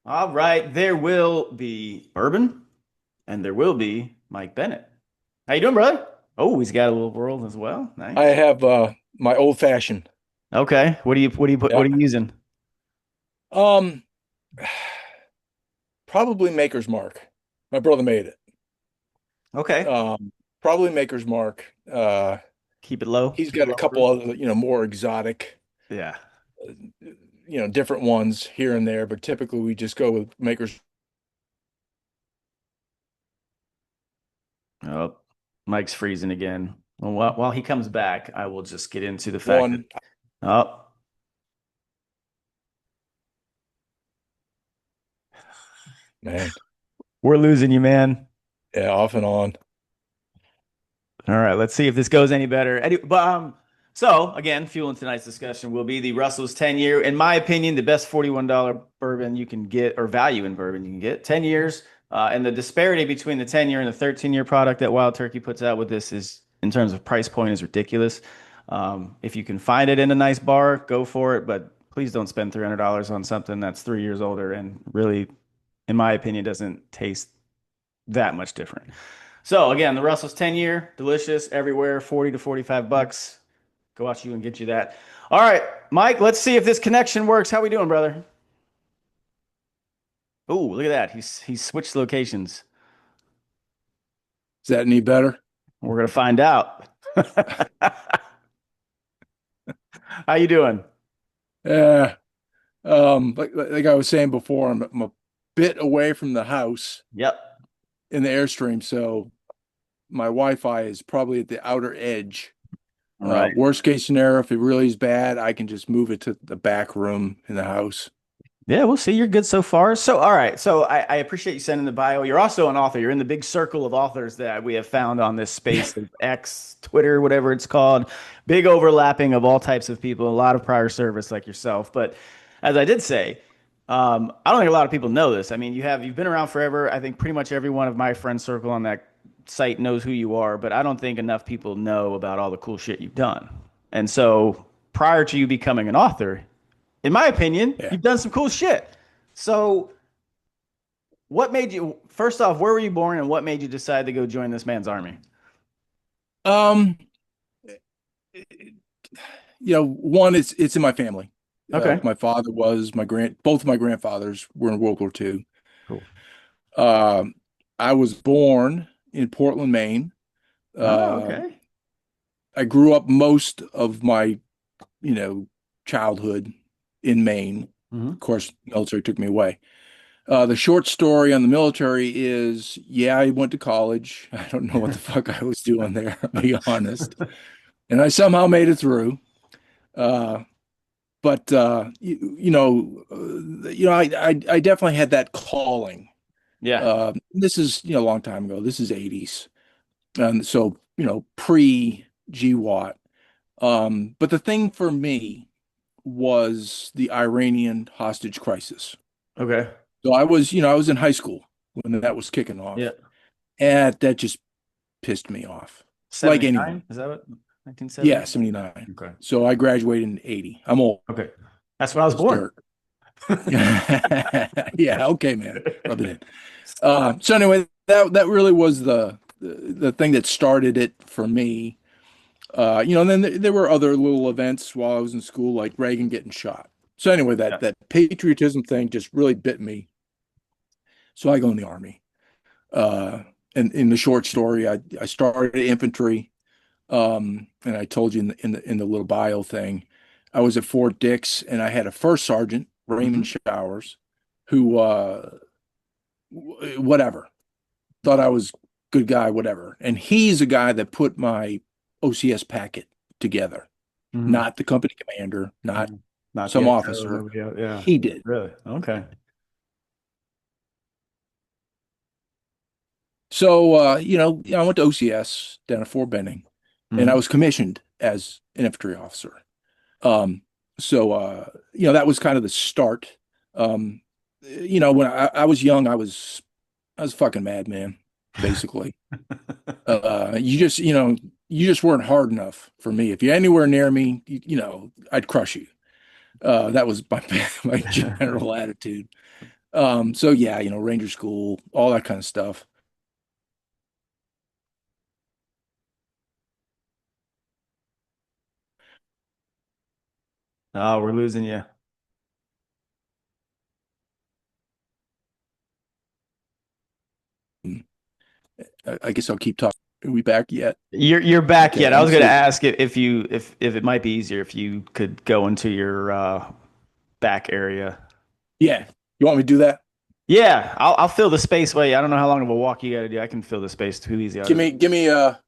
All right, there will be bourbon and there will be Mike Bennett. How you doing, brother? Oh, he's got a little world as well. I Nice. have my old fashioned. Okay. Yeah. What are you using? Um Probably Maker's Mark. My brother made it. Okay. Um Probably Maker's Mark. Keep it low. He's Keep it got a low couple proof. other, more exotic, Yeah. uh, different ones here and there, but typically we just go with Maker's Oh, Mike's freezing again. Well, while he comes back, I will just get into the fact that one. oh, Man, we're losing you, man. yeah, off and on. All right, let's see if this goes any better. So again, fueling tonight's discussion will be the Russell's 10-year, in my opinion, the best $41 bourbon you can get, or value in bourbon you can get. 10 years, and the disparity between the 10-year and the 13-year product that Wild Turkey puts out with this is, in terms of price point, is ridiculous. If you can find it in a nice bar, go for it, but please don't spend $300 on something that's 3 years older and really, in my opinion, doesn't taste that much different. So again, the Russell's 10-year, delicious everywhere, 40 to 45 bucks. Go out you and get you that. All right, Mike, let's see if this connection works. How we doing, brother? Oh, look at that. He's switched locations. Is that any better? We're gonna find out. How you doing? Yeah. Like I was saying before, I'm a bit away from the house Yep. in the Airstream, so my Wi-Fi is probably at the outer edge. All right. Worst case scenario, if it really is bad, I can just move it to the back room in the house. Yeah, we'll see. You're good so far. So, all right. So, I appreciate you sending the bio. You're also an author. You're in the big circle of authors that we have found on this space of X, Twitter, whatever it's called. Big overlapping of all types of people, a lot of prior service like yourself. But as I did say, I don't think a lot of people know this. I mean, you've been around forever. I think pretty much every one of my friend circle on that site knows who you are, but I don't think enough people know about all the cool shit you've done. And so, prior to you becoming an author, in my opinion, Yeah. you've done some cool shit. So, what made you, first off, where were you born and what made you decide to go join this man's army? Um, one, it's in my family. Okay. My father was both of my grandfathers were in World War II. Cool. Um, I was born in Portland, Maine. Oh, Uh, okay. I grew up most of my, you know, childhood in Maine. Hmm. Of course, military took me away. The short story on the military is, yeah, I went to college. I don't know what the fuck I was doing there, I'll be honest. And I somehow made it through. Uh, but I definitely had that calling. Yeah. This is, a long time ago. This is 80s. And so, pre GWOT. But the thing for me was the Iranian hostage crisis. Okay. So I was in high school when that was kicking Yeah. off, and that just pissed me off, like anyone. 79? Is that what? 1970? Yeah, 79. Okay. So I graduated in 80. I'm old Okay. That's when I was as born. dirt. Yeah, okay, man. Rub it in. So anyway, that really was the thing that started it for me. And then there were other little events while I was in school, like Reagan getting shot. So anyway, that Yeah. that patriotism thing just really bit me. So I go in the army. Uh, and in the short story, I started infantry. And I told you in the little bio thing, I was at Fort Dix, and I had a first sergeant, Raymond Hmm. Showers, who whatever thought I was good guy, whatever. And he's a guy that put my OCS packet together, Hmm. not the company commander, not Hmm. Not the some XO, officer. nobody else. Yeah. He did. Really? Okay. So, I went to OCS down at Fort Benning, and I Hmm. was commissioned as an infantry officer. Um, that was kind of the start. Um, when I was young, I was a fucking madman, basically. You just weren't hard enough for me. If you're anywhere near me, I'd crush you. That was my my general attitude. So yeah, Ranger School, all that kind of stuff. Oh, we're losing you. I guess I'll keep talking. Are we back yet? You're back Okay, yet. I let me was going to see. ask if you if it might be easier if you could go into your back area. Yeah, you want me to do that? Yeah, I'll fill the space. Wait, I don't know how long of a walk you got to do. I can fill the space too easy. I'll Give just me give me a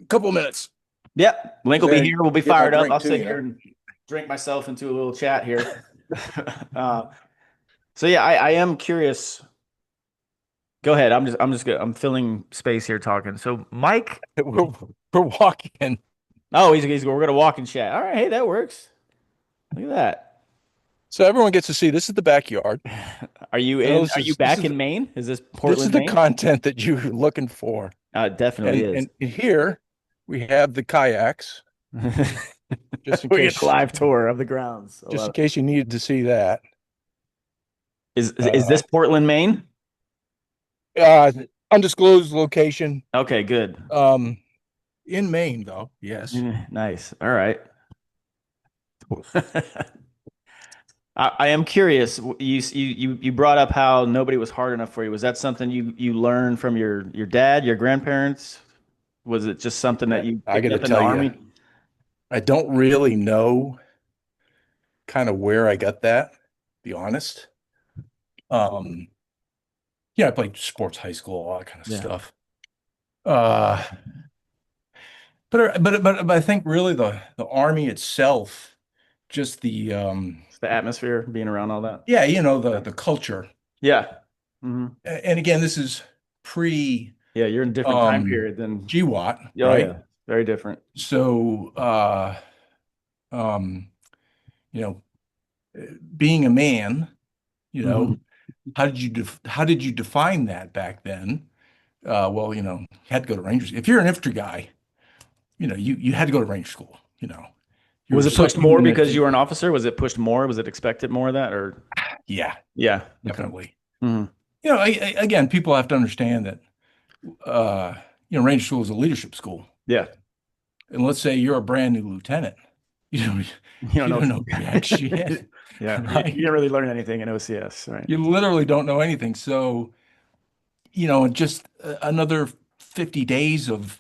couple minutes Yep. Link because will I be gotta here. We'll be get my fired up. drink I'll too, sit you here know. and drink myself into a little chat here. uh, so yeah, I am curious. Go ahead. I'm just good. I'm filling space here talking. So Mike, We're, we're walking. oh, we're gonna walk and chat. All right, hey, that works. Look at that. So everyone gets to see this is the backyard. Are you back in Maine? Is this This is Portland, the Maine? content that you're looking for. It definitely And is. and here we have the kayaks, just in We get the case live tour of the grounds. I just love in it. case you needed to see that. Is Uh this Portland, Maine? uh Undisclosed location. Okay, good. Um in Maine though. Yes. Nice. All right. I am curious. You brought up how nobody was hard enough for you. Was that something you learned from your dad, your grandparents? Was it just something that you I got picked to up in the tell you, army? I don't really know kind of where I got that, to be honest. Um, yeah, I played sports, high school, all that kind of Yeah. stuff. Uh, but I think really the Army itself, just the It's the atmosphere, being around all that. yeah, the Yeah. the culture. Yeah. Hmm. And again, this is pre Yeah, you're in a different time period than. GWOT, Oh right? yeah, very different. So um, you know, being a man, you know, Hmm. how did you define that back then? Well, you had to go to Rangers. If you're an infantry guy, you had to go to Ranger school. You were Was a it pushed more because subunit. you were an officer? Was it pushed more? Was it expected more of that? Or Yeah, yeah, okay. definitely. Hmm. Again, people have to understand that uh, Ranger school is a leadership school. Yeah, And let's say you're a brand new lieutenant. You know, you don't you know. don't know jack shit, Yeah, you right? didn't really learn anything in OCS, right? You literally don't know anything. So, just another 50 days of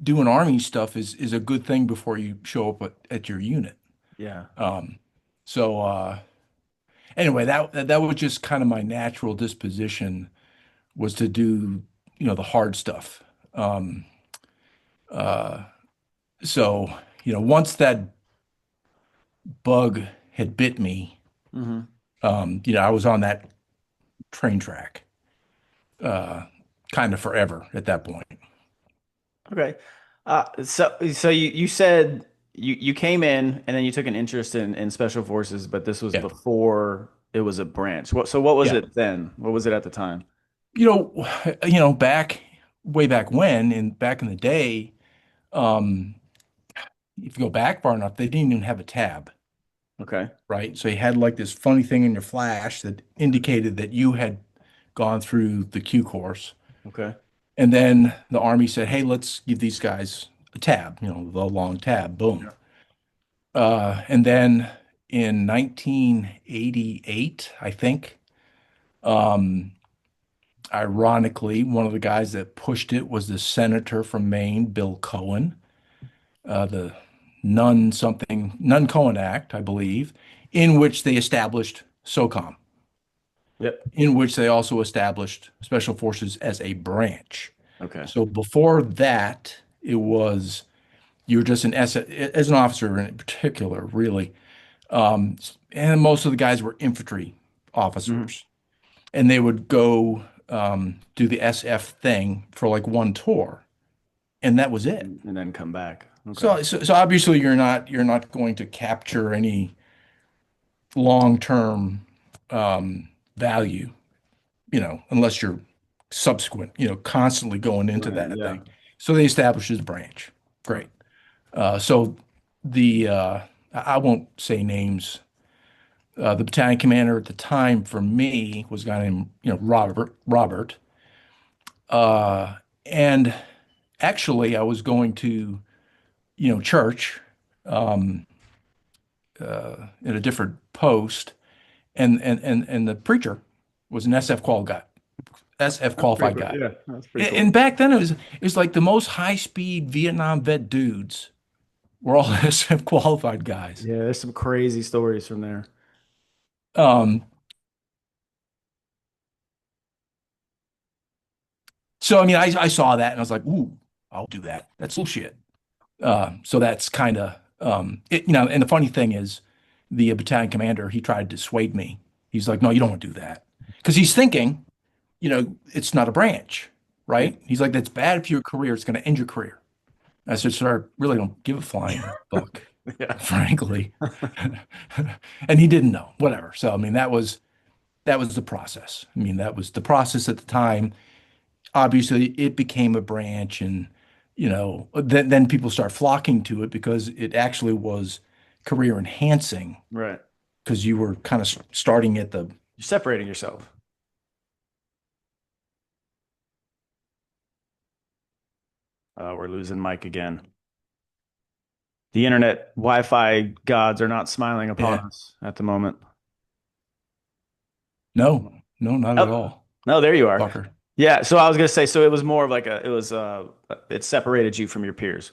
doing army stuff is a good thing before you show up at your unit. Yeah. Um, so anyway, that was just kind of my natural disposition was to do, the hard stuff. Um, uh, so, once that bug had bit me, Hmm. I was on that train track, uh, kind of forever at that point. Okay. So you said you came in and then you took an interest in special forces, but this was Yeah. before it was a branch. What was Yeah. it then? What was it at the time? Back way back when, and back in the day, um, if you go back far enough, they didn't even have a tab, Okay. right? So you had like this funny thing in your flash that indicated that you had gone through the Q course. Okay. And then the Army said, hey, let's give these guys a tab, the long tab, boom. Yeah. And then in 1988, I think, um, ironically, one of the guys that pushed it was the senator from Maine, Bill Cohen, the Nunn-Cohen Act, I believe, in which they established SOCOM, Yep. in which they also established Special Forces as a branch. Okay. So before that, it was you were just as an officer in particular, really. Um, and most of the guys were infantry Hmm. officers, and they would go do the SF thing for like one tour, and that was it. And then come back. Okay. So obviously you're not going to capture any long-term value, unless you're subsequent, constantly going into Right. that Yeah. thing. So they established this branch. Great. So the I won't say names The battalion commander at the time for me was a guy named, Robert. Uh, and actually, I was going to, church um, in a different post, and the preacher was an SF That's pretty qualified cool. guy. Yeah, that's pretty And, cool. and back then, it was like the most high-speed Vietnam vet dudes were all SF qualified guys. Yeah, there's some crazy stories from there. Um, so I mean, I saw that and I was like, ooh, I'll do that. That's bullshit. So that's kind of and the funny thing is, the battalion commander, he tried to dissuade me. He's like, no, you don't want to do that because he's thinking, it's not a branch, Yeah. right? He's like, that's bad for your career. It's going to end your career. I said, sir, I really don't give a flying fuck, Yeah. frankly. And he didn't know, whatever. So I mean, that was the process. I mean, that was the process at the time. Obviously, it became a branch, and then people start flocking to it because it actually was career enhancing Right. because you were kind of starting at the You're separating yourself. We're losing Mike again. The internet Wi-Fi gods are not smiling upon yeah. us at the moment. No, no, not at Oh, all, no, there you are. fucker. Yeah, so I was gonna say, so it was more of like it separated you from your peers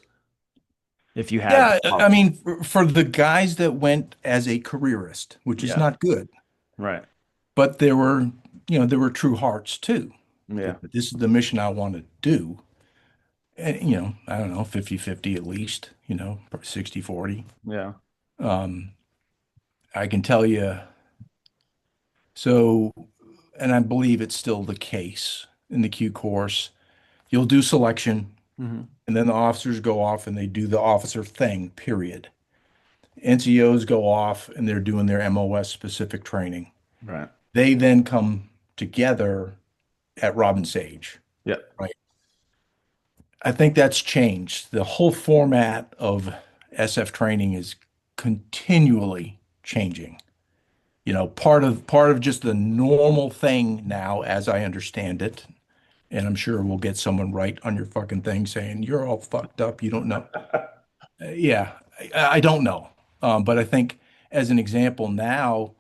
if you had Yeah, I qualified. mean, for the guys that went as a careerist, which is Yeah, not good, right. but there were true hearts too. Yeah, This is the mission I want to do. And, I don't know, 50-50 at least, probably 60-40. yeah. Um, I can tell you, so, and I believe it's still the case in the Q course. You'll do selection, Hmm. and then the officers go off and they do the officer thing, period. NCOs go off and they're doing their MOS specific training. Right. They then come together at Robin Sage, Yeah. right? I think that's changed. The whole format of SF training is continually changing. Part of just the normal thing now, as I understand it, and I'm sure we'll get someone right on your fucking thing saying you're all fucked up. You don't know. Yeah, I don't know. But I think as an example now,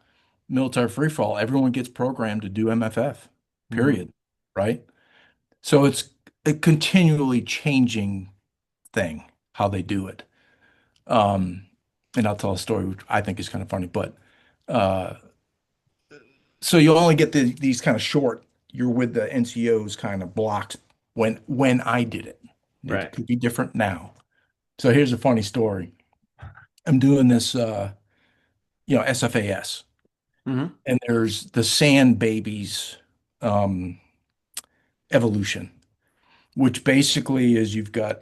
military free for all, everyone gets programmed to do MFF, Hmm. period. Right? So it's a continually changing thing, how they do it. Um, and I'll tell a story which I think is kind of funny, but uh, so you'll only get these kind of short, you're with the NCOs kind of blocks when I did it. It Right. could be different now. So here's a funny story. I'm doing this SFAS, Hmm. and there's the Sand Babies um, evolution, which basically is you've got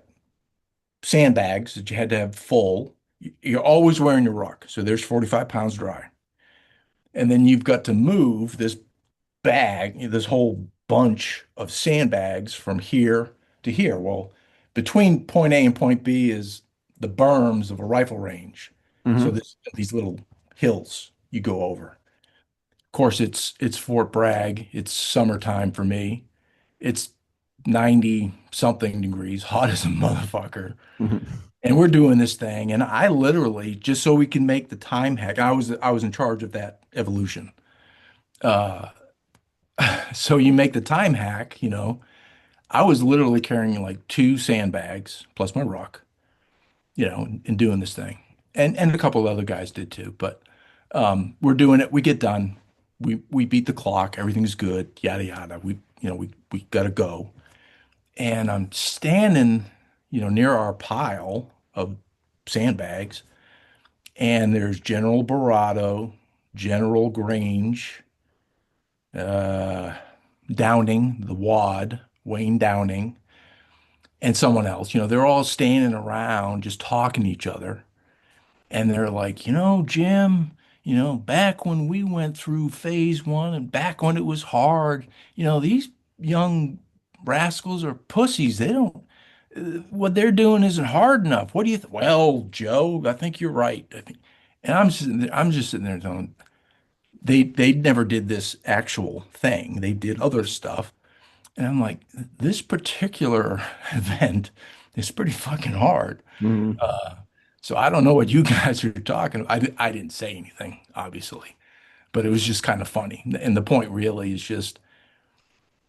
sandbags that you had to have full. You're always wearing your ruck, so there's 45 pounds dry. And then you've got to move this bag, this whole bunch of sandbags from here to here. Well, between point A and point B is the berms of a rifle range. So Hmm. there's these little hills you go over. Of course, it's Fort Bragg. It's summertime for me. It's 90 something degrees, hot as a motherfucker. Hmm. And we're doing this thing, and I literally, just so we can make the time hack, I was in charge of that evolution. Uh, so you make the time hack, I was literally carrying like two sandbags plus my ruck, and doing this thing. And a couple of other guys did too, but we're doing it. We get done. We beat the clock. Everything's good. Yada yada. We gotta go. And I'm standing, near our pile of sandbags, and there's General Barato, General Grange, uh, Downing, the WAD, Wayne Downing, and someone else. They're all standing around just talking to each other. And they're like, Jim, back when we went through phase one and back when it was hard, these young rascals are pussies. They don't, what they're doing isn't hard enough. What do you think? Well, Joe, I think you're right. And I'm just sitting there telling, they never did this actual thing. They did other stuff. And I'm like, this particular event is pretty fucking hard. Mhm. Uh, so I don't know what you guys are talking about. I didn't say anything, obviously, but it was just kind of funny. And the point really is just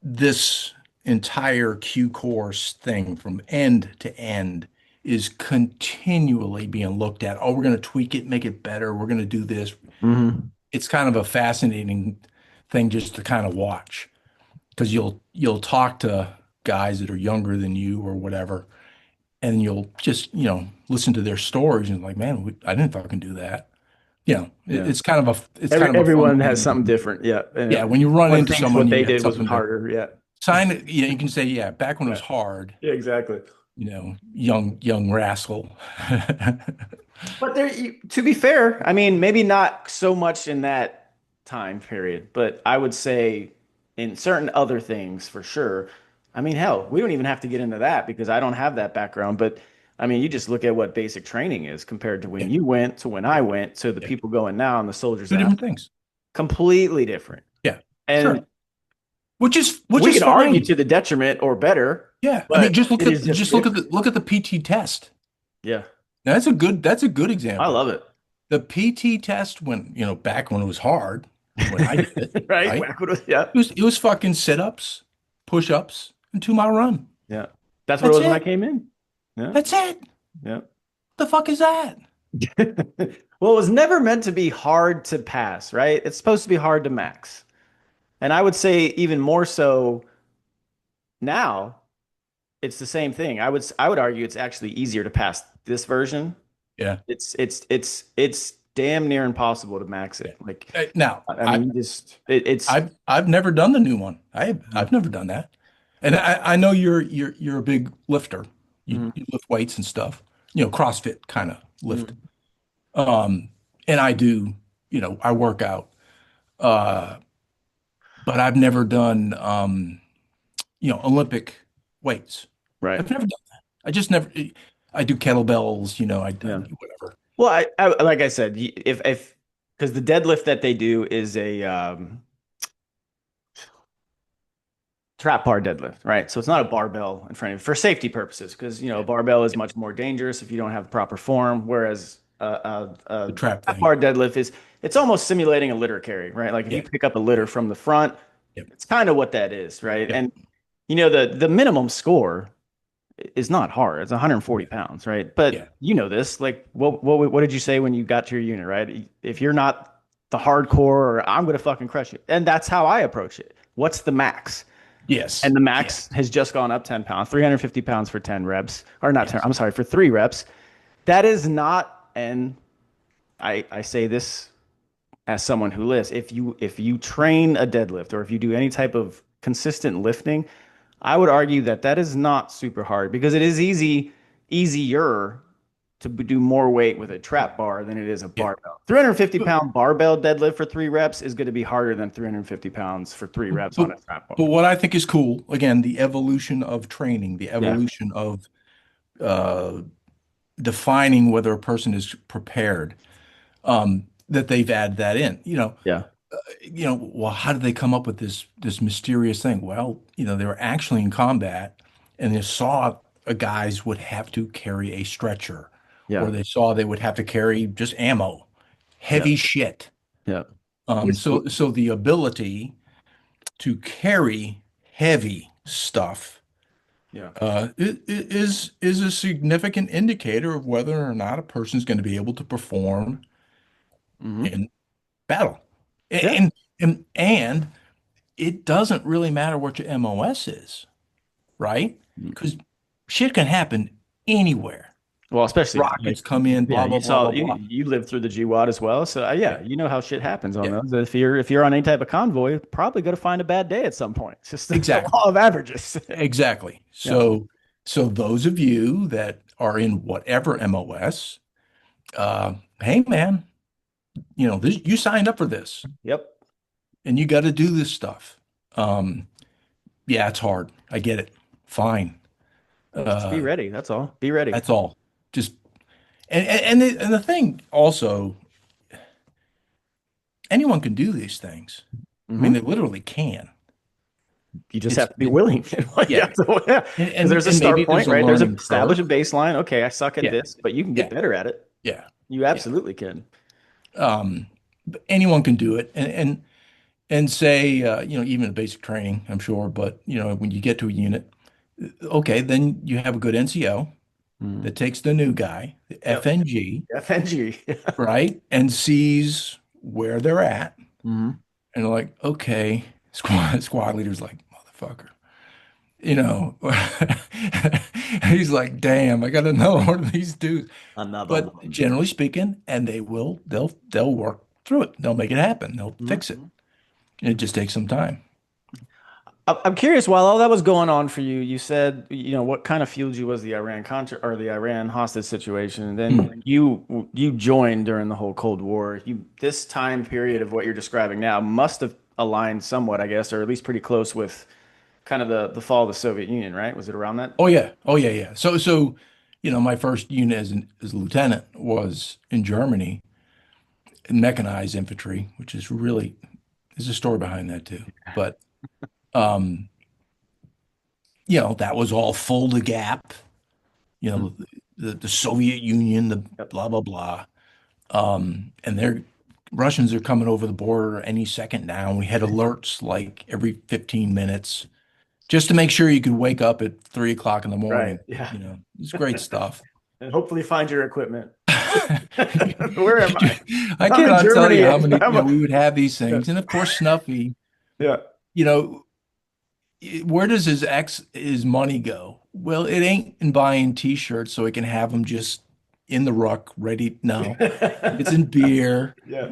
this entire Q course thing from end to end is continually being looked at. Oh, we're going to tweak it, make it better. We're going to do this. Mhm. It's kind of a fascinating thing just to kind of watch because you'll talk to guys that are younger than you or whatever, and you'll just, listen to their stories and like, man, I didn't fucking do that. Yeah. It's kind of a fun Everyone has thing. something different. Yeah. And Yeah, when you run one into thinks someone, what you they got did was something to harder. Yeah. sign. You can say, yeah, back when it was Right. hard, Yeah, exactly. young rascal. But to be fair, I mean, maybe not so much in that time period, but I would say in certain other things for sure. I mean, hell, we don't even have to get into that because I don't have that background. But I mean, you just look at what basic training is compared to when Yeah, you went to when yeah, I went to the yeah. people going now and the soldiers Two that different things. completely different. Yeah, sure. And Which we is could argue fine. to the detriment or better, Yeah, I mean, but it is just different. look at the PT test. Yeah, That's a good I example. love it. The PT test when, back when it was hard, when I did it, Right? right? Wackadoodle, yeah. It was fucking sit-ups, push-ups, and 2 mile run. Yeah. That's what it That's was when I it. came in. Yeah. That's it. Yeah. The fuck is that? Well, it was never meant to be hard to pass, right? It's supposed to be hard to max. And I would say even more so now, it's the same thing. I would argue it's actually easier to pass this version. Yeah. It's damn near impossible to max Yeah. it. Like Now, I mean, you just it's I've never done the new one. I've never done that. And I know you're a big lifter. Mhm. You lift weights and stuff. CrossFit kind of lift. Mhm. Um, and I do, I work out. Uh, but I've never done Olympic weights. Right. I've never done that. I just never I do kettlebells, I Yeah. do whatever. Well, I like I said, if because the deadlift that they do is a trap bar deadlift, right? So it's not a barbell in front of you for safety purposes, because a Yeah. barbell is much more dangerous if you don't have proper form, whereas The a trap trap thing. bar deadlift is it's almost simulating a litter carry, right? Like if you Yeah. pick up a litter Yeah. from the front, Yep. it's kind of what that is, right? Yep. And the minimum score is not hard. It's 140 Yeah. pounds, right? But Yeah. you know this. Like, what did you say when you got to your unit, right? If you're not the hardcore, or I'm gonna fucking crush you, and that's how I approach it. What's the max? And Yes. the Yeah. max has just gone up 10 pounds, 350 pounds for 10 reps, or not 10. Yes. I'm sorry, for 3 reps. That is not, and I say this as someone who lifts. If you train a deadlift or if you do any type of consistent lifting, I would argue that that is not super hard because it is easier to do more weight with a trap bar than it is a Yeah. barbell. 350 But, pound barbell deadlift for 3 reps is going to be harder than 350 pounds for 3 reps on but a trap bar. but what I think is cool, again, the evolution of training, the Yeah. evolution of uh defining whether a person is prepared, that they've added that in. Yeah. Well, how did they come up with this mysterious thing? Well, they were actually in combat and they saw guys would have to carry a stretcher, or Yeah. they saw they would have to carry just ammo, Yeah. heavy shit. Yeah. So the ability to carry heavy stuff Yeah. is a significant indicator of whether or not a person is going to be able to perform Hmm. in battle. Yeah. And it doesn't really matter what your MOS is, right? Because shit can happen anywhere. Well, especially Rockets come in, yeah, blah, blah, you blah, saw blah, blah. you lived through the GWOT as well, so Yeah, yeah, you know how shit happens on yeah, those. If you're on any type of convoy, you're probably going to find a bad day at some point. It's just the exactly. law of averages. Exactly. Yeah. So those of you that are in whatever MOS, hey man, you signed up for this Yep. and you got to do this stuff. Um, yeah, it's hard. I get it. Fine. Just be Uh, ready. That's all. Be ready. that's all. Just and the thing also, anyone can do these things. I mean, Hmm. they literally can. You just It's have to be willing. yeah, Yeah, and, because and there's a and maybe start there's point, a right? There's a learning establish curve. a baseline. Okay, I suck at Yeah, this, but you can get yeah, better at it. yeah, You yeah. absolutely can. But anyone can do it, and say even a basic training, I'm sure. But when you get to a unit, okay, then you have a good NCO Mhm. that takes the new guy, the Yep. FNG, FNG. right, and sees where they're at, Hmm. and they're like, okay, squad leader's like, motherfucker. You know, he's like, damn, I got another one of these dudes. Another But one. generally speaking, and they'll work through it. They'll make it happen. They'll fix it. Mhm. It just takes some time. I'm curious, while all that was going on for you, you said, what kind of fueled you was the Iran Contra or the Iran hostage situation. And then Mm. you joined during the whole Cold War. This time period of what you're describing now must have aligned somewhat, I guess, or at least pretty close with kind of the fall of the Soviet Union, right? Was it around that? Oh yeah, oh yeah, yeah. So, my first unit as a lieutenant was in Germany in mechanized infantry, which is really there's a story behind that too. But um, that was all Fulda Gap. You Mhm. know, the Soviet Union, the Yep. blah blah blah. And they're Russians are coming over the border any second now. We had alerts like every 15 minutes just to make sure you could wake up at 3 o'clock in the Right. morning. Yeah. It's great stuff. And hopefully find your equipment. Where am I? I I'm in cannot tell you Germany. how many, I'm we would have these things. And of course, Snuffy, yeah. you know, where does his money go? Well, it ain't in buying t-shirts so he can have them just in the ruck ready. No, it's in beer. Yeah.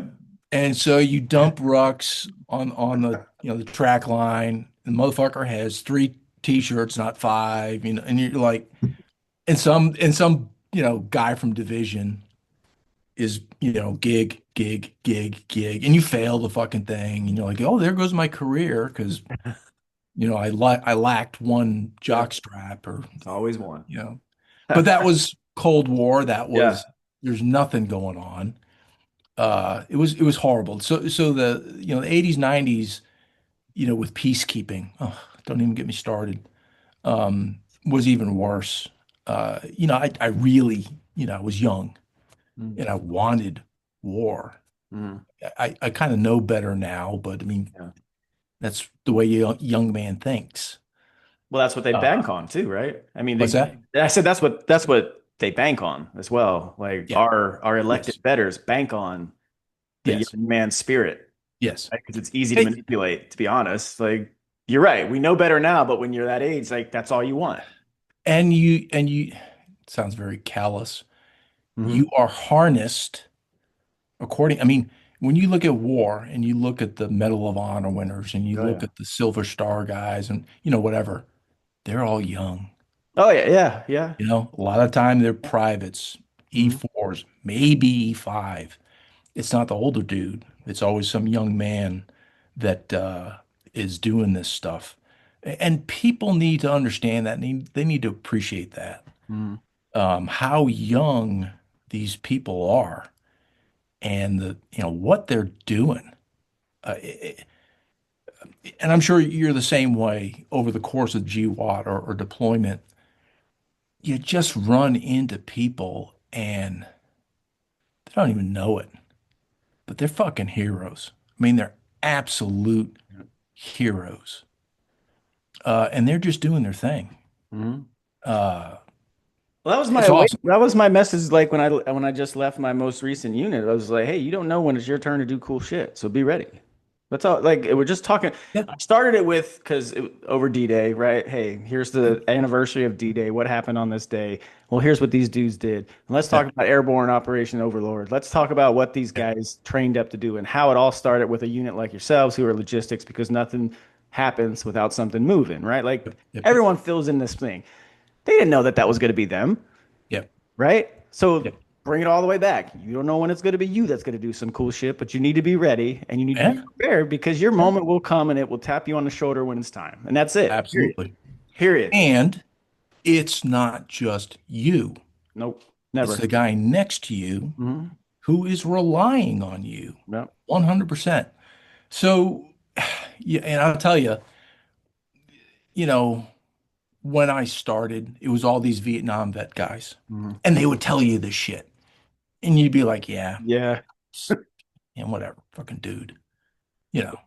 And so you dump rucks on the track line. The motherfucker has three t-shirts, not five, and you're like, and some guy from division is, gig, and you fail the fucking thing, and you're like, oh, there goes my career because I lacked one Yeah. jock strap or It's always one. you know, but that was Cold War. That Yeah. was There's nothing going on. It was horrible. So the 80s, 90s, with peacekeeping. Oh, don't even get me started. Was even worse. I really, I was young Mm. and I wanted war. Mm. I kind of know better now, but I mean, Yeah. that's the way a young man thinks. Well, that's what they Uh, bank on too, right? I mean, what's that? I said that's what they bank on as well. Like Yeah. our elected Yes. betters bank on the young Yes. man's spirit, Yes. right? Because it's easy to Hey, manipulate, to be honest. Like you're right. We know better now, but when you're that age, like that's all you want. and you sounds very callous. Hmm. You are harnessed I mean, when you look at war and you look at the Medal of Honor winners and you Oh look yeah. at the Silver Star guys and whatever, they're all young. Oh yeah. Yeah. Yeah. A lot of time they're privates, Hmm. E4s, maybe E5. It's not the older dude. It's always some young man that is doing this stuff. And people need to understand that. They need to appreciate that. Hmm. How young these people are and what they're doing. And I'm sure you're the same way over the course of GWOT or deployment. You just run into people and they don't even know it, but they're fucking heroes. I mean, they're absolute heroes. And they're just doing their thing. Hmm. Uh, Well, it's awesome. that was my message. Like when I just left my most recent unit, I was like, "Hey, you don't know when it's your turn to do cool shit, so be ready." That's all. Like we're just talking. Yeah, I started it with because over D-Day, right? Hey, here's the anniversary of D-Day. What happened on this day? Well, here's what these dudes did. And let's yeah, talk about Airborne Operation Overlord. Let's talk about what these yeah, guys trained up to do and how it all started with a unit like yourselves who are logistics because nothing happens without something moving, right? Like yep, yep, yep, everyone fills in this thing. They didn't know that that was going to be them, yep, right? So yep. bring it all the way back. You don't know when it's going to be you that's going to do some cool shit, but you need to be ready and you need to be Yeah, prepared because your yeah, moment will come and it will tap you on the shoulder when it's time. And that's it. Period. absolutely. Period. And it's not just you. Nope. It's Never. the guy next to you Hmm. who is relying on you No. 100%. So, yeah, and I'll tell you, you know, when I started, it was all these Vietnam vet guys, Mhm. and they would tell you this shit, and you'd be like, yeah, Yeah. and whatever, fucking dude, you know,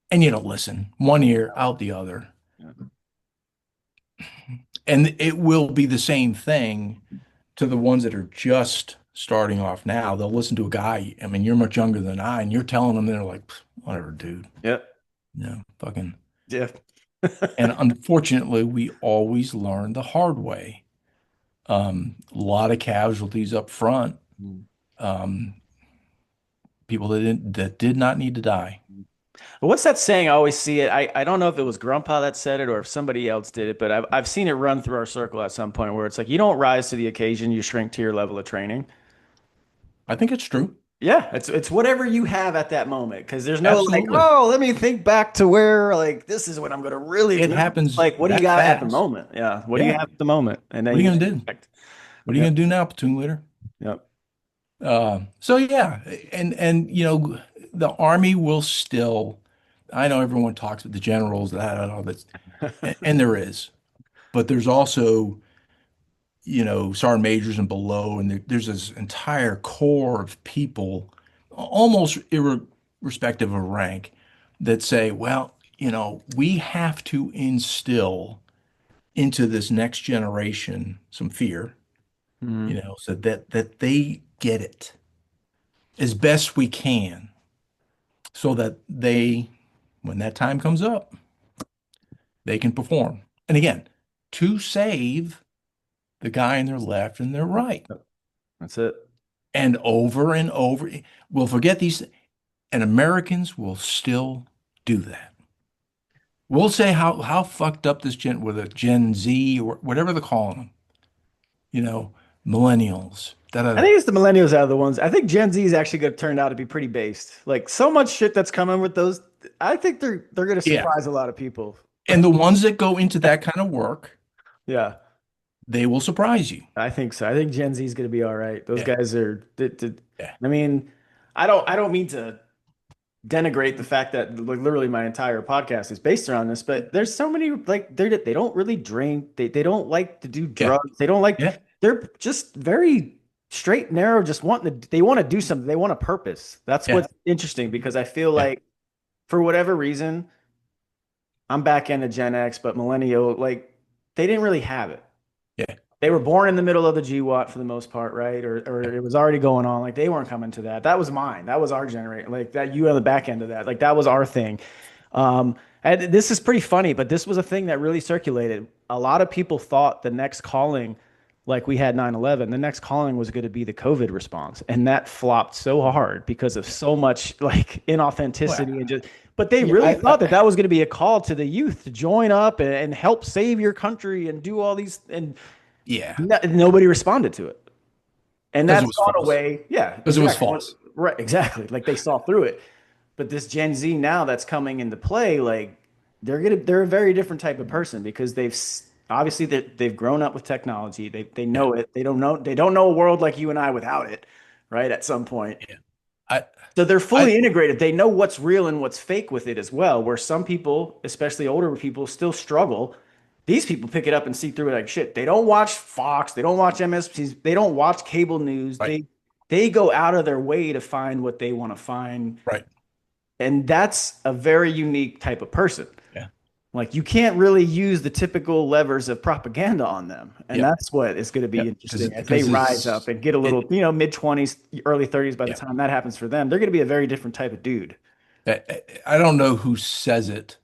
and you don't listen, one ear out the other, Yeah. and it will be the same thing to the ones that are just starting off now. They'll listen to a guy. I mean, you're much younger than I, and you're telling them, they're like, whatever, dude, Yep. fucking. Yeah. And unfortunately, we always learn the hard way. A lot of casualties up front. Um, People that did not need to die. But what's that saying? I always see it. I don't know if it was Grandpa that said it or if somebody else did it, but I've seen it run through our circle at some point where it's like you don't rise to the occasion, you shrink to your level of training. I think it's true. Yeah, it's whatever you have at that moment because there's no like, Absolutely. oh, let me think back to where like this is what I'm gonna really It no. happens Like what do you that got at the fast. moment? Yeah, what do you Yeah. have at the moment? And then What are you you just gonna do? expect. What are you Yep, gonna do now, platoon leader? yep. So yeah, and the Army will still. I know everyone talks with the generals that and all this, and there is, but there's also sergeant majors and below, and there's this entire core of people, almost irrespective of rank, that say, well, we have to instill into this next generation some fear, Mhm. so that they get it as best we can, so that when that time comes up, they can perform. And again, to save the guy in their left and their right. Yep. That's it. And over, we'll forget these, and Americans will still do that. We'll say how fucked up this gen, with a Gen Z or whatever they're calling them, you know, millennials, da da I da. think it's the millennials out of the ones. I think Gen Z is actually going to turn out to be pretty based. Like so much shit that's coming with those. I think they're going to Yeah. surprise a lot of people. And the ones that go into that kind of work, Yeah. they will surprise you. I think so. I think Gen Z is going to be all right. Those Yeah. guys are. Yeah. I mean, I don't mean to denigrate the fact that like literally my entire podcast is based around this, but there's so many like they don't really drink. They don't like to do Yeah. drugs. They don't like. Yeah. They're just very straight, narrow. Just wanting to. They want to do something. They want a purpose. That's Yeah. what's interesting because I feel Yeah. like for whatever reason, I'm back into Gen X, but millennial like they didn't really have it. Yeah. They were born in the middle of the GWOT for the most part, right? Or it was already going on. Like they weren't coming to that. That was mine. That was our generation. Like that you on the back end of that. Like that was our thing. And this is pretty funny, but this was a thing that really circulated. A lot of people thought the next calling, like we had 9/11, the next calling was going to be the COVID response. And that flopped so hard because of so much like Well, inauthenticity and just, but they yeah. really thought that that was going to be a call to the youth to join up and help save your country and do all these. And Yeah. nobody responded to it. And Because it that's was gone false. away. Yeah, Because it was exactly. false. Right, exactly. Like they saw through it. But this Gen Z now that's coming into play, like they're a very different type of person because obviously they've grown up with technology. They Yeah. know it. They don't know a world like you and I without it, right? At some point. Yeah. I So they're I fully integrated. They know what's real and what's fake with it as well. Where some people, especially older people, still struggle. These people pick it up and see through it like shit. They don't watch Fox. They don't watch MSPs. They don't watch cable news. right. They go out of their way to find what they want to find, Right. and that's a very unique type of person. Yeah. Like you can't really use the typical levers of propaganda on them, and Yep. that's what is going to be Yep. Because interesting as they because rise up and get a little, it mid 20s, early 30s. By the yeah. time that happens for them, they're going to be a very different type of dude. I don't know who says it,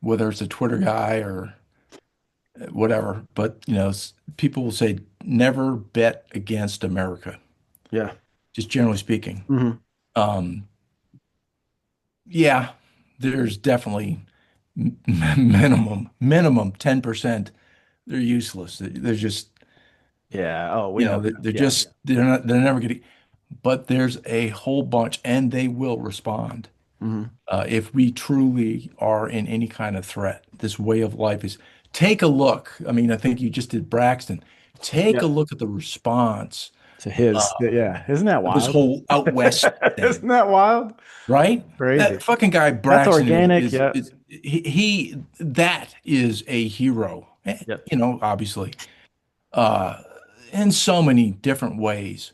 whether it's a Twitter guy or whatever, but people will say never bet against America, Yeah. just generally speaking. Hmm. Um, yeah, there's definitely minimum 10%. They're useless. They're just, Yeah. Oh, we know that. they're Yeah. just, they're never going to, but there's a whole bunch and they will respond. Hmm. If we truly are in any kind of threat. This way of life is, take a look. I mean, I think you just did Braxton. Take Yeah. a look at the response. To his, yeah. Isn't that Of his wild? whole out west Isn't thing, that wild? right? Crazy. That fucking guy That's Braxton organic. Yeah. is he that is a hero, Yep. obviously, uh, in so many different ways.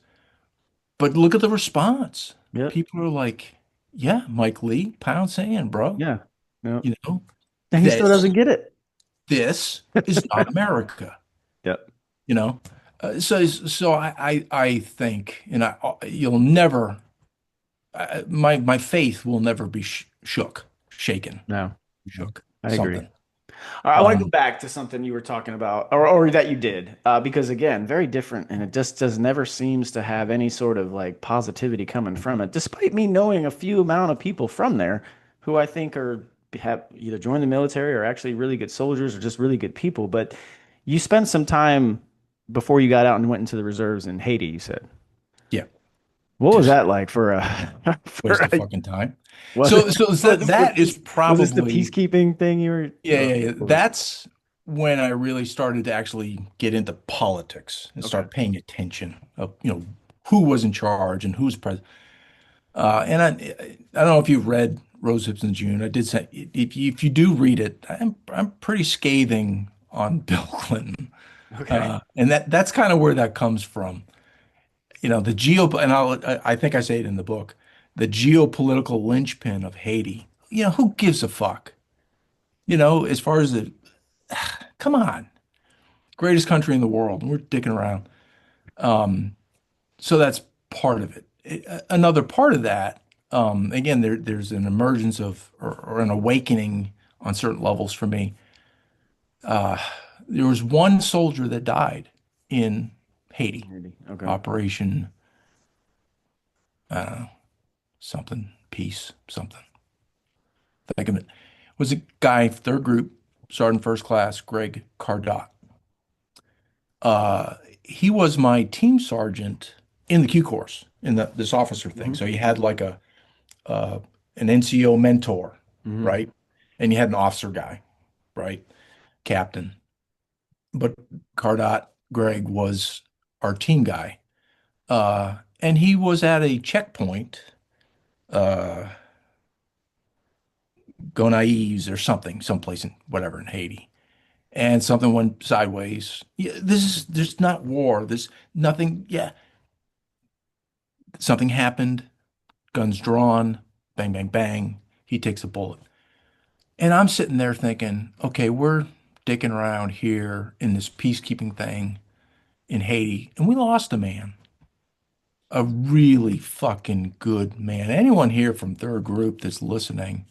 But look at the response. Yep. People are like, "Yeah, Mike Lee, pound sand, bro." Yeah. Yep. You know, And he still this doesn't get it. this is not America. Yep. You know, so I think, and you'll never, my faith will never be shaken, No, no, shook, I agree. something. All right, I want to go Um, back to something you were talking about, or that you did, because again, very different, and it just does never seems to have any sort of like positivity coming from it. Despite me knowing a few amount of people from there, who I think have either joined the military or actually really good soldiers or just really good people. But you spent some time before you got out and went into the reserves in Haiti. You said, yeah, what was just that like for a for waste of a, fucking time. was it So that is was this the probably, peacekeeping thing you were? yeah, Or yeah, yeah. what was it? That's when I really started to actually get into politics and Okay. start paying attention of, who was in charge and who's president. And I don't know if you've read Rose Hips in June. I did say if you do read it, I'm pretty scathing on Bill Clinton, Okay. and that's kind of where that comes from. The and I think I say it in the book, the geopolitical linchpin of Haiti. Who gives a fuck? As far as come on, greatest country in the world, and we're dicking around. So that's part of it. Another part of that, again, there's an emergence of or an awakening on certain levels for me. Uh, there was one soldier that died in Haiti, Maybe. Okay. Operation something, peace, something. Think of it. Was a guy, third group, Sergeant First Class, Greg Cardot. He was my team sergeant in the Q course in this officer thing. Hmm. So you had like uh, an NCO mentor, Hmm. right? And you had an officer guy, right? Captain. But Cardot Greg was our team guy. And he was at a checkpoint, uh, Gonaives or something, someplace in whatever in Haiti. And something went sideways. Yeah, there's not war. There's nothing. Yeah, something happened. Guns drawn. Bang, bang, bang. He takes a bullet. And I'm sitting there thinking, okay, we're dicking around here in this peacekeeping thing in Haiti, and we lost a man, a really fucking good man. Anyone here from third group that's listening,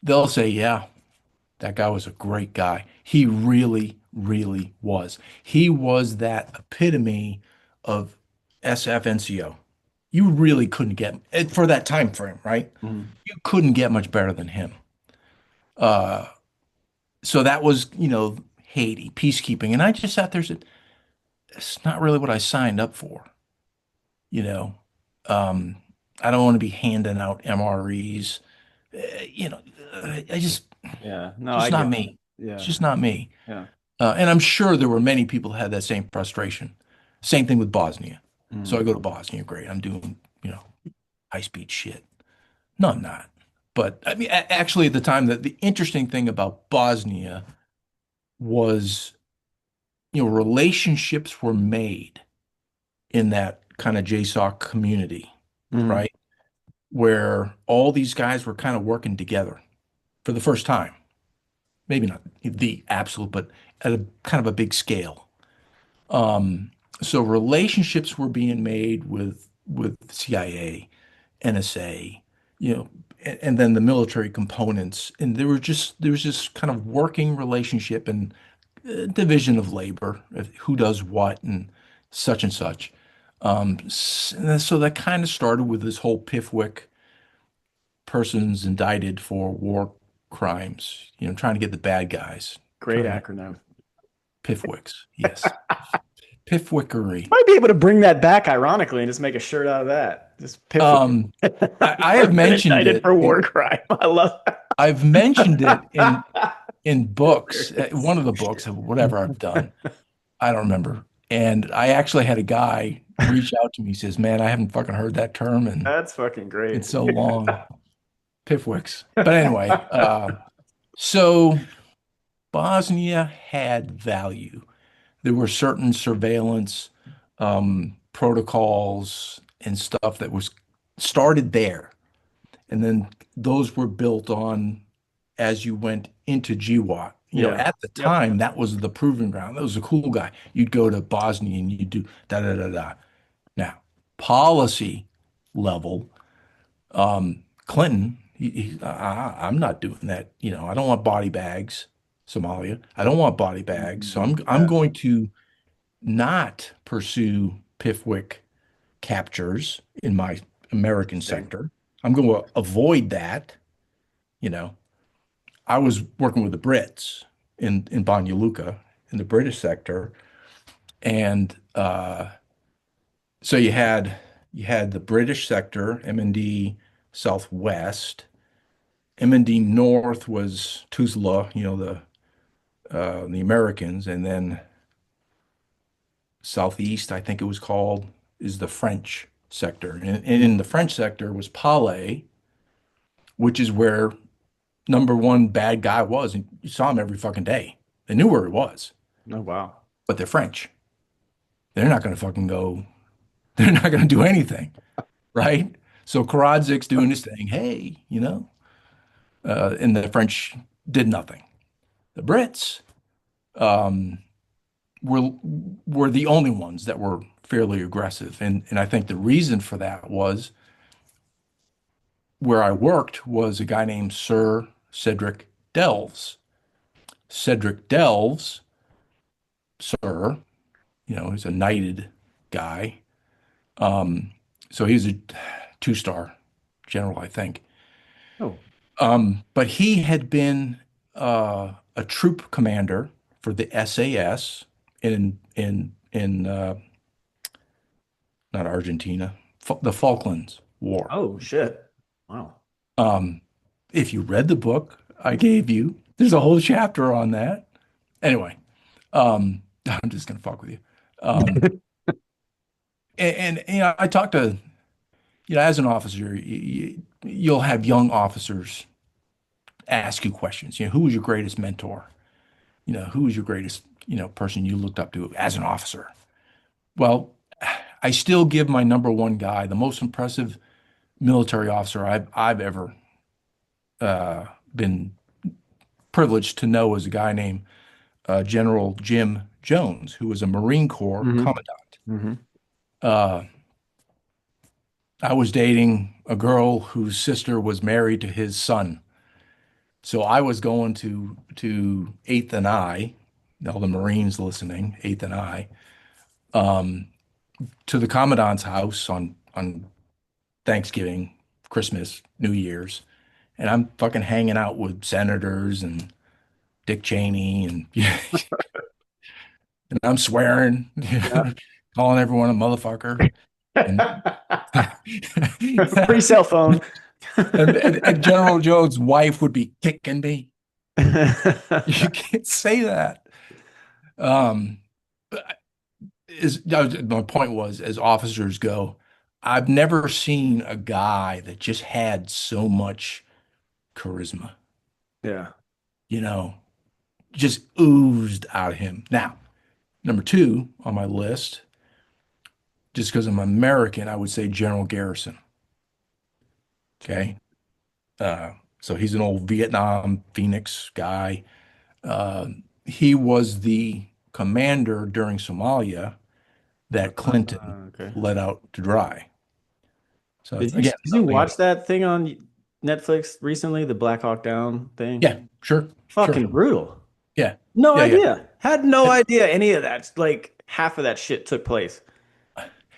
they'll say, yeah, that guy was a great guy. He really, really was. He was that epitome of SFNCO. You really couldn't get for that time frame, right? Hmm. You couldn't get much better than him. Uh, so that was, Haiti, peacekeeping. And I just sat there and said, it's not really what I signed up for, you know. Um, I don't want to be handing out MREs. You know, I Yeah. No, I just not get that. me. It's Yeah. just not me. Yeah. And I'm sure there were many people who had that same frustration. Same thing with Bosnia. So I Mm. go to Bosnia, great. I'm doing, high speed shit. No, I'm not. But I mean, actually, at the time, that the interesting thing about Bosnia was, relationships were made in that kind of JSOC community, Hmm. right? Where all these guys were kind of working together for the first time. Maybe not the absolute, but at a kind of a big scale. Um, so relationships were being made with CIA, NSA, and then the military components, and there was just kind of working relationship and division of labor, who does what and such. So that kind of started with this whole PIFWIC, persons indicted for war crimes, trying to get the bad guys, Great trying to get acronym. PIFWICs, yes, PIFWICkery. Might be able to bring that back, ironically, and just make a shirt out of that. Just piff. Um, I have Been mentioned indicted it for war in crime. I love that. I've mentioned it in books, Hilarious. one of the books, whatever I've done. I don't remember. And I actually had a guy reached out to me. He says, "Man, I haven't fucking heard that term and That's fucking great. it's so long." Pipwicks. But anyway, so Bosnia had value. There were certain surveillance protocols and stuff that was started there. And then those were built on as you went into GWOT. Yeah. At the Yep. time, that was the proving ground. That was a cool guy. You'd go to Bosnia and you'd do da da da da. Now, policy level, Clinton, I'm not doing that. I don't want body bags, Somalia. I don't want body bags. So I'm Yeah. going to not pursue PIFWIC captures in my American Interesting. sector. I'm going to avoid that. You know, I was working with the Brits in Banja Luka in the British sector, and so you had the British sector, MND Southwest. MND North was Tuzla, the Americans, and then Southeast, I think it was called, is the French sector. And in the French sector was Palais, which is where number one bad guy was. And you saw him every fucking day. They knew where he was, Oh, wow. but they're French. They're not going to fucking go, they're not going to do anything, right? So Karadzic's doing his thing. Hey, and the French did nothing. The Brits um, were were the only ones that were fairly aggressive, and I think the reason for that was where I worked was a guy named Sir Cedric Delves. Cedric Delves, sir, he's a knighted guy. Um, so he's a two-star general, I think. Oh, But he had been a troop commander for the SAS in not Argentina, the Falklands War. oh shit. Wow. Um, if you read the book I gave you, there's a whole chapter on that. Anyway, I'm just gonna fuck with you. Um, and I talked to, as an officer, you'll have young officers ask you questions. Who was your greatest mentor? Who was your greatest, person you looked up to as an officer? Well, I still give my number one guy, the most impressive military officer I've ever been privileged to know is a guy named General Jim Jones, who was a Marine Corps Hmm. commandant. Hmm. Uh, I was dating a girl whose sister was married to his son. So I was going to Eighth and I, all the Marines listening, Eighth and I, um, to the commandant's house on Thanksgiving, Christmas, New Year's, and I'm fucking hanging out with senators and Dick Cheney and and I'm swearing, Yeah. calling everyone a motherfucker, and Free cell phone. and General Jones' wife would be kicking me. You can't say that. Um, my point was, as officers go, I've never seen a guy that just had so much charisma, Yeah. you know, just oozed out of him. Now, number two on my list, just because I'm American, I would say General Garrison. Okay. Uh, so he's an old Vietnam Phoenix guy. He was the commander during Somalia that Clinton Okay. let out to dry. So Did you again, did you watch that thing on Netflix recently, the Black Hawk Down thing? yeah, sure, sure. Fucking brutal. Yeah, No yeah, yeah. idea. Had no It- idea any of that. Like half of that shit took place.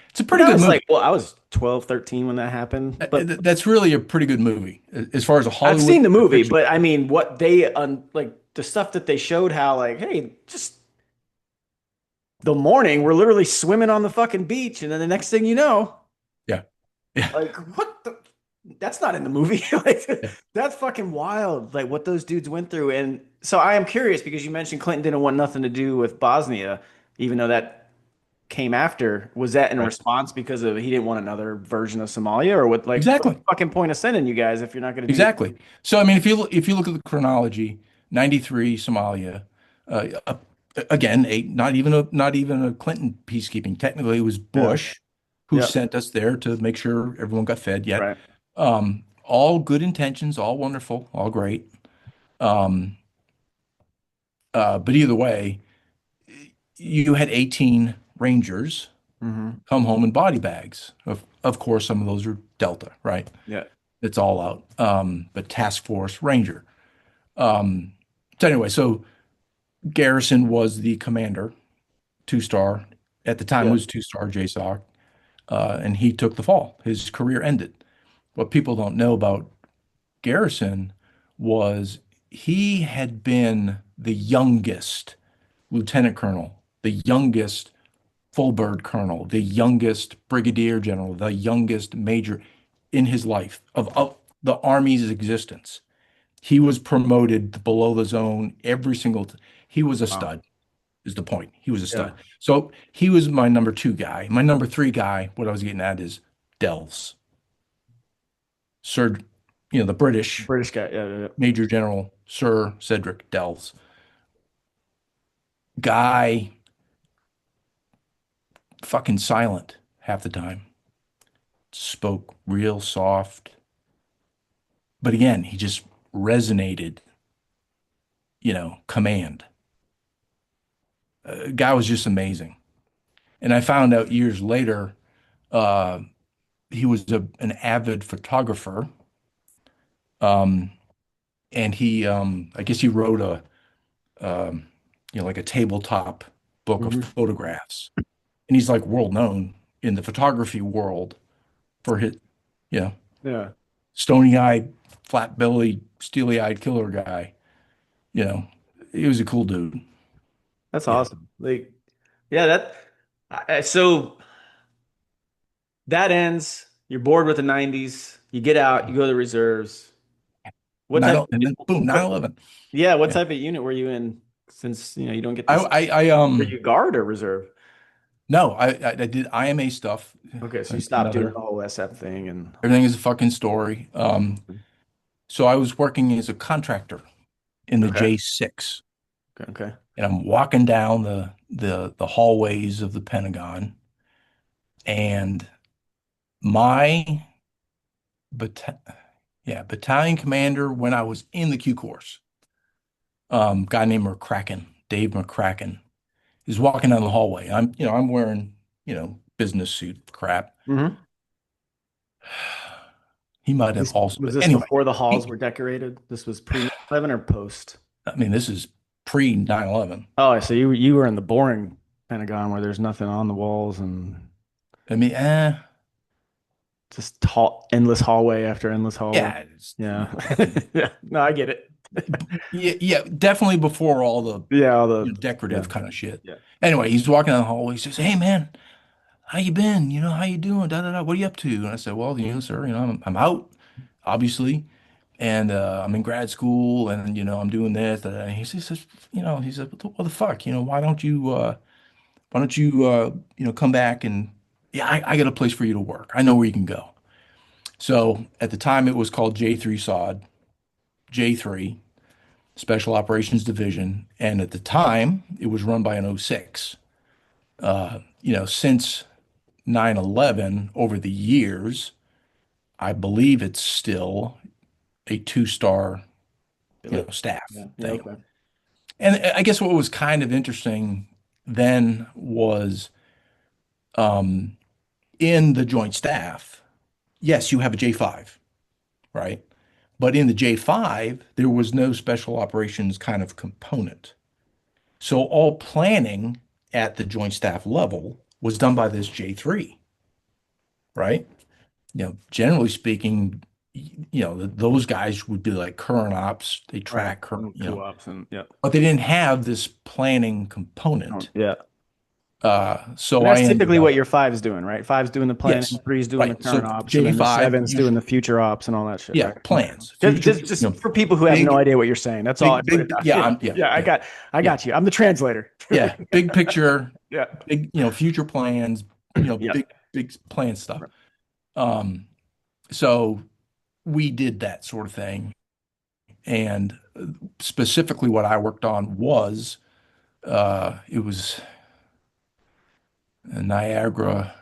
It's a But pretty that good was movie. like, well, I was 12, 13 when that happened. But That's really a pretty good movie as far as a I've Hollywood seen the movie, depiction. but I mean, what they like the stuff that they showed, how like, hey, just the morning we're literally swimming on the fucking beach, and then the next thing you know, Yeah, yeah, like, what the? That's not in the movie. Like, yeah. that's fucking wild. Like what those dudes went through. And so I am curious because you mentioned Clinton didn't want nothing to do with Bosnia, even though that came after, was that in Right. response because of he didn't want another version of Somalia, or what? Like, what's Exactly. the fucking point of sending you guys if you're not going to do? Exactly. So I mean, if you look at the chronology, 93 Somalia, uh, again, not even a Clinton peacekeeping. Technically, it was Yeah. Bush who Yep. sent us there to make sure everyone got fed. Yet, Right. all good intentions, all wonderful, all great. Um, but either way, you had 18 Rangers Hmm. come home in body bags. Of course, some of those are Delta, right? Yeah. It's all out. But Task Force Ranger. Um, so anyway, so Garrison was the commander, 2-star. At the time Yeah. was 2-star JSOC, and he took the fall. His career ended. What people don't know about Garrison was he had been the youngest lieutenant colonel, the youngest full bird colonel, the youngest brigadier general, the youngest major in his life of the Army's existence. He was promoted below the zone every single he was a Wow. stud, is the point. He was a Yeah. stud. So he was my number two guy. My number three guy, what I was getting at is Delves. Sir, the British British guy. Yeah. Yeah. Major General Sir Cedric Delves. Guy fucking silent half the time. Spoke real soft. But again, he just resonated, command. Guy was just amazing. And I found out years later, uh, he was an avid photographer. Um, and I guess he wrote um, like a tabletop book of Hmm. photographs. And he's like world known in the photography world for his, you know, Yeah. stony-eyed, flat-bellied, steely-eyed killer guy. You know, he was a cool dude. That's Yeah. awesome. Like, yeah, so that ends. You're bored with the 90s. You get out, you go to the reserves. What type And then boom, what, 9/11. yeah, what Yeah. type of unit were you in? Since, you don't get I, this. I, I, Were you guard or reserve? no, I did IMA stuff. Okay, so you stopped doing the Another, whole SF thing and everything is a fucking story. So I was working as a contractor in the okay. J6, Okay, okay. and I'm walking down the hallways of the Pentagon, and my bat battalion commander when I was in the Q course, guy named McCracken, Dave McCracken, is walking down the hallway. I'm wearing, business suit crap. Hmm. He might have This also, was but this anyway, before the halls he, were decorated? This was pre 9/11 or post? I mean, this is pre 9/11. Oh, so you were in the boring Pentagon where there's nothing on the walls and I mean, just endless hallway after endless hallway. yeah, Yeah. fucking, Yeah. No, I get it. yeah, yeah, definitely before all the, Yeah, all the yeah, decorative kind of shit. yeah. Anyway, he's walking down the hallway. He says, "Hey, man, how you been? How you doing? Da da da. What are you up to?" And I said, "Well, sir, I'm out, obviously, and I'm in grad school, and I'm doing this." Da, da. And he said, "What the fuck? Why don't you, come back and yeah, I got a place for you to work. I know where you can go." So at the time, it was called J3 SOD, J3 Special Operations Division, and at the time, it was run by an O6. Since 9/11 over the years, I believe it's still a 2-star, Really? staff Yeah. Yeah, thing. okay. And I guess what was kind of interesting then was in the joint staff, yes, you have a J5, right? But in the J5, there was no special operations kind of component. So all planning at the joint staff level was done by this J3, right? Generally speaking, those guys would be like current ops. They Right. track And co-ops and yeah. but they didn't have this planning component. Yeah. So And I that's ended typically up, what your five's doing, right? Five's doing the yes, planning, three's doing the right. So current ops, and then the J5, seven's doing the future ops and all that shit, yeah, right? Okay. plans, Just, future, just, just for people who have no big, idea what you're saying. That's all I put it down. yeah, Yeah, yeah, yeah, yeah, I yeah, got you. I'm the translator. yeah, big picture, Yeah. big, future plans, Yep. big plan stuff. Um, so we did that sort of thing. And specifically what I worked on was, it was Niagara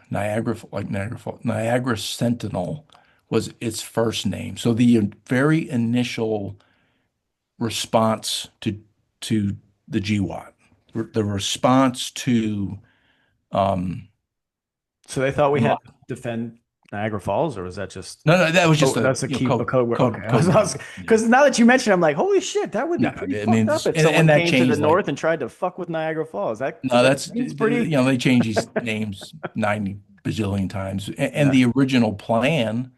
Sentinel was its first name. So the very initial response to the GWOT, the response to um So they thought we no, had to defend Niagara Falls, or was that just no, that was just oh, a that's a key a code word? Okay, code name. Yeah. because now that you mentioned, it, I'm like, holy shit, that would be No, pretty I fucked mean, up if someone and that came to the changed like north and tried to fuck with Niagara Falls. no, That that's seems pretty. they change these names 90 bazillion times. And Yeah, the original plan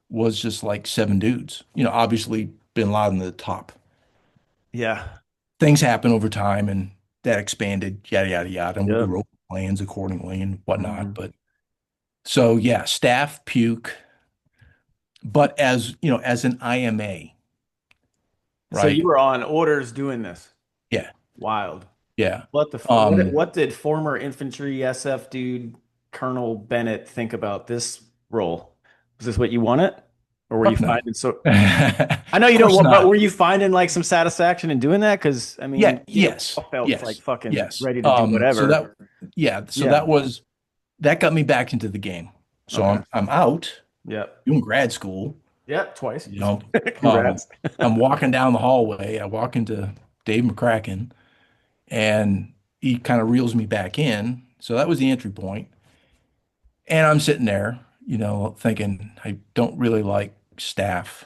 was just like seven dudes. Obviously Bin Laden at the top. yeah, Things happen over time and that expanded, yada yada yada, and we yep. wrote plans accordingly and whatnot. Mhm. But so yeah, staff puke, but as an IMA, So you right? were on orders doing this. Yeah, Wild. yeah. What the fuck? Um, What did former infantry SF dude Colonel Bennett think about this role? Was this what you wanted, or were you fuck no. finding so? I know Of you course don't, but not. were you finding like some satisfaction in doing that? Because I Yeah, mean, we yes, all felt like yes, fucking yes. ready to do So whatever. that, yeah, so Yeah. that got me back into the game. So Okay. I'm out Yep. doing grad school, Yep. Twice. you know. Um, Congrats. I'm walking down the hallway. I walk into Dave McCracken, and he kind of reels me back in. So that was the entry point. And I'm sitting there, thinking I don't really like staff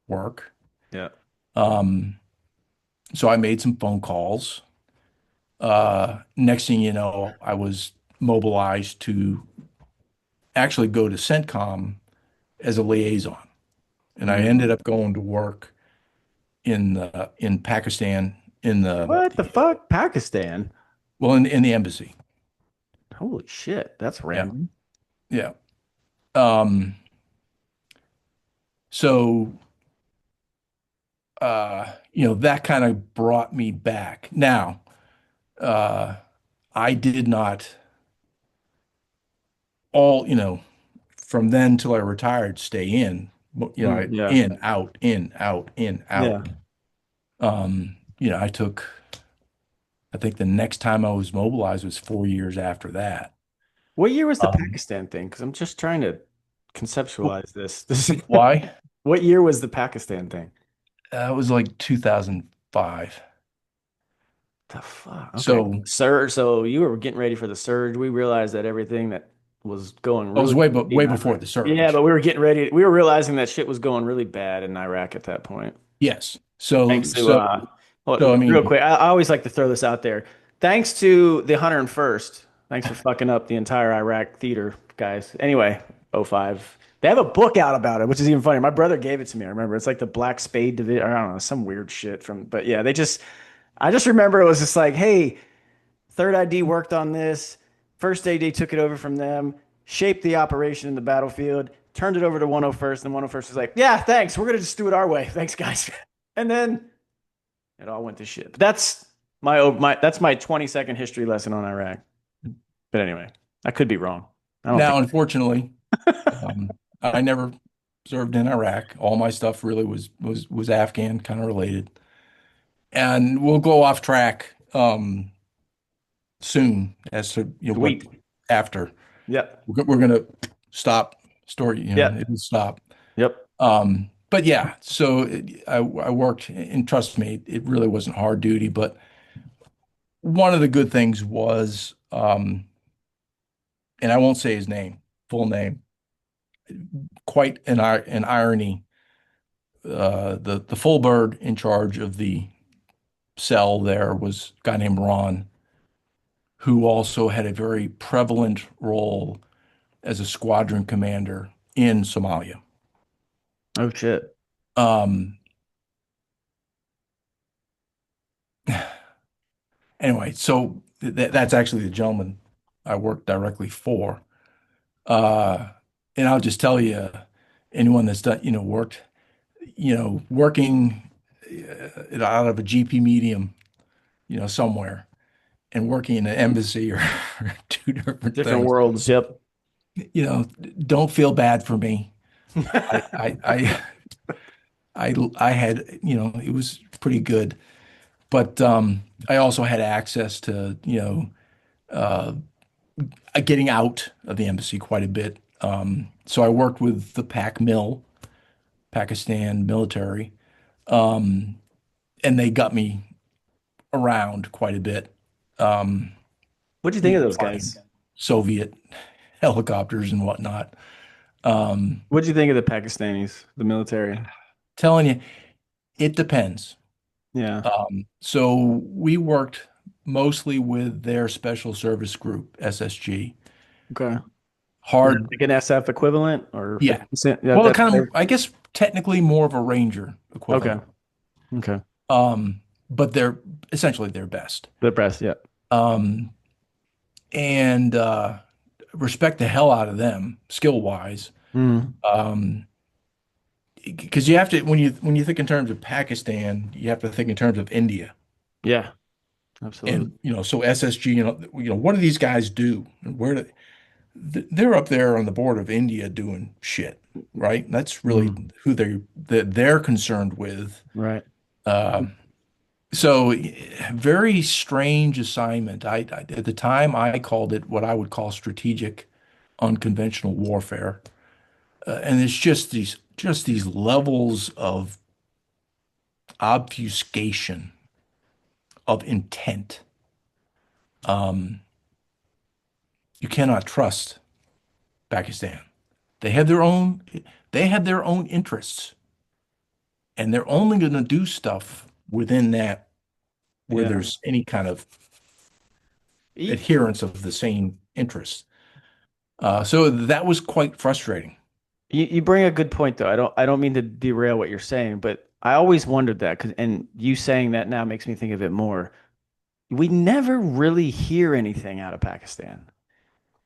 work. Yeah. Um, so I made some phone calls. Next thing you know, I was mobilized to actually go to CENTCOM as a liaison, and I ended Mhm. up going to work in Pakistan in the What the fuck? Pakistan. in the embassy. Holy shit. That's Yeah, random. yeah. Um, so that kind of brought me back. Now, uh, I did not all from then till I retired stay in. Yeah. In out in out in Yeah. out. I took, I think the next time I was mobilized was 4 years after that. What year was the Um, Pakistan thing? Because I'm just trying to wh- conceptualize this. This why? what year was the Pakistan thing? It was like 2005. The fuck? Okay. So Surge. So you were getting ready for the surge. We realized that everything that was going I was really shitty way in before Iraq. the Yeah, surge. but we were getting ready. We were realizing that shit was going really bad in Iraq at that point. Yes. So Thanks to so I real mean, quick, I always like to throw this out there. Thanks to the 101st. Thanks for fucking up the entire Iraq theater, guys. Anyway, '05. They have a book out about it, which is even funny. My brother gave it to me. I remember it's like the Black Spade Division. I don't know, some weird shit from. But yeah, I just remember it was just like, hey, Third ID worked on this. First AD took it over from them, shaped the operation in the battlefield, turned it over to 101st, and 101st was like, yeah, thanks. We're gonna just do it our way. Thanks, guys. And then it all went to shit. But that's my 20-second history lesson on Iraq. But anyway, I could be wrong. I don't think. now unfortunately, I never served in Iraq. All my stuff really was Afghan kind of related. And we'll go off track soon as to what Sweet. after. Yep. We're gonna stop story, Yep. it'll stop. Yep. But yeah, so I worked, and trust me, it really wasn't hard duty, but one of the good things was, and I won't say his name, full name, quite an irony. The full bird in charge of the cell there was a guy named Ron, who also had a very prevalent role as a squadron commander in Somalia. Oh shit. Um, anyway, so that's actually the gentleman. I worked directly for. Uh, and I'll just tell you, anyone that's done, worked, working out of a GP medium, somewhere and working in an embassy are two different Different things. worlds. Yep. You know, don't feel bad for me. I, I, I, I had, it was pretty good, but I also had access to, uh, getting out of the embassy quite a bit. So I worked with the PAC mill, Pakistan military, um, and they got me around quite a bit. Um, What'd you think of those Flying guys? Soviet helicopters and whatnot. Um, What'd you think of the Pakistanis, the military? Telling you, it depends. Yeah. So we worked mostly with their special service group, SSG. Okay. Is that Hard, like an SF equivalent or yeah. 50%? Yeah, Well, that's kind of, fair. I guess, technically more of a Ranger Okay. equivalent. Okay. But they're essentially their best. The press, yeah. Um, and respect the hell out of them, skill wise. Mm. Um, because you have to when you think in terms of Pakistan, you have to think in terms of India. Yeah, absolutely. And so SSG, what do these guys do? And they're up there on the border of India doing shit, right? That's really Mm. who they're concerned with. Right. Uh, so very strange assignment. At the time I called it what I would call strategic unconventional warfare. And it's just these levels of obfuscation of intent. Um, you cannot trust Pakistan. They had their own they had their own interests, and they're only going to do stuff within that where Yeah. there's any kind of You, adherence of the same interests. So that was quite frustrating. you bring a good point though. I don't mean to derail what you're saying, but I always wondered that and you saying that now makes me think of it more. We never really hear anything out of Pakistan.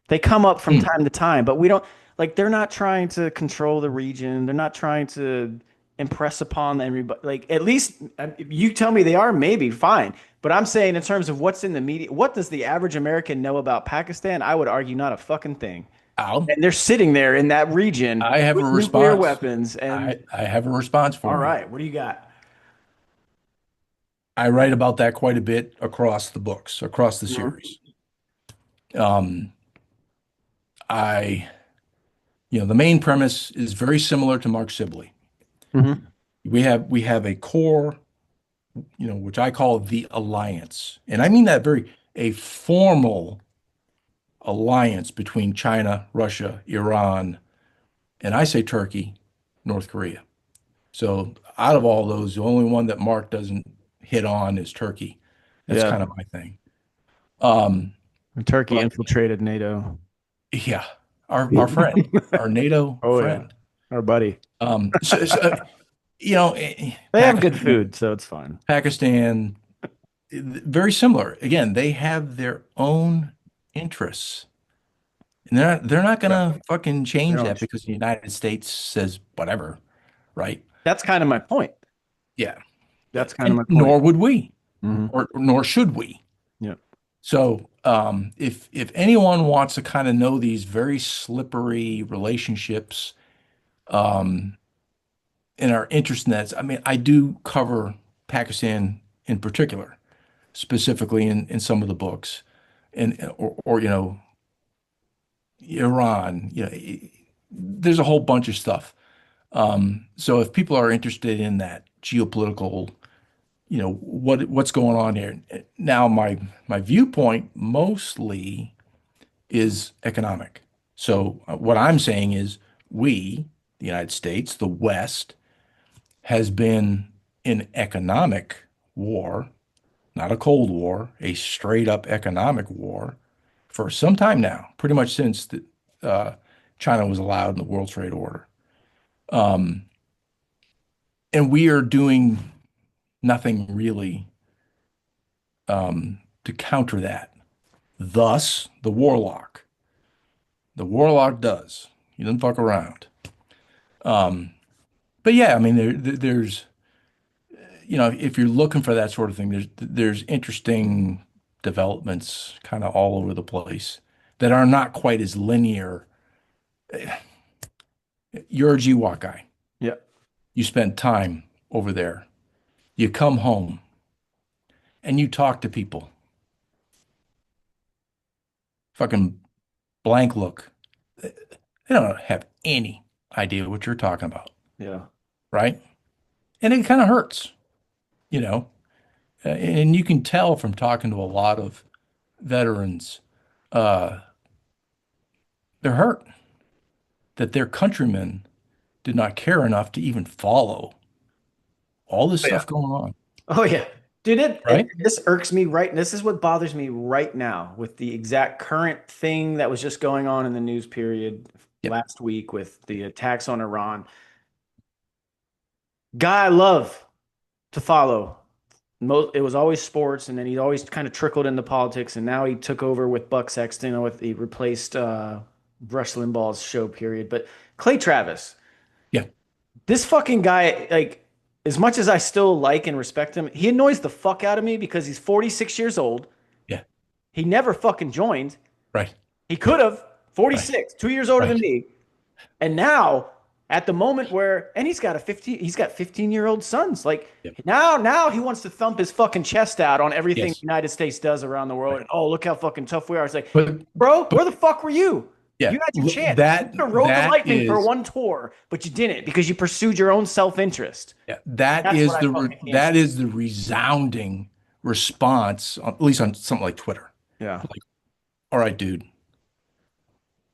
They come up from Hmm. time to time, but we don't like they're not trying to control the region. They're not trying to impress upon everybody. Like at least you tell me they are, maybe fine. But I'm saying in terms of what's in the media, what does the average American know about Pakistan? I would argue not a fucking thing. Al, And they're sitting there in that region I have a with nuclear response. weapons. And I have a response all for you. right, what do you got? I write about that quite a bit across the books, across the Mhm. series. Um, I, the main premise is very similar to Mark Sibley. Mhm. We have a core, which I call the alliance, and I mean that very a formal alliance between China, Russia, Iran, and I say Turkey, North Korea. So out of all those, the only one that Mark doesn't hit on is Turkey. That's Yeah. kind of my thing. Um, Turkey but infiltrated NATO. yeah, our friend, our NATO Oh yeah, friend. our buddy. They have good Pakistan, food, so it's fine. Pakistan, very similar. Again, they have their own interests. And they're not Yeah. gonna fucking They change don't. that because the United States says whatever, right? That's kind of my point. Yeah. That's kind of And my point. nor would we, Hmm. or nor should we. Yeah. So if anyone wants to kind of know these very slippery relationships um, and are interested in that, I mean, I do cover Pakistan in particular, specifically in some of the books, and or Iran. There's a whole bunch of stuff. So if people are interested in that geopolitical, what's going on here now, my viewpoint mostly is economic. So what I'm saying is we, the United States, the West, has been in economic war, not a Cold War, a straight up economic war for some time now, pretty much since uh, China was allowed in the World Trade Order. Um, and we are doing nothing really to counter that. Thus, the Warlock. The Warlock does. He doesn't fuck around. Um, but yeah, I mean, there's, if you're looking for that sort of thing, there's interesting developments kind of all over the place that are not quite as linear. You're a GWOT guy. Yeah. You spend time over there. You come home and you talk to people. Fucking blank look. They don't have any idea what you're talking about, Yeah. right? And it kind of hurts, you know. And you can tell from talking to a lot of veterans, uh, they're hurt that their countrymen did not care enough to even follow all this Oh, yeah. stuff going on, Oh yeah. Dude, right? this irks me right. This is what bothers me right now with the exact current thing that was just going on in the news period Yep. last week with the attacks on Iran. Guy I love to follow. It was always sports, and then he always kind of trickled into politics, and now he took over with Buck Sexton, with he replaced Rush Limbaugh's show period. But Clay Travis, Yeah. this fucking guy, like, as much as I still like and respect him, he annoys the fuck out of me because he's 46 years old. Yeah. He never fucking joined. Right. He could have. Right. 46, 2 years older than Right. me. And now, at the moment where, and he's got 15-year-old sons. Like Yep. now he wants to thump his fucking chest out on everything the Yes. United States does around the world. Right. And oh, look how fucking tough we are. It's like, But bro, but where the fuck were you? yeah, You had your chance. You that could have rode the that lightning for is one tour, but you didn't because you pursued your own self-interest. yeah, that That's what is I fucking can't that stand. is the resounding response, at least on something like Twitter. Yeah. Like, all right, dude,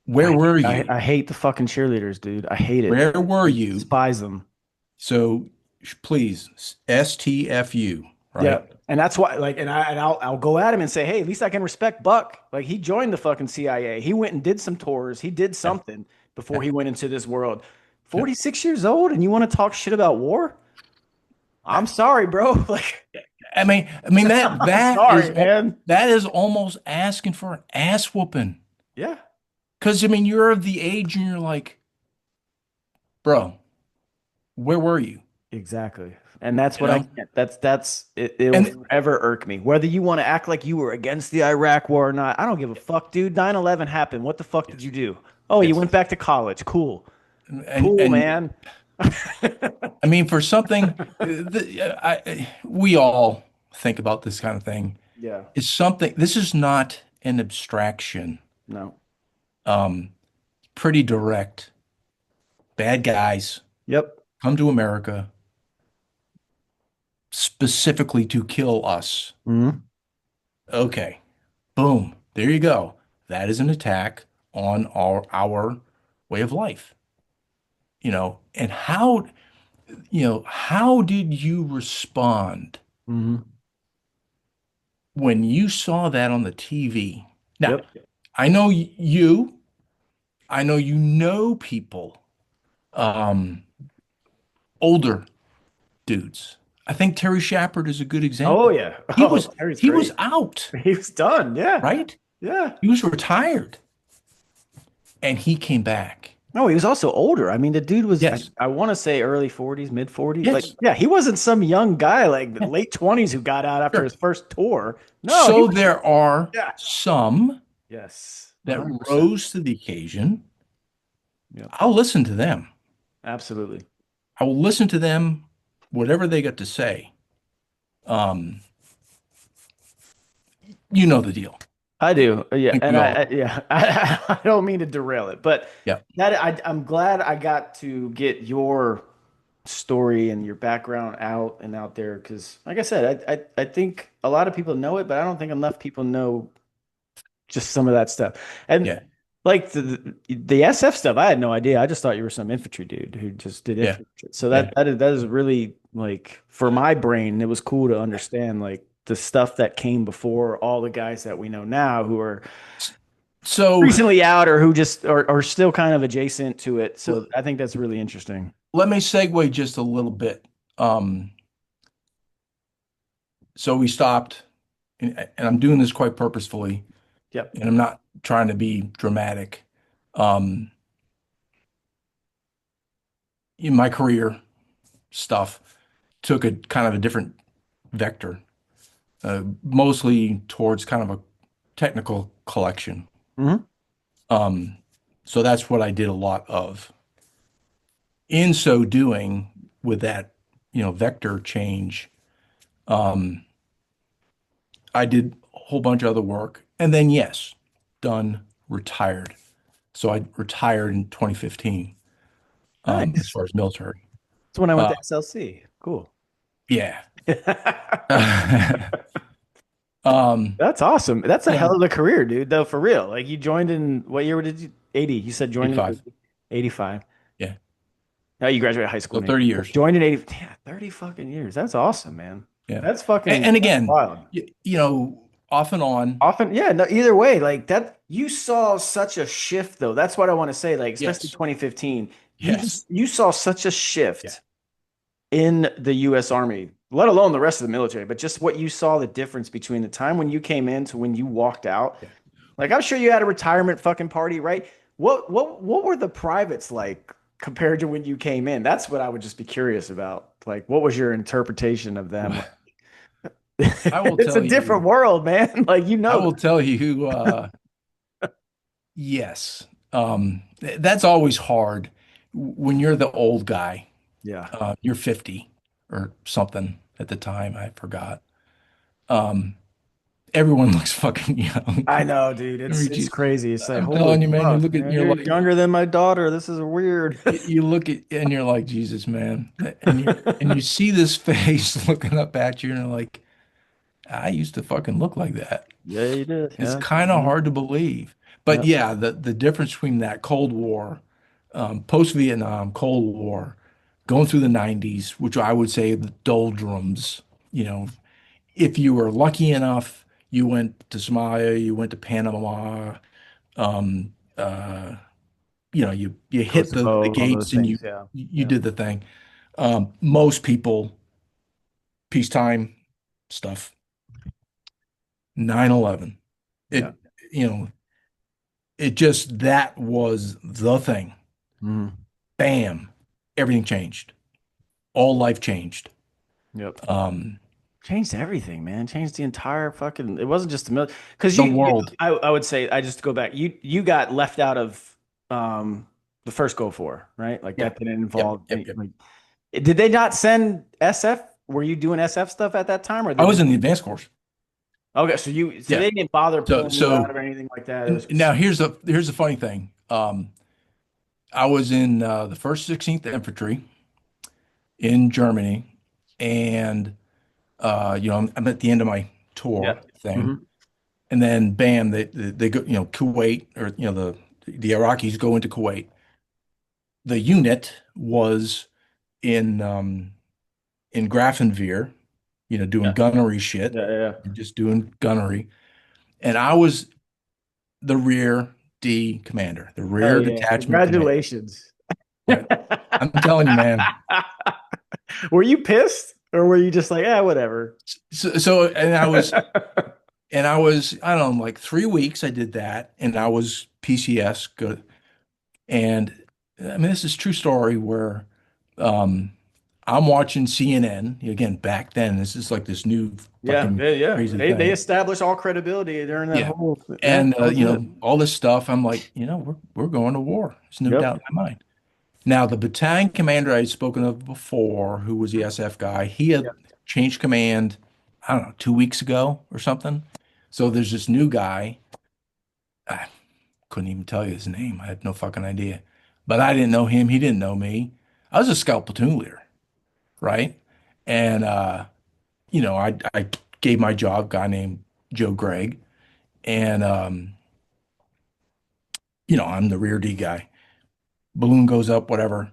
where were you? I hate the fucking cheerleaders, dude. I hate it. Where were I you? despise them. So please, STFU, Yeah. right? And that's why, like, I'll go at him and say, hey, at least I can respect Buck. Like, he joined the fucking CIA. He went and did some tours. He did Yeah, something before yeah, he went into this world. yeah. 46 years old, and you want to talk shit about war? I'm sorry, bro. Like, I mean I'm sorry, man. that is almost asking for an ass whooping. Yeah, Because I mean, you're of the age and you're like, bro, where were you? exactly. And that's You what I know? can't. That's it. It'll And forever irk me. Whether you want to act like you were against the Iraq war or not, I don't give a fuck, dude. 9/11 happened. What the fuck did yes, you do? Oh, you yes. went back to college. Cool. Cool, And man. I mean, for something, we all think about this kind of thing. Yeah. It's something, this is not an abstraction. No. Um, Pretty direct. Bad guys Yep. come to America specifically to kill us. Hmm. Okay, boom, there you go. That is an attack on our way of life. And how did you respond Hmm. when you saw that on the TV? Now, Yep. I know you, I know you know people, um, older dudes. I think Terry Shepard is a good Oh example. yeah. He Oh, was Harry's he was great. out, He was done. Yeah. right? Yeah. He was retired and he came back. No, he was also older. I mean, the dude was, Yes. I want to say early 40s, mid 40s. Like, Yes. yeah, he wasn't some young guy like Yeah, late 20s who got out after sure. his first tour. No, he So was, there are yeah. some Yes. that 100%. rose to the occasion. Yep. I'll listen to them. Absolutely. I will listen to them, whatever they got to say. Um, you know the deal. I do. I Yeah. think And we all. yeah, I don't mean to derail it, but Yeah. I'm glad I got to get your story and your background out and out there because, like I said, I think a lot of people know it, but I don't think enough people know just some of that stuff. And Yeah. like the SF stuff, I had no idea. I just thought you were some infantry dude who just did Yeah. infantry. So Yeah. that is really like for my brain, it was cool to understand like the stuff that came before all the guys that we know now who are So recently out or who just are still kind of adjacent to it. So I think that's really interesting. let me segue just a little bit. Um, so we stopped, and I'm doing this quite purposefully. Yep. and I'm not trying to be dramatic. Um, in my career stuff took a kind of a different vector, mostly towards kind of a technical collection. Hmm. Um, so that's what I did a lot of. In so doing, with that, vector change, um, I did a whole bunch of other work, and then yes, done, retired. So I retired in 2015, as Nice. far as military. That's when I went Uh, to SLC. Cool. yeah. Um, That's awesome. That's a you hell know, of a career, dude. Though for real, like you joined in what year did you? 80. You said joined in 85. 80. 85. Yeah. Now you graduated high school So in 80. 30 years. Joined in 80. Yeah, 30 fucking years. That's awesome, man. Yeah. That's And, fucking and that's again, wild. off and on. Often, yeah, no, either way, like that, you saw such a shift though. That's what I want to say, like, especially Yes. 2015. Yes. You saw such a Yeah. shift in the US Army, let alone the rest of the military, but just what you saw the difference between the time when you came in to when you walked out. Yeah. Like I'm sure you had a retirement fucking party, right? What were the privates like compared to when you came in? That's what I would just be curious about. Like, what was your interpretation of them? Well, I will It's a tell different you, world, man. Like you I know will that. tell you, yes. That's always hard when you're the old guy. Yeah. You're 50 or something at the time. I forgot. Um, everyone looks fucking young. I know, dude. I It's mean, it's crazy. It's like, I'm holy telling you, man, you fuck, look at, man. you're You're like, younger than my daughter. This is weird. you look at, and you're like, Jesus, man. And you see this face looking up at you, and you're like, I used to fucking look like that. Yeah, you did. It's Yeah. kind of Mhm. hard to believe. But Yeah. yeah, the difference between that Cold War, post-Vietnam, Cold War, going through the 90s, which I would say the doldrums, you know, if you were lucky enough, you went to Somalia, you went to Panama, um, you hit the Kosovo, all those gates and you things. Yeah. you Yeah. did the thing. Most people, peacetime stuff, 9/11. Yeah. It, you know, it just that was the thing. Mhm. Bam, everything changed. All life changed. Yep. Um, Changed everything, man. Changed the entire fucking. It wasn't just the military. Because the world. I would say, I just go back. You got left out of um the first Go for, right? Like Yep, that didn't yep, involve yep, any. yep. Like, did they not send SF? Were you doing SF stuff at that time, or I did they? was in the advanced course. Okay, so Yeah. they didn't bother So pulling you out so or anything like that. It was and just now here's the funny thing. I was in the first 16th Infantry in Germany, and I'm at the end of my yeah. tour thing, Hmm. and then bam, they go, Kuwait, or the Iraqis go into Kuwait. The unit was in Grafenwehr, doing Yeah. gunnery shit, Yeah. Yeah. just doing gunnery, and I was the rear D commander, the Hell rear yeah! detachment commander. Congratulations. Yeah, I'm telling you, man. Were you pissed, or were you just like, yeah, whatever? So and I was, I don't know, like 3 weeks I did that, and I was PCS good. And I mean, this is a true story where um, I'm watching CNN again back then. This is like this new Yeah, fucking yeah, yeah. crazy They thing. established all credibility during that Yeah. whole. Yeah, And that was it. all this stuff. I'm like, we're going to war. There's no Yep. doubt in my mind. Now, the battalion commander I had spoken of before, who was the SF guy, he had Yep. changed command, I don't know, 2 weeks ago or something. So there's this new guy. I couldn't even tell you his name. I had no fucking idea. But I didn't know him. He didn't know me. I was a scout platoon leader, right? And I gave my job, a guy named Joe Gregg, and I'm the rear D guy. Balloon goes up, whatever.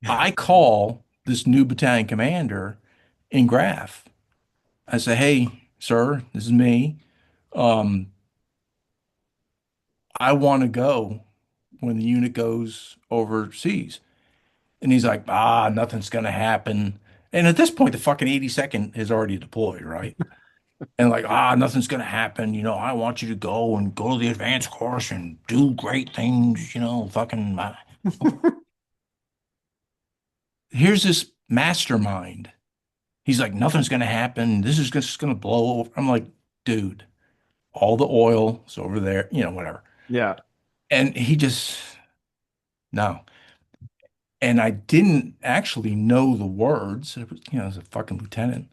I call this new battalion commander in Graph. I say, "Hey, sir, this is me. Um, I want to go when the unit goes overseas." And he's like, "Nothing's gonna happen." And at this point, the fucking 82nd is already deployed, right? And like, nothing's gonna happen. I want you to go to the advanced course and do great things. Fucking. Here's this mastermind. He's like, nothing's gonna happen. This is just gonna blow over. I'm like, dude, all the oil is over there. Whatever. Yeah. And he just no. And I didn't actually know the words. It was, as a fucking lieutenant,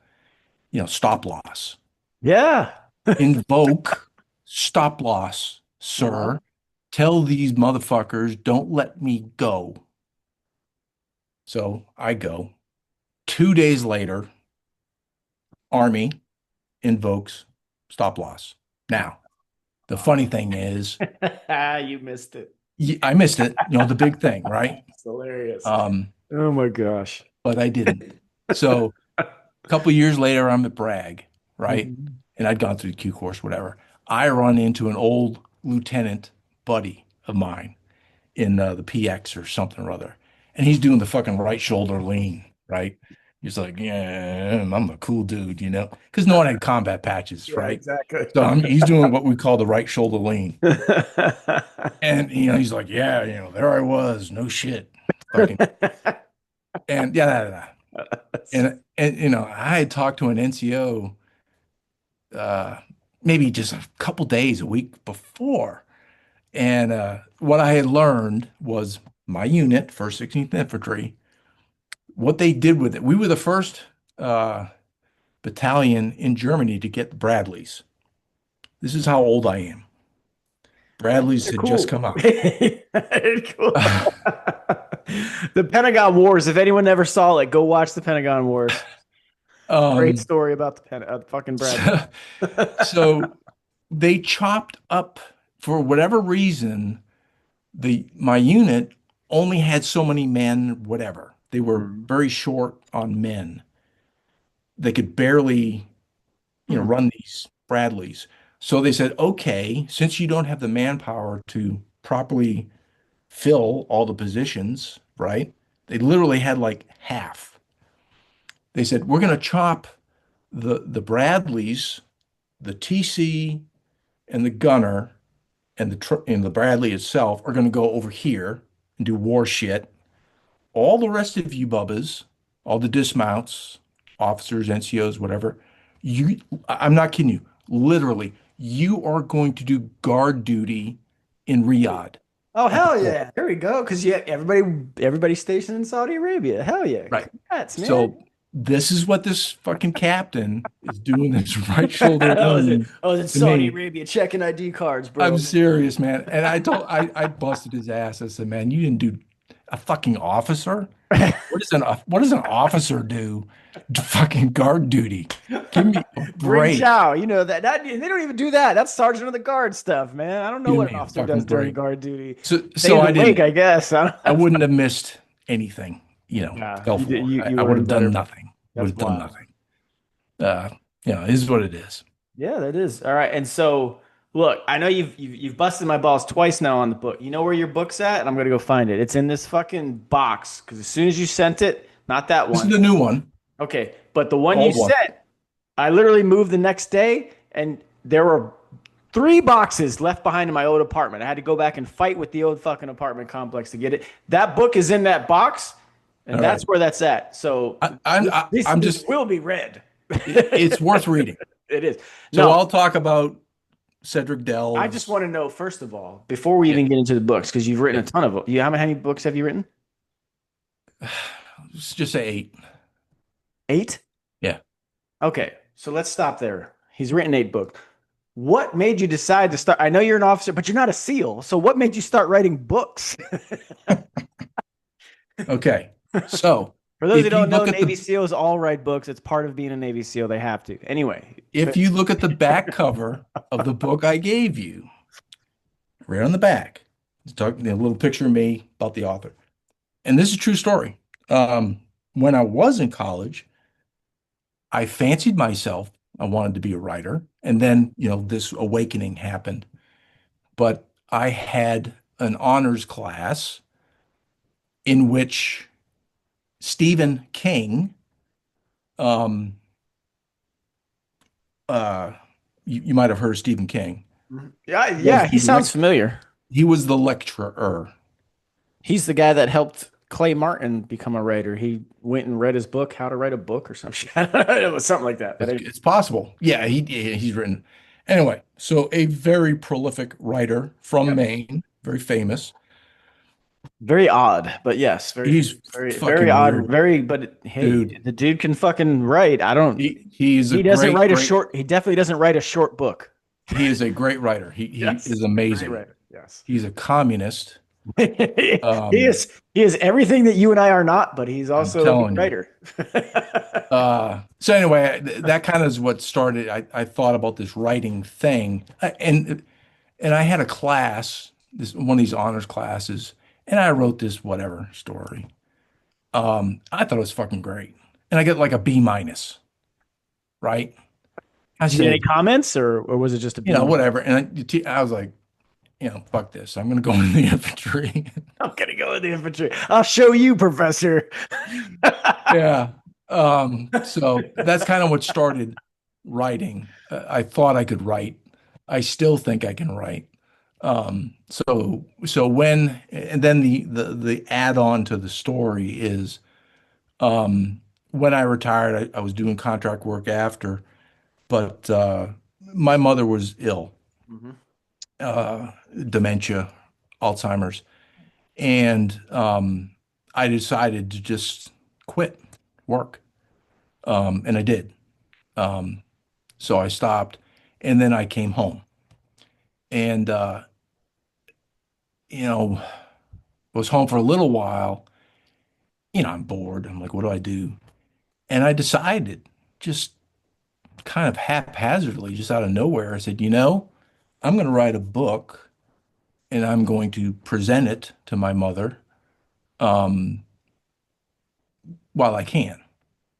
stop loss. Yeah. Invoke stop loss, Uh-huh. sir. Tell these motherfuckers, don't let me go. So I go. 2 days later, Army invokes stop loss. Now, the funny thing is, You missed it. I missed it, the big thing, right? It's hilarious. Um, Oh my gosh. but I didn't. So a couple years later, I'm at Bragg, right? Mhm. And I'd gone through the Q course, whatever. I run into an old lieutenant buddy of mine in the PX or something or other. And he's doing the fucking right shoulder lean, right? He's like, yeah, I'm a cool dude, because no one had combat patches, Yeah, right? exactly. So he's doing what we call the right shoulder lean. And, he's like, yeah, there I was, no shit. Fucking, and yeah, yeah, yeah. And I had talked to an NCO uh, maybe just a couple days, a week before. And what I had learned was my unit, 1st 16th Infantry, what they did with it. We were the first uh, battalion in Germany to get the Bradleys. This is how old I am. Bradleys They're had just cool. come out. They're cool. The Pentagon Wars. If anyone never saw it, go watch the Pentagon Wars. Great Um, story about the fucking Bradley. so, so they chopped up for whatever reason. The my unit only had so many men, whatever. They were Hmm. very short on men. They could barely, Hmm. run these Bradleys. So they said, okay, since you don't have the manpower to properly fill all the positions, right? They literally had like half. They said, we're going to chop the Bradleys, the TC and the gunner and the Bradley itself are going to go over here and do war shit. All the rest of you bubbas, all the dismounts, officers, NCOs, whatever, you, I'm not kidding you. Literally, you are going to do guard duty in Riyadh Oh at the hell port. yeah! There we go. Because yeah, everybody's stationed in Saudi Arabia. Hell yeah! Right. Congrats, man. So this is what this fucking captain is doing this right shoulder lean I was in to Saudi me. Arabia checking ID cards, I'm bro. serious, man. And I busted his ass. I said, man, you didn't do a fucking officer. What does an officer do? Fucking guard duty. Give me a Bring break. chow. You know that they don't even do that. That's Sergeant of the Guard stuff, man. I don't know Give what an me a officer does fucking during break. guard duty. So Stays I awake, didn't. I guess. I wouldn't have missed anything. Yeah, Go you did. for. You I you would have learned done better. nothing. Would That's have done wild. nothing. Uh, it is what it is. Yeah, that is. All right. And so, look, I know you've busted my balls twice now on the book. You know where your book's at? And I'm gonna go find it. It's in this fucking box. Because as soon as you sent it, not that This is one. the new one, Okay, but the one you old one. sent, I literally moved the next day, and there were three boxes left behind in my old apartment. I had to go back and fight with the old fucking apartment complex to get it. That book is in that box, and All that's right. where that's at. So I'm this just. will be read. It's worth reading. It is. So No, I'll talk about Cedric I just Dell's. want to know, first of all, before we Yeah. even get into the books, because you've written Yeah. a ton of them. How many books have you written? Let's just say 8. Eight? Yeah. Okay, so let's stop there. He's written eight books. What made you decide to start? I know you're an officer, but you're not a SEAL. So what made you start writing books? Okay. So For those who if you don't know, look at Navy the SEAls all write books. It's part of being a Navy SEAL. They have to. Anyway, if you look at the back cover of the book I gave you, right on the back, it's talking a little picture of me about the author. And this is a true story. Um, when I was in college, I fancied myself. I wanted to be a writer. And then, this awakening happened. But I had an honors class in which Stephen King um, uh, you might have heard of Stephen King, Mhm. Yeah, was yeah, he the sounds familiar. he was the lecturer. He's the guy that helped Clay Martin become a writer. He went and read his book, How to Write a Book or some shit. I don't know. It was something like that. But It's possible. Yeah, he's written. Anyway, so a very prolific writer from yep. Maine, very famous. Very odd, but yes, He's very fucking odd. weird, Hey, dude. the dude can fucking write. I don't, He's a he doesn't great, write a great. short, he definitely doesn't write a short book. He is a great writer. He Yes. is Great amazing. writer. Yes. He's a communist. He Um, is, he is everything that you and I are not, but he's I'm also a good telling you. writer. So anyway, that kind of is what started. I thought about this writing thing, and I had a class, this one of these honors classes, and I wrote this whatever story. I thought it was fucking great, and I get like a B minus, right? I Did you get any said, comments or was it just a you know, B? whatever, and I was like, you know, fuck this. I'm gonna go in the infantry. I'm gonna go in the infantry. I'll show you, Professor. Yeah. So that's kind of what started writing. I thought I could write. I still think I can write. So when and then the add-on to the story is when I retired, I was doing contract work after, but my mother was ill, Mhm. uh, dementia, Alzheimer's, and I decided to just quit work, and I did. Um, so I stopped, and then I came home, and you know, was home for a little while. You know, I'm bored. I'm like, what do I do? And I decided, just kind of haphazardly, just out of nowhere, I said, you know, I'm going to write a book, and I'm going to present it to my mother, um, while I can,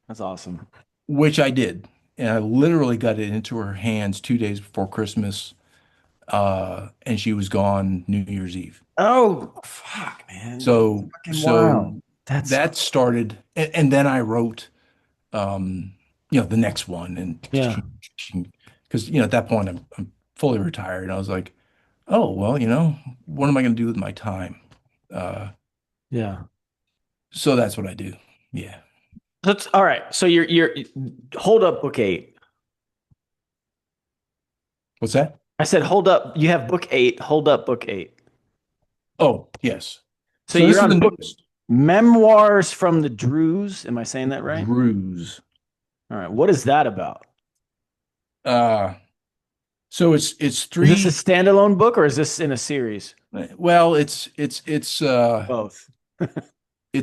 That's awesome. which I did. And I literally got it into her hands 2 days before Christmas, and she was gone New Year's Eve. Oh, fuck, man. That's So, fucking so wild. That's that started, and then I wrote, um, the next one, and yeah, because at that point I'm fully retired, and I was like, oh well, what am I going to do with my time? Uh, yeah. so that's what I do. Yeah. That's all right. So you're hold up book eight. What's that? I said hold up. You have book eight. Hold up book eight. Oh, yes. So So this you're is on the book newest. Memoirs from the Druze. Am I saying that right? Druze. All right. What is that about? Uh, so it's Is this a three. standalone book or is this in a series? Well, it's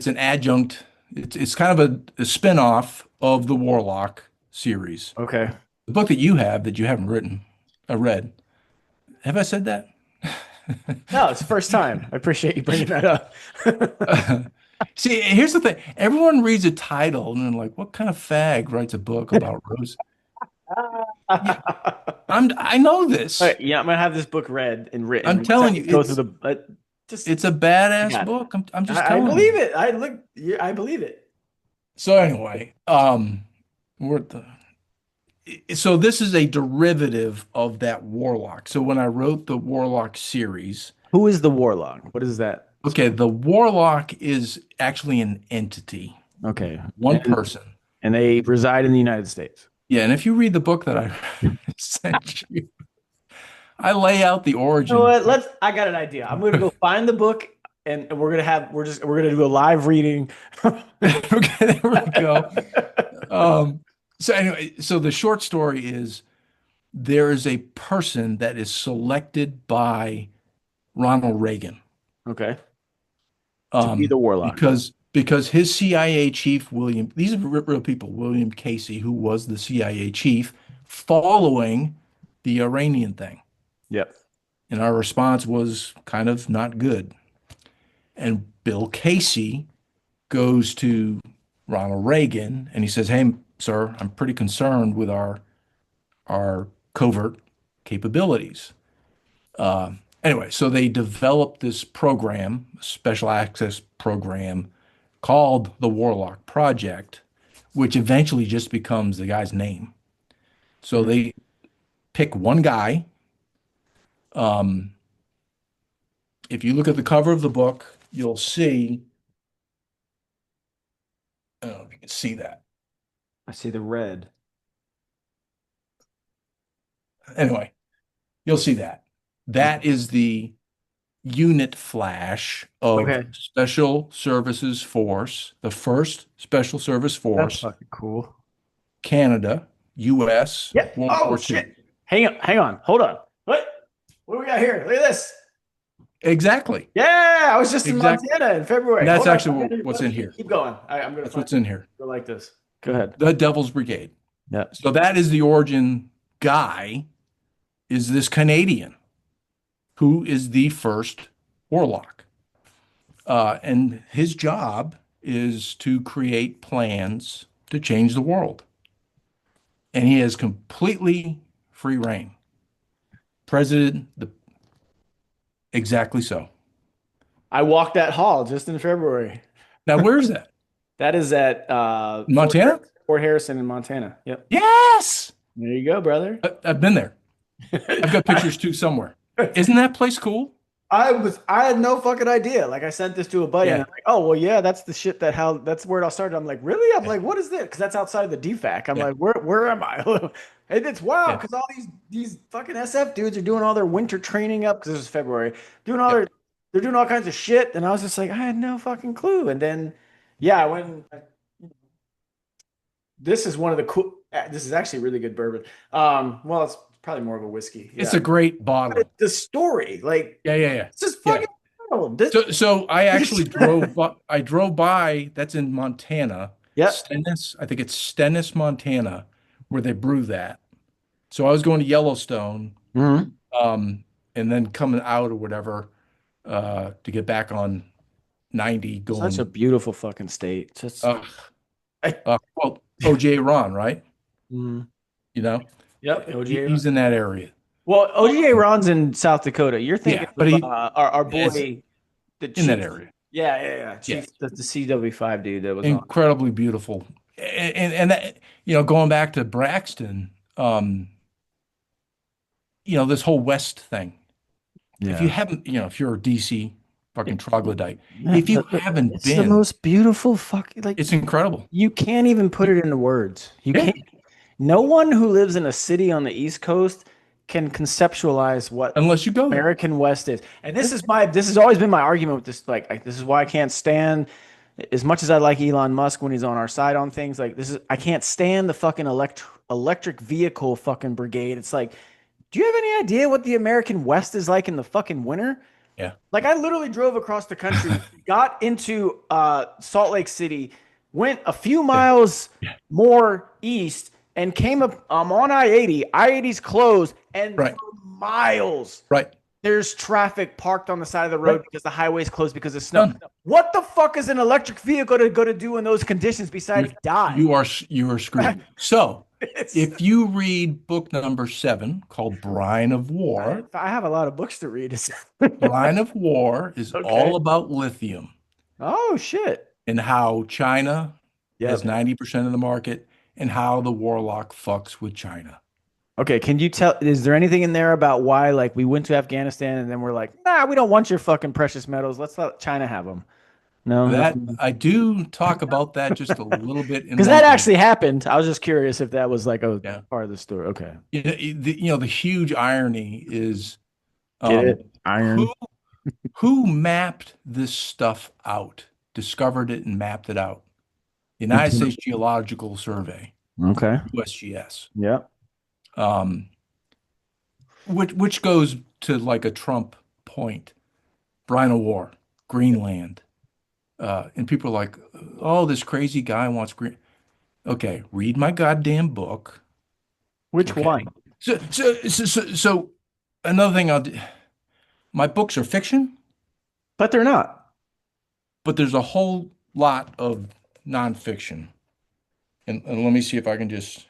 an adjunct. It's kind of a spin-off of the Warlock series. Okay. The book that you have that you haven't written, I read. Have I said that? No, it's the first time. I appreciate you bringing that up. See, here's the thing. Everyone reads a title and they're like, "What kind of fag writes a book about Rose?" Yeah, I know All this. right, yeah, I'm gonna have this book read and written. I'm We just have telling to you, go through the just it's a I badass got it. book. I'm just I telling you. believe it. I look. Yeah, I believe it. So anyway, we're at the so this is a derivative of that Warlock. So when I wrote the Warlock series, Who is the Warlock? What is that? okay, the Warlock is actually an entity, Okay, one person. and they reside in the United States. Yeah, and if you read the book that I sent you, I lay out the You know origin. what? Let's. I got an idea. I'm gonna go find the book, and we're gonna do a live reading. Okay, there we go. Um, so anyway, so the short story is there is a person that is selected by Ronald Reagan, Okay, to be the Warlock. because his CIA chief William, these are real people, William Casey, who was the CIA chief following the Iranian thing, Yep. and our response was kind of not good. And Bill Casey goes to Ronald Reagan and he says, "Hey, sir, I'm pretty concerned with our covert capabilities." Anyway, so they developed this program, a special access program called the Warlock Project, which eventually just becomes the guy's name. So they pick one guy. Um, if you look at the cover of the book, you'll see, I don't know if you can see that. I see the red. Anyway, you'll see that. That is the unit flash of Okay. Special Services Force, the first Special Service That's Force, fucking cool. Canada, US, Yeah. World Oh War II. shit. Hang on. Hold on. What do we got here? Look at this. Exactly. Yeah, I was just in Exactly. Montana in And February. that's Hold on. actually what's in here. Keep going. I'm gonna That's find what's in here. go like this. Go ahead. The Devil's Brigade. Yeah. So that is the origin guy is this Canadian who is the first Warlock. And his job is to create plans to change the world. And he has completely free reign. President, exactly so. I walked that hall just in February. Now, where is that? That is at Montana? Fort Harrison in Montana. Yep. Yes. There you go, brother. I've been there. I've got pictures too somewhere. Isn't that place cool? I had no fucking idea. Like I sent this to a buddy and Yeah. I'm like, oh well yeah, that's the shit that's where it all started. I'm like, really? I'm Yeah. like, what is this? Because that's outside of the DFAC. I'm Yeah. like, where am I? And it's wow, Yeah. because all these fucking SF dudes are doing all their winter training up because this is February, doing all Yeah. they're doing all kinds of shit. And I was just like, I had no fucking clue. And then yeah, when this is one of the cool this is actually really good bourbon. Well, it's probably more of a whiskey. It's Yeah. a great But bottle. the story, like Yeah. Yeah. Yeah. this is Yeah. fucking wild. This So I actually I drove by, that's in Montana, Yep. Stennis, I think it's Stennis, Montana, where they brew that. So I was going to Yellowstone, Mhm. um, and then coming out or whatever, to get back on 90 Such a going, beautiful fucking state. Just uh, I, well, OJ Ron, right? mm, You know, yep, OGA. he's in that area. Well, OGA Ron's in South Dakota. You're thinking Yeah, but of he our is boy, the in that chief. area. Yeah. Yeah, Chief, the CW5 dude that was on. incredibly beautiful. And that, going back to Braxton, this whole West thing. If you Yeah. haven't, if you're a DC fucking troglodyte, Man, if you haven't it's the been, most beautiful fucking like it's incredible. you can't even put it into words. You Yeah, can't. No one who lives in a city on the East Coast can conceptualize what unless you go there. American West is. And this has always been my argument with this. This is why I can't stand as much as I like Elon Musk when he's on our side on things. Like this is I can't stand the fucking electric vehicle fucking brigade. It's like, do you have any idea what the American West is like in the fucking winter? Yeah, Like I literally drove across the country, got into Salt Lake City, went a few yeah, miles yeah. more east, and came up. I'm on I-80. I-80's closed, and Right, for miles right, there's traffic parked on the side of the road right. because the highway's closed because of snow. Done. What the fuck is an electric vehicle to go to do in those conditions You, besides die? you are screwed. So It's, if you read book number 7 called Brine of War, I have a lot of books to read. Brine of War is all Okay. about lithium Oh shit. and how China has Yep. 90% of the market and how the Warlock fucks with China. Okay, can you tell, is there anything in there about why, like, we went to Afghanistan and then we're like, nah, we don't want your fucking precious metals. Let's let China have them. No, That nothing. I do talk about that just a little bit in Because one that of the actually happened. I was just curious if that was like a yeah. part of the story. Okay. The huge irony is Get um it? who Iron. who mapped this stuff out, discovered it and mapped it out. United States Geological Survey, Okay. USGS. Yeah. Um, which goes to like a Trump point. Brine of War, Greenland. And people are like, oh, this crazy guy wants green. Okay, read my goddamn book. Which Okay. one? So another thing I'll do, my books are fiction, But they're not. but there's a whole lot of nonfiction. And let me see if I can just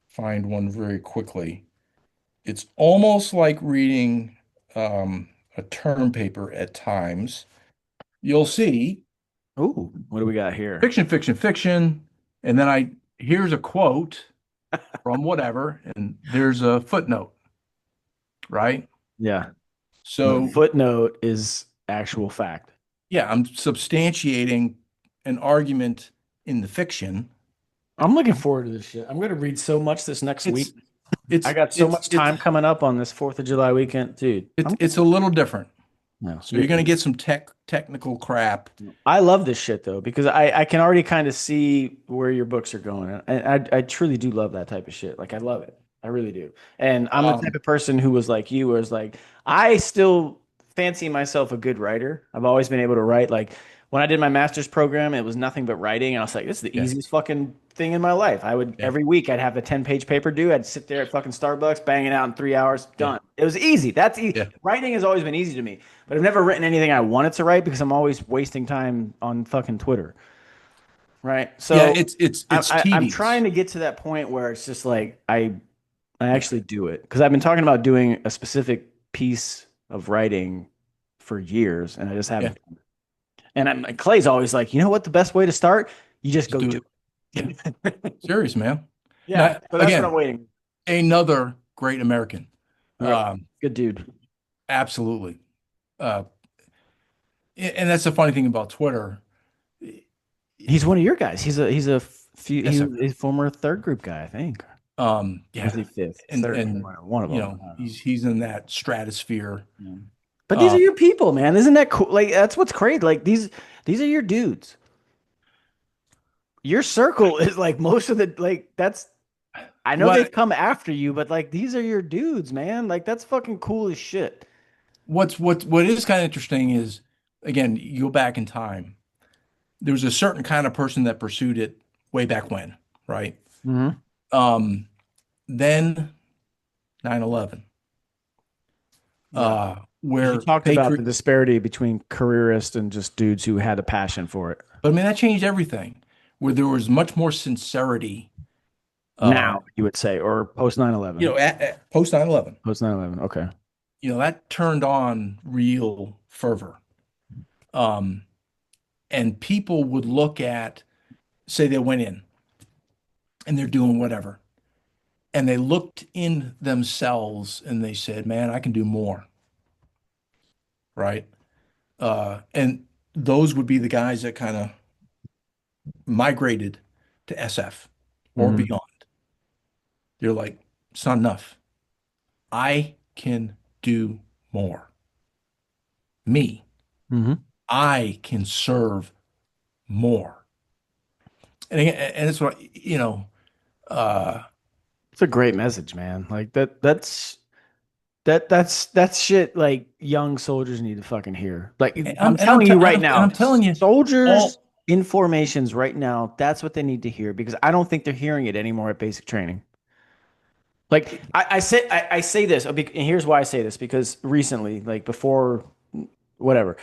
find one very quickly. It's almost like reading a term paper at times. You'll see Ooh, what do we got here? fiction, fiction, fiction, and then here's a quote. from whatever, and there's a footnote, right? Yeah. The So footnote is actual fact. yeah, I'm substantiating an argument in the fiction. I'm looking forward to this shit. I'm going to read so much this next week. It's I it's got so it's much it's time coming up on this 4th of July weekend, dude. it's a little different. No, So you're going to get some technical crap. I love this shit though because I can already kind of see where your books are going, and I truly do love that type of shit. Like I love it, I really do. And I'm the type Um, of person who was like you, was like I still fancy myself a good writer. I've always been able to write. Like when I did my master's program, it was nothing but writing, and I was like, this is the yeah, easiest fucking thing in my life. I would yeah, every week I'd have a 10-page paper due. I'd sit there at fucking Starbucks, bang it out in 3 hours, yeah, done. It was easy. That's easy. yeah, Writing has always been easy to me. But I've never written anything I wanted to write because I'm always wasting time on fucking Twitter. Right. yeah. So It's I'm trying tedious. to get to that point where it's just like I actually do it because I've been talking about doing a specific piece of writing for years and I just Yeah, haven't. And Clay's always like, you know what, the best way to start? You just just go do do it. Yeah, it. serious, man. Yeah. Now, So that's what I'm again, waiting. another great American. Yep. Um, Good dude. Absolutely. Uh, and that's the funny thing about Twitter. He's one of your guys. Yes, sir. He's a former third group guy, I think. Or is Yeah, he fifth? Third, and one of them. I don't know. he's in that stratosphere. Yeah. But these are Um, your people, man. Isn't that cool? Like that's what's great. Like these are your dudes. Your circle is like most of the like that's I know they've what come after you, but like these are your dudes, man. Like that's fucking cool as shit. what is kind of interesting is again, you go back in time. There was a certain kind of person that pursued it way back when, right? Hmm. Um, then 9/11, Yeah. Because you where talked about the patriot, disparity between careerists and just dudes who had a passion for it. but I mean that changed everything. Where there was much more sincerity, Now, um, you would say, or post 9/11. at post 9/11, Post 9/11. Okay. that turned on real fervor. Um, and people would look at, say they went in and they're doing whatever, and they looked in themselves and they said, man, I can do more, right? And those would be the guys that kind of migrated to SF or Hmm. beyond. They're like, it's not enough. I can do more. Me, Hmm. I can serve more. And it's what, uh, It's a great message, man. Like that's shit like young soldiers need to fucking hear. Like and I'm telling you right I'm now, telling you, soldiers all in formations right now, that's what they need to hear because I don't think they're hearing it anymore at basic training. Like I say this, and here's why I say this because recently, like before whatever,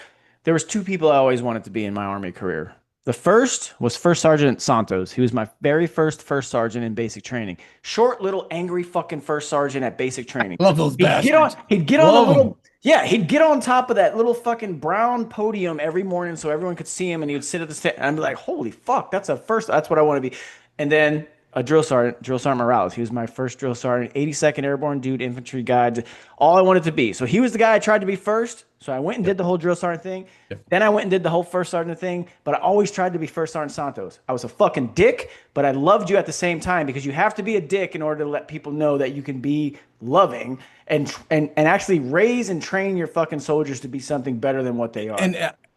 there was two people I always wanted to be in my army career. The first was First Sergeant Santos. He was my very first sergeant in basic training. Short, little, angry fucking first sergeant at basic training. love those bastards. He'd get on the Love them. little, yeah, he'd get on top of that little fucking brown podium every morning so everyone could see him, and he would sit at the stand. And I'd be like, holy fuck, that's a first. That's what I want to be. And then a drill sergeant Morales. He was my first drill sergeant, 82nd Airborne dude, infantry guy, all I wanted to be. So he was the guy I tried to be first. So I went and Yep, did the whole drill sergeant thing. yep. Then I went and did the whole first sergeant thing, but I always tried to be first sergeant Santos. I was a fucking dick, but I loved you at the same time because you have to be a dick in order to let people know that you can be loving and actually raise and train your fucking soldiers to be something better than what they are. And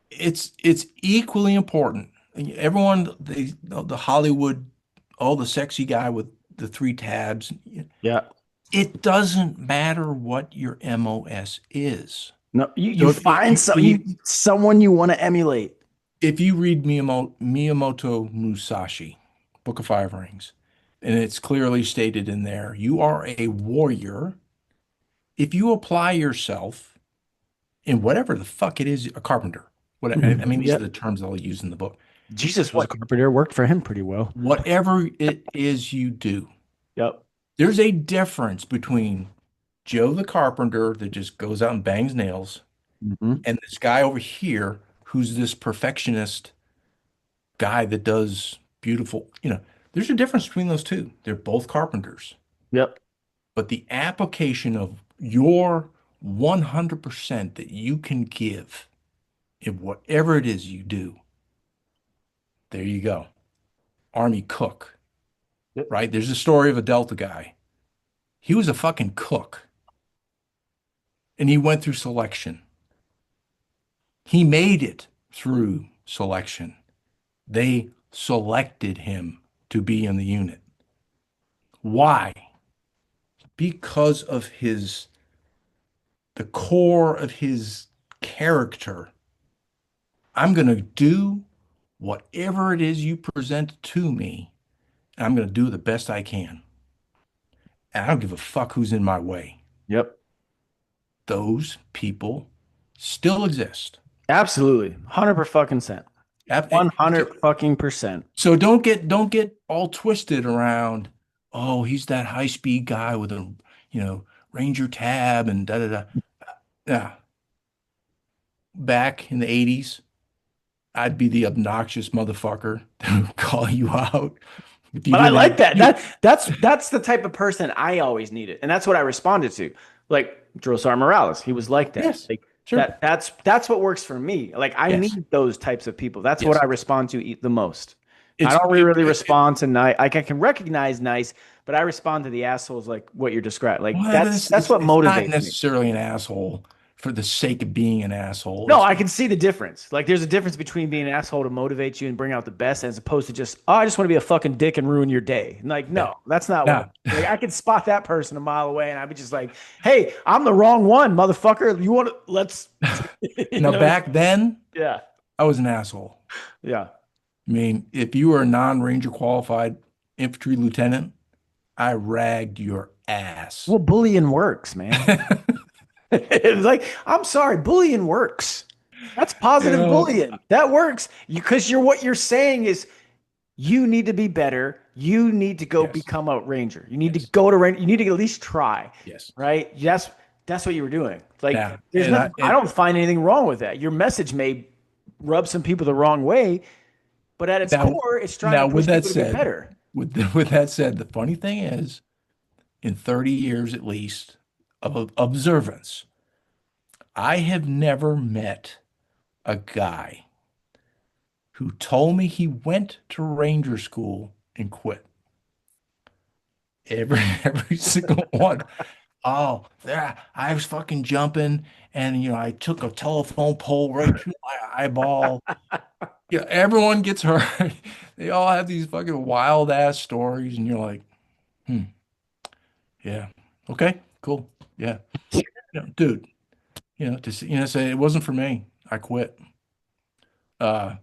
it's equally important. Everyone, the Hollywood, all the sexy guy with the three tabs. Yeah. It doesn't matter what your MOS is. No, So you find someone you want to emulate. if you read Miyamoto Musashi, Book of Five Rings, and it's clearly stated in there, you are a warrior if you apply yourself in whatever the fuck it is, a carpenter. What I mean, these are Yeah. the terms I'll use in the book. Jesus was a What carpenter, worked for him pretty well. whatever it is you do, Yep. there's a difference between Joe the carpenter that just goes out and bangs nails Hmm. and this guy over here who's this perfectionist guy that does beautiful. There's a difference between those two. They're both carpenters, Yep. but the application of your 100% that you can give in whatever it is you do, there you go. Army cook, Yep. right? There's a story of a Delta guy. He was a fucking cook and he went through selection. He made it through selection. They selected him to be in the unit. Why? Because of the core of his character. I'm going to do whatever it is you present to me, and I'm going to do the best I can. And I don't give a fuck who's in my way. Yep. Those people still exist. Absolutely. 100%. Ab- So, 100%. so don't get all twisted around, oh, he's that high speed guy with a, you know, Ranger tab and da da da. Yeah. Back in the 80s, I'd be the obnoxious motherfucker that would call you out if you But I didn't like have that. you. That's the type of person I always needed. And that's what I responded to. Like Drosar Morales, he was like that. Yes, Like sure. that's what works for me. Like I Yes, need those types of people. That's what yes. I respond to the most. I It's don't it, really it, it- respond to nice. I can recognize nice, but I respond to the assholes like what you're describing. Like well, that's what it's not motivates me. necessarily an asshole for the sake of being an asshole. No, It's I can see the difference. Like, there's a difference between being an asshole to motivate you and bring out the best, as opposed to just, oh, I just want to be a fucking dick and ruin your day. Like, yeah. no, that's not what. Now, Like, I could spot that person a mile away, and I'd be just like, "Hey, I'm the wrong one, motherfucker. You want to? Let's." You now know? back then, Yeah, I was an asshole. yeah. I mean, if you were a non-Ranger qualified infantry lieutenant, I ragged your ass. Well, bullying works, man. It's like, I'm sorry, bullying works. That's You positive know, bullying. That works. Because what you're saying is you need to be better. You need to go yes, become a ranger. You need to yes, go to ranger. You need to at least try, yes. right? That's what you were doing. Like Now, there's and nothing. I don't find anything wrong with that. Your message may rub some people the wrong way, but at its now, core, it's trying to now push with that people to be said, better. with that said, the funny thing is, in 30 years at least of observance, I have never met a guy who told me he went to Ranger school and quit. Every every single one. Oh, yeah, I was fucking jumping and I took a telephone pole right through my eyeball. Yeah, everyone gets hurt. They all have these fucking wild ass stories, and you're like, hmm, yeah, okay, cool, yeah, dude, say it wasn't for me. I quit. Uh,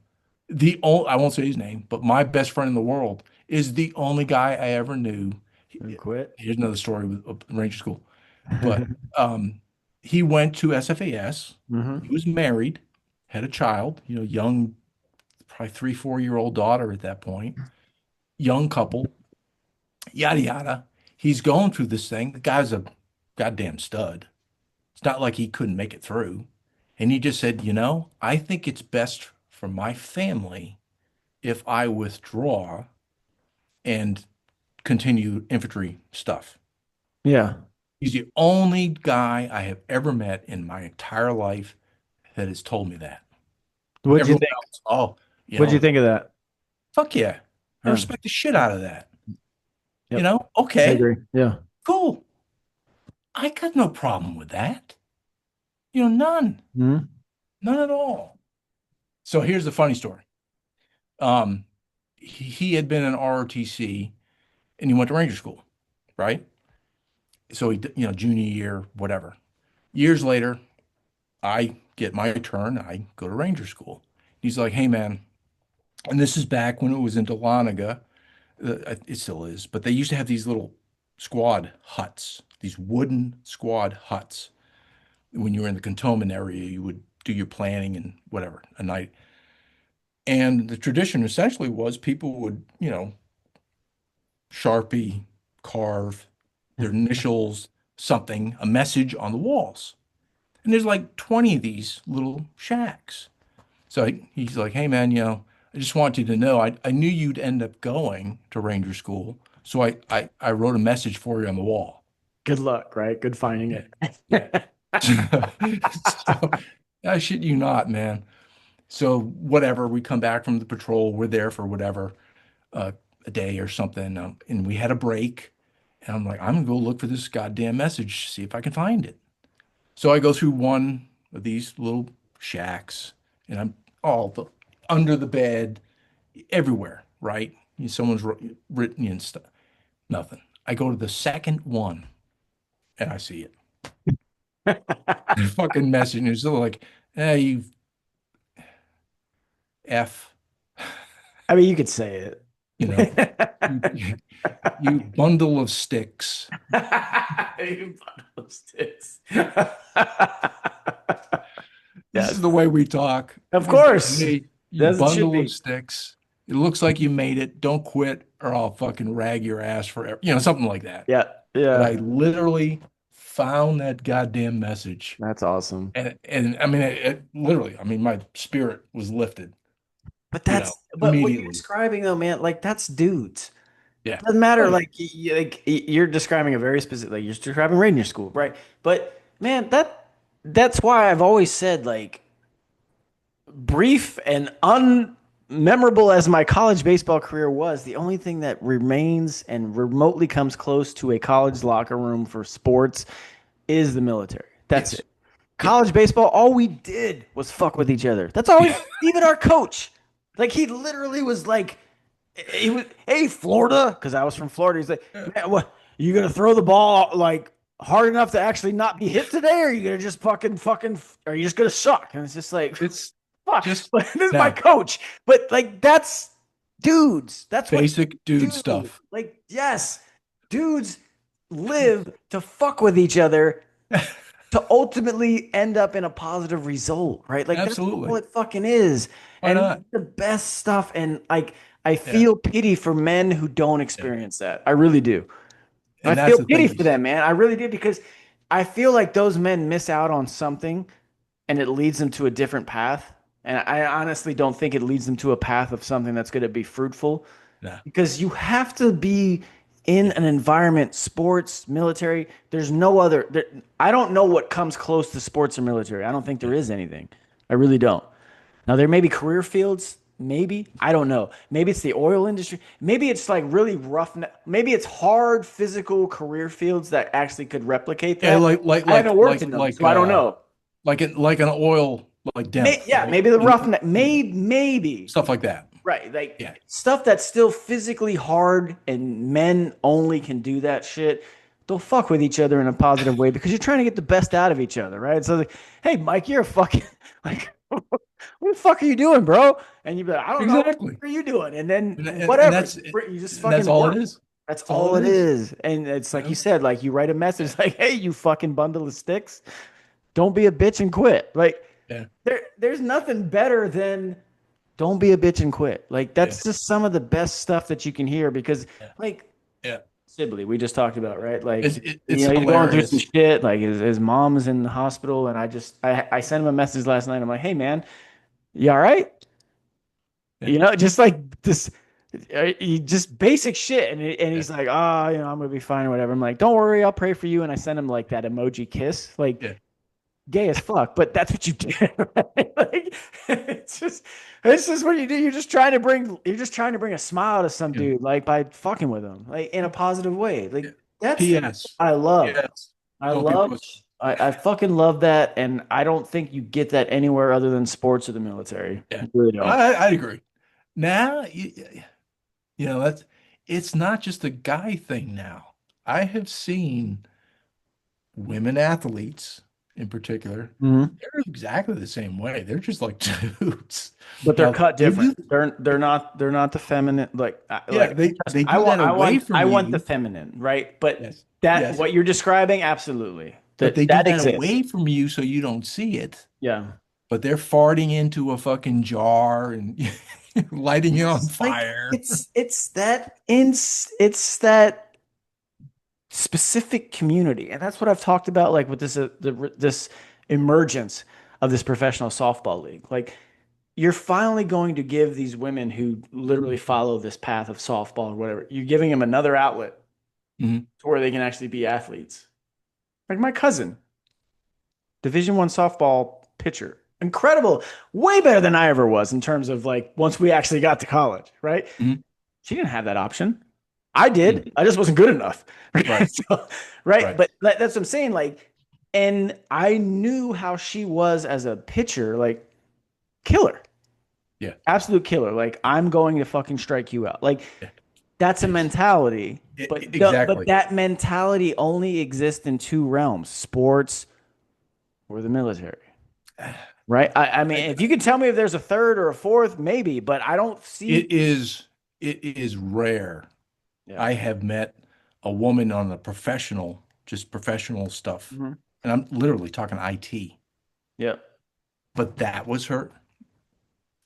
the only I won't say his name, but my best friend in the world is the only guy I ever knew. And quit. Here's another story with Ranger School, but he went to SFAS. He Hmm. was married, had a child, young, probably 3, 4 year old daughter at that point, young couple, yada yada. He's going through this thing. The guy's a goddamn stud. It's not like he couldn't make it through. And he just said, I think it's best for my family if I withdraw and continue infantry stuff. Yeah. He's the only guy I have ever met in my entire life that has told me that. What'd you Everyone think? else, oh, What'd you think of that? fuck yeah. I Yeah. respect the shit out of that. Yep. I Okay, agree. Yeah. cool. I got no problem with that. None. Mhm. None at all. So here's the funny story. Um, he had been in ROTC and he went to Ranger School, right? So junior year, whatever. Years later, I get my turn. I go to Ranger School. He's like, hey, man. And this is back when it was in Dahlonega. It still is, but they used to have these little squad huts, these wooden squad huts. When you were in the cantonment area, you would do your planning and whatever a night. And the tradition essentially was people would, Sharpie, carve their initials, something, a message on the walls. And there's like 20 of these little shacks. So he's like, hey man, I just want you to know I knew you'd end up going to Ranger School, so I wrote a message for you on the wall. Good luck, right? Good finding Yeah, it. yeah. So, I shit you not, man. So whatever, we come back from the patrol, we're there for whatever, uh, a day or something, and we had a break, and I'm like, I'm gonna go look for this goddamn message, see if I can find it. So I go through one of these little shacks, and I'm all under the bed, everywhere, right? Someone's written and stuff. Nothing. I go to the second one, and I see it. Fucking message, and it's like, hey, you F, I mean, you could say it. you know, you, you bundle of sticks. You bundle of sticks. This is Yes, the way we talk. of course. Hey, you As it should bundle of be. sticks. It looks like you made it. Don't quit, or I'll fucking rag your ass forever. You know, something like that. Yeah, But I yeah. literally found that goddamn message. That's awesome. And I mean, it literally, I mean, my spirit was lifted, But you know, but what you're immediately. describing though, man, like that's dudes. Yeah. Doesn't Oh, matter. yeah. You're describing a very specific, like you're describing Rainier School, right? But man, that's why I've always said like brief and unmemorable as my college baseball career was, the only thing that remains and remotely comes close to a college locker room for sports is the military. That's Yes. it. Yeah. College baseball, all we did was fuck with each other. That's all we, Yeah. even our coach. Like he literally was like, he was, hey, Florida, because I was from Florida. He's like, man, what, you gonna throw the ball like hard enough to actually not be hit today? Or are you gonna just are you just gonna suck? And it's just like, It's fuck, just but this is my now coach. But like that's dudes. That's what basic dude do. stuff. Like, yes, dudes live to fuck with each other to ultimately end up in a positive result, right? Like that's all Absolutely. it fucking is. Why And it's not? the best stuff. And like I Yeah. feel pity for men who don't Yeah. experience that. I really do. I And that's feel the pity thing. for them, man. I really do because I feel like those men miss out on something and it leads them to a different path. And I honestly don't think it leads them to a path of something that's going to be fruitful Nah. because you have to be in Yeah. an environment, sports, military. There's no other. I don't know what comes close to sports or military. I don't think Yeah. there is anything. I really don't. Now, there may be career fields. Maybe. I don't know. Maybe it's the oil industry. Maybe it's like really rough. Maybe it's hard physical career fields that actually could replicate Yeah, that. I haven't worked in them, so I don't know. like an oil like depth, Yeah, right? maybe the roughneck. Maybe. Stuff like that. Right. Like Yeah. stuff that's still physically hard and men only can do that shit. They'll fuck with each other in a positive way because you're trying to get the best out of each other, right? So like, hey, Mike, you're a fucking like what the fuck are you doing, bro? And you'd be like, I don't know, what Exactly. are you doing? And then And whatever, that's you just and that's fucking all it work. is. That's That's all all it it is. is. And it's You like you know? said, like you write a message Yeah. like, hey, you fucking bundle of sticks, don't be a bitch and quit. Like Yeah. there's nothing better than don't be a bitch and quit. Like Yeah. that's just some of the best stuff that you can hear because Yeah. like Yeah. Sibley, we just talked about, right? Like, It's he's going through some hilarious. shit. Like his mom is in the hospital and I sent him a message last night. I'm like, hey man, you all right? Yeah. Just like this just basic shit. And Yeah. he's like, oh, I'm gonna be fine or whatever. I'm like, don't worry, I'll pray for you. And I sent him like that emoji kiss. Like Yeah. gay as fuck, but that's what you did. Right? Like it's just what you do. You're just trying to bring a smile to some Yeah. dude, like by fucking with him, like in a positive way. Yeah. Like that's P.S. I love. P.S. I Don't be a love pussy. I fucking love that. And I don't think you get that anywhere other than sports or the military. Yeah. I really don't. I agree. Now, you know, it's not just a guy thing now. I have seen women athletes in particular, Mhm. they're exactly the same way. They're just like dudes. But they're Now cut they different. do, They're not the feminine yeah, they do that away I from want the you. feminine, right? But Yes, that yes, what you're describing, absolutely. but they That do that that exists. away from you so you don't see it. Yeah. But they're farting into a fucking jar and lighting it on Yes, like fire. it's that specific community, and that's what I've talked about, like with this emergence of this professional softball league. Like you're finally going to give these women who literally follow this path of softball or whatever, you're giving them another outlet Mhm. to where they can actually be athletes. Like my cousin, Division I softball pitcher. Incredible. Way better than I ever was in terms of like once we actually got to college, right? Mhm. She didn't have that option. I Mhm. did. I just wasn't good enough. Right. So, right. Right. But that's what I'm saying. Like, and I knew how she was as a pitcher, like killer, Yeah. absolute killer. Like, I'm going to fucking strike you out. Like, Yeah. that's a Yes. mentality. But Exactly. that mentality only exists in two realms: sports or the military. Right. I mean, I, if you could tell me if there's a third or a fourth, maybe, but I don't see. it is it is rare. Yeah. I have met a woman on a professional, just professional stuff, Hmm. and I'm literally talking IT, Yeah. but that was her.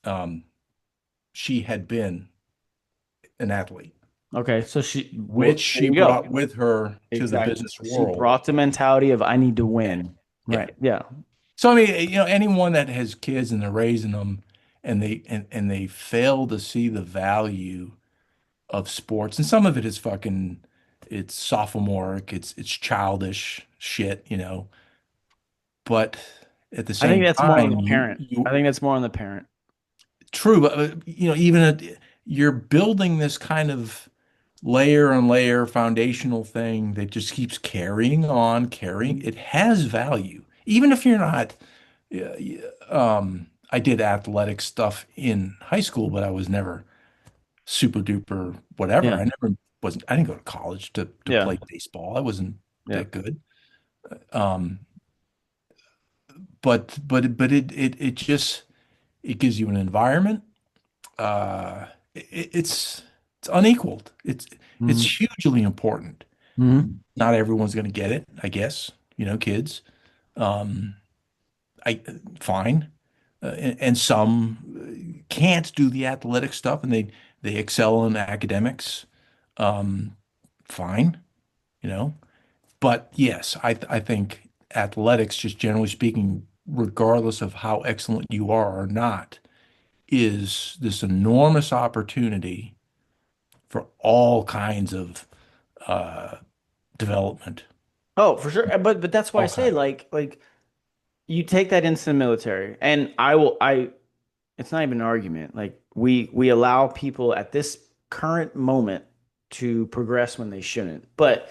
Um, she had been an athlete, Okay. which There she you go. brought with her to the Exactly. business So she world. brought the mentality of I need to Yeah. win. Yeah. Right. Yeah. So I mean, anyone that has kids and they're raising them and they fail to see the value of sports, and some of it is fucking it's sophomoric, it's childish shit. But at the I think same that's more on the time, parent. I think that's more on the parent. true, but even you're building this kind of layer on layer foundational thing that just keeps carrying on, carrying. Mhm. It has value, even if you're not. I did athletic stuff in high school, but I was never super duper whatever. Yeah. I never wasn't. I didn't go to college to Yeah. play baseball. I wasn't Yeah. that good. Um, but it just it gives you an environment. It's unequaled. It's Hmm. hugely important. Hmm. Not everyone's going to get it, I guess. Kids. Um, I fine, and some can't do the athletic stuff, and they excel in academics. Um, fine, you know. But yes, I think athletics, just generally speaking, regardless of how excellent you are or not, is this enormous opportunity for all kinds of uh, development, Oh, for sure. But that's why I all say kinds. like you take that into the military, and I it's not even an argument. Like we allow people at this current moment to progress when they shouldn't. But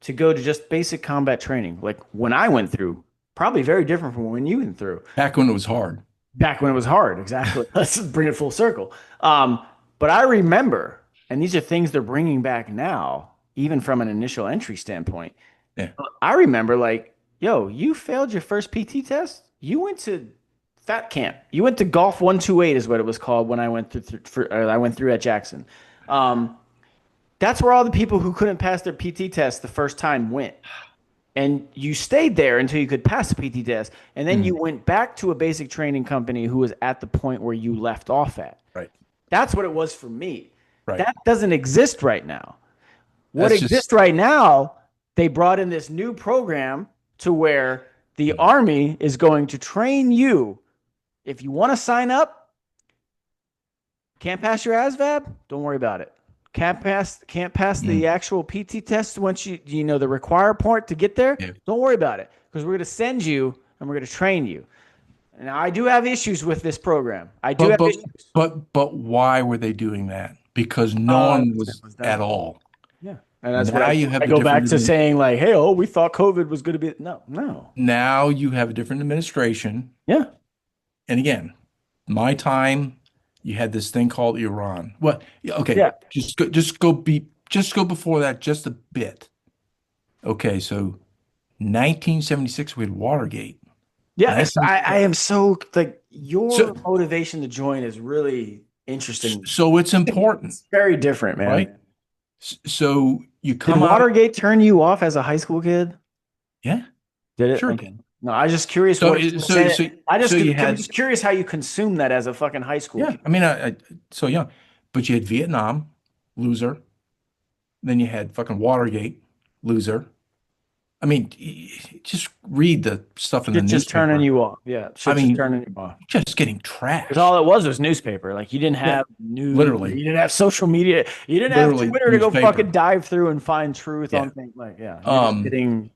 to go to just basic combat training, like when I went through, probably very different from when you went through. Back when it was hard. Back when it was hard, exactly. Let's bring it full circle. But I remember, and these are things they're bringing back now, even from an initial entry standpoint. Yeah. I remember, like, yo, you failed your first PT test. You went to fat camp. You went to Golf 128 is what it was called when I went I went through at Jackson. Um, that's where all the people who couldn't pass their PT test the first time went. And you stayed there until you could pass the PT test. And then you Mhm. went back to a basic training company who was at the point where you left off at. Right. That's what it was for me. Right. That doesn't exist right now. What That's just exists right now, they brought in this new program to where the Army is going to train you. If you want to sign up, can't pass your ASVAB, don't worry about it. Can't pass mm, the actual PT test once you know the required part to get there. yeah. Don't worry about it because we're going to send you and we're going to train you. Now I do have issues with this program. I do But have but issues. but why were they doing that? Because no one It was was at done. all. Yeah, and that's what Now you I have a go back different to saying like, hey, oh, we thought COVID was going to be no. now you have a different administration. Yeah, And again, my time, you had this thing called Iran. Well, yeah, okay, yeah, just go before that just a bit. Okay, so 1976 we had Watergate. yeah. It's, 19, I am so like so your motivation to join is really interesting. so it's important, It's very different, right? man. So you Did come out of Watergate turn you off as a high school kid? yeah, Did it? sure it Okay. did. No, I was just curious So what it- you so said. so I so just you I'm had just curious how you consume that as a fucking high school yeah, kid. I mean so young, but you had Vietnam, loser. Then you had fucking Watergate, loser. I mean, just read the stuff in the Shit just turning newspaper. you off. Yeah, I shit just mean, turning you off. just getting Because all trashed. it was newspaper. Like you didn't Yeah, have news, or literally, you didn't have social media, you didn't have literally Twitter to go fucking newspaper. dive through and find truth Yeah. on things. Like, yeah, you're just Um, getting.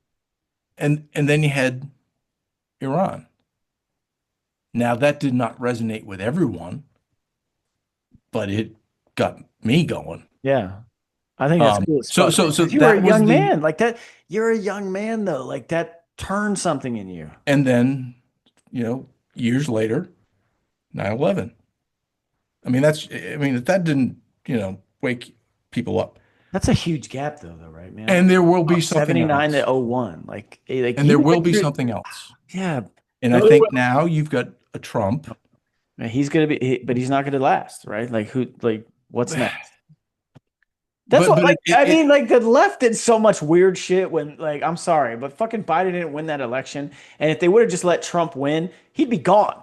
and then you had Iran. Now that did not resonate with everyone, but it got me going. Yeah, I think that's cool as fuck, man. So Because you were a that was young the, man, like that. You're a young man though, like that turned something in you. and then, years later, 9/11. I mean, if that didn't, wake people up. That's a huge gap though, right, man? And there will be something 79 to else. '01, like And there you will went be through. something else. Yeah, And I no, think now you've got a Trump. he's gonna be, but he's not gonna last, right? Like who, like what's next? That's But what, but like, I mean, like the left did so much weird shit when, like, I'm sorry, but fucking Biden didn't win that election. And if they would have just let Trump win, he'd be gone.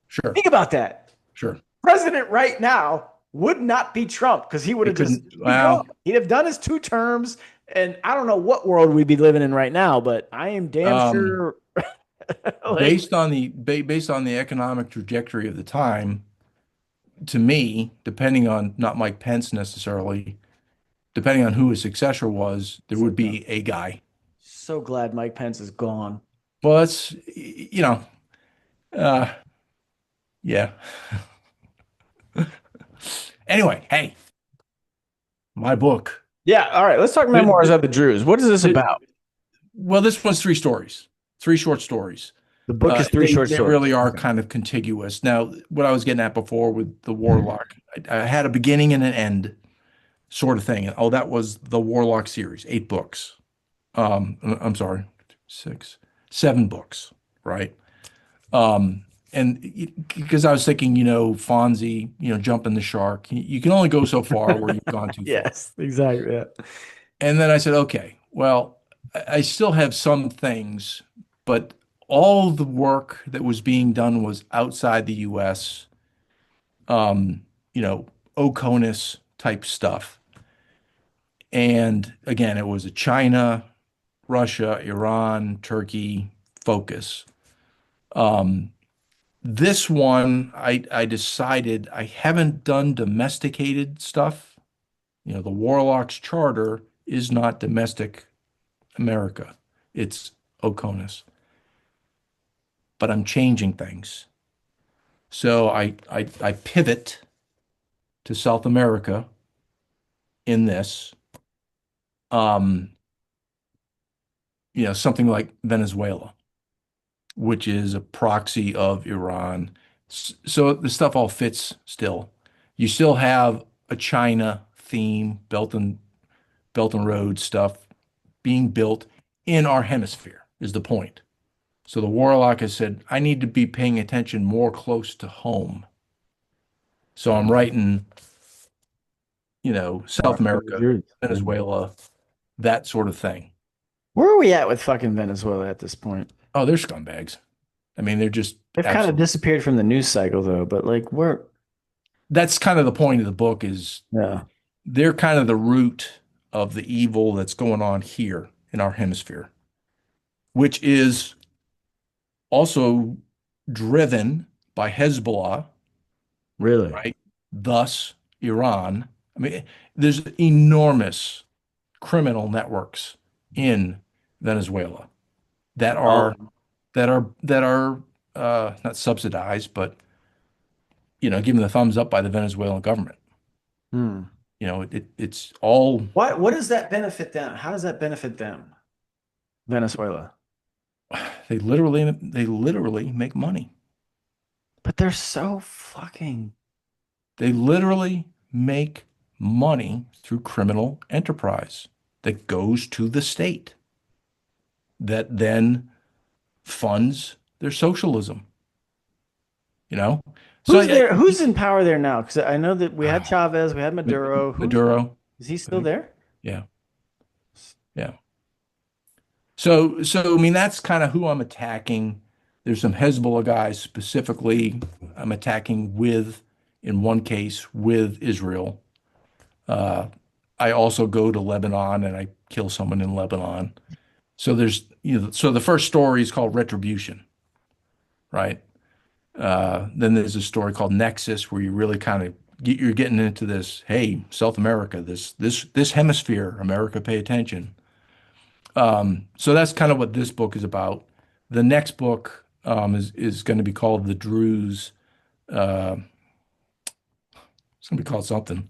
sure, Think about that. sure. President right now would not be Trump because he would It have just couldn't, be gone. well, He'd have done his 2 terms. And I don't know what world we'd be living in right now, but I am damn um, sure, like, based on the economic trajectory of the time, to me, depending on not Mike Pence necessarily, depending on who his successor was, there would be a guy. so glad Mike Pence is gone. Well, uh, yeah. Anyway, hey, my book. Yeah. All right. Let's talk The, Memoirs the, of the Druze. What is this the, about? well, this one's three stories, three short stories. The book is three short They stories. really are Okay. kind of contiguous. Now, what I was getting at before with the Warlock, I had a beginning and an end sort of thing. Oh, that was the Warlock series, 8 books. I'm sorry, six, 7 books, right? And because I was thinking, Fonzie, jumping the shark, you can only go so far where you've gone too far. Yes, exactly. Yeah. And then I said, okay, well, I still have some things, but all the work that was being done was outside the US, um, you know, OCONUS type stuff. And again, it was a China, Russia, Iran, Turkey focus. Um, this one, I decided I haven't done domesticated stuff. The Warlock's charter is not domestic America. It's OCONUS. But I'm changing things. So I pivot to South America in this. Um, something like Venezuela, which is a proxy of Iran. So the stuff all fits still. You still have a China theme, Belt and Road stuff being built in our hemisphere is the point. So the Warlock has said, I need to be paying attention more close to home. So I'm writing, South America, Venezuela, that sort of thing. Where are we at with fucking Venezuela at this point? Oh, they're scumbags. I mean, they're just They've kind of absolute. disappeared from the news cycle though, but like we're That's kind of the point of the book is yeah. they're kind of the root of the evil that's going on here in our hemisphere, which is also driven by Hezbollah, Really? right? Thus, Iran. I mean, there's enormous criminal networks in Venezuela that are Oh. not subsidized, but given the thumbs up by the Venezuelan government. Hmm. It's all What does that benefit them? How does that benefit them? Venezuela. they literally make money. But they're so fucking They literally make money through criminal enterprise that goes to the state that then funds their socialism, you know? So who's there? Who's in power there now? Because I know that we had uh, Chavez, we had Maduro. Who's Maduro, is he I still think, there? yeah, yeah. So I mean, that's kind of who I'm attacking. There's some Hezbollah guys specifically I'm attacking with, in one case, with Israel. Uh, I also go to Lebanon and I kill someone in Lebanon. So there's, so the first story is called Retribution, right? Then there's a story called Nexus where you really kind of you're getting into this, hey, South America, this hemisphere, America, pay attention. So that's kind of what this book is about. The next book is going to be called The Druze. Uh, it's going to be called something.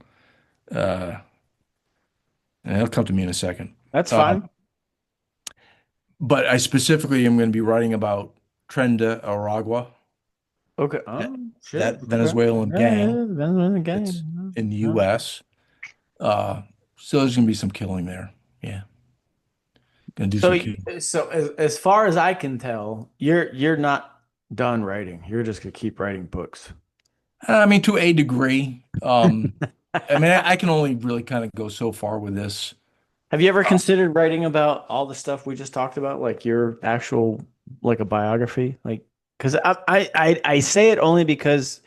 Uh, and it'll come to me in a second. That's Uh, fine. but I specifically am going to be writing about Trenda Aragua, Okay. that, Oh shit. that Okay. Venezuelan Yeah, yeah, gang yeah. Depends on the that's game. in the Yeah. U.S. Uh, so there's going to be some killing there. Yeah, going to do So, some killing. so as far as I can tell, you're not done writing. You're just gonna keep writing books. I mean, to a degree. I mean, I can only really kind of go so far with this. Have you ever considered writing about all the stuff we just talked about, like your actual, like a biography? Like, because I say it only because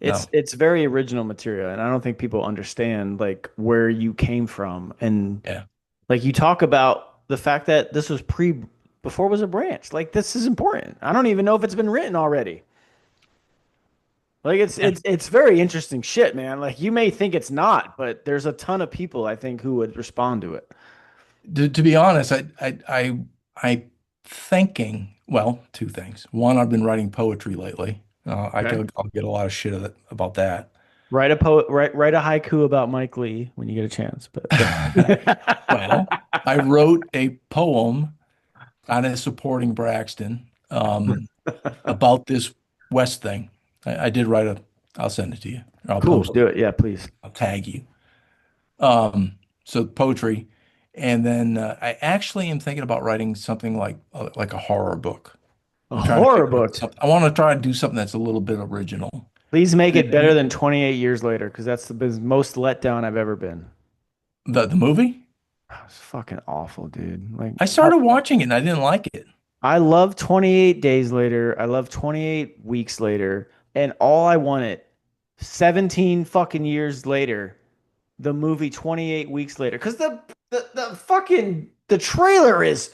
No, it's very original material, and I don't think people understand like where you came from, and yeah. like you talk about the fact that this was before it was a branch. Like this is important. I don't even know if it's been written already. Like it's very interesting shit, man. Like you may think it's not, but there's a ton of people I think who would respond to it. To be honest, I thinking, well, two things. One, I've been writing poetry lately. Okay. I'll get a lot of shit about that. Write a haiku about Mike Lee when you get a chance. But go Well, I wrote a poem kind of supporting Braxton about this West thing. I did write I'll send it to you. Or I'll Cool, post do it. it. Yeah, please. I'll tag you. So poetry. And then I actually am thinking about writing something like a horror book. A I'm trying to horror figure out book. something. I want to try and do something that's a little bit original. Please make it And better than 28 years later, because that's the most let down I've ever been. the movie, It's fucking awful, dude. Like I started watching it and I didn't like it. I love 28 days later. I love 28 weeks later. And all I wanted 17 fucking years later, the movie 28 weeks later. Because the fucking the trailer is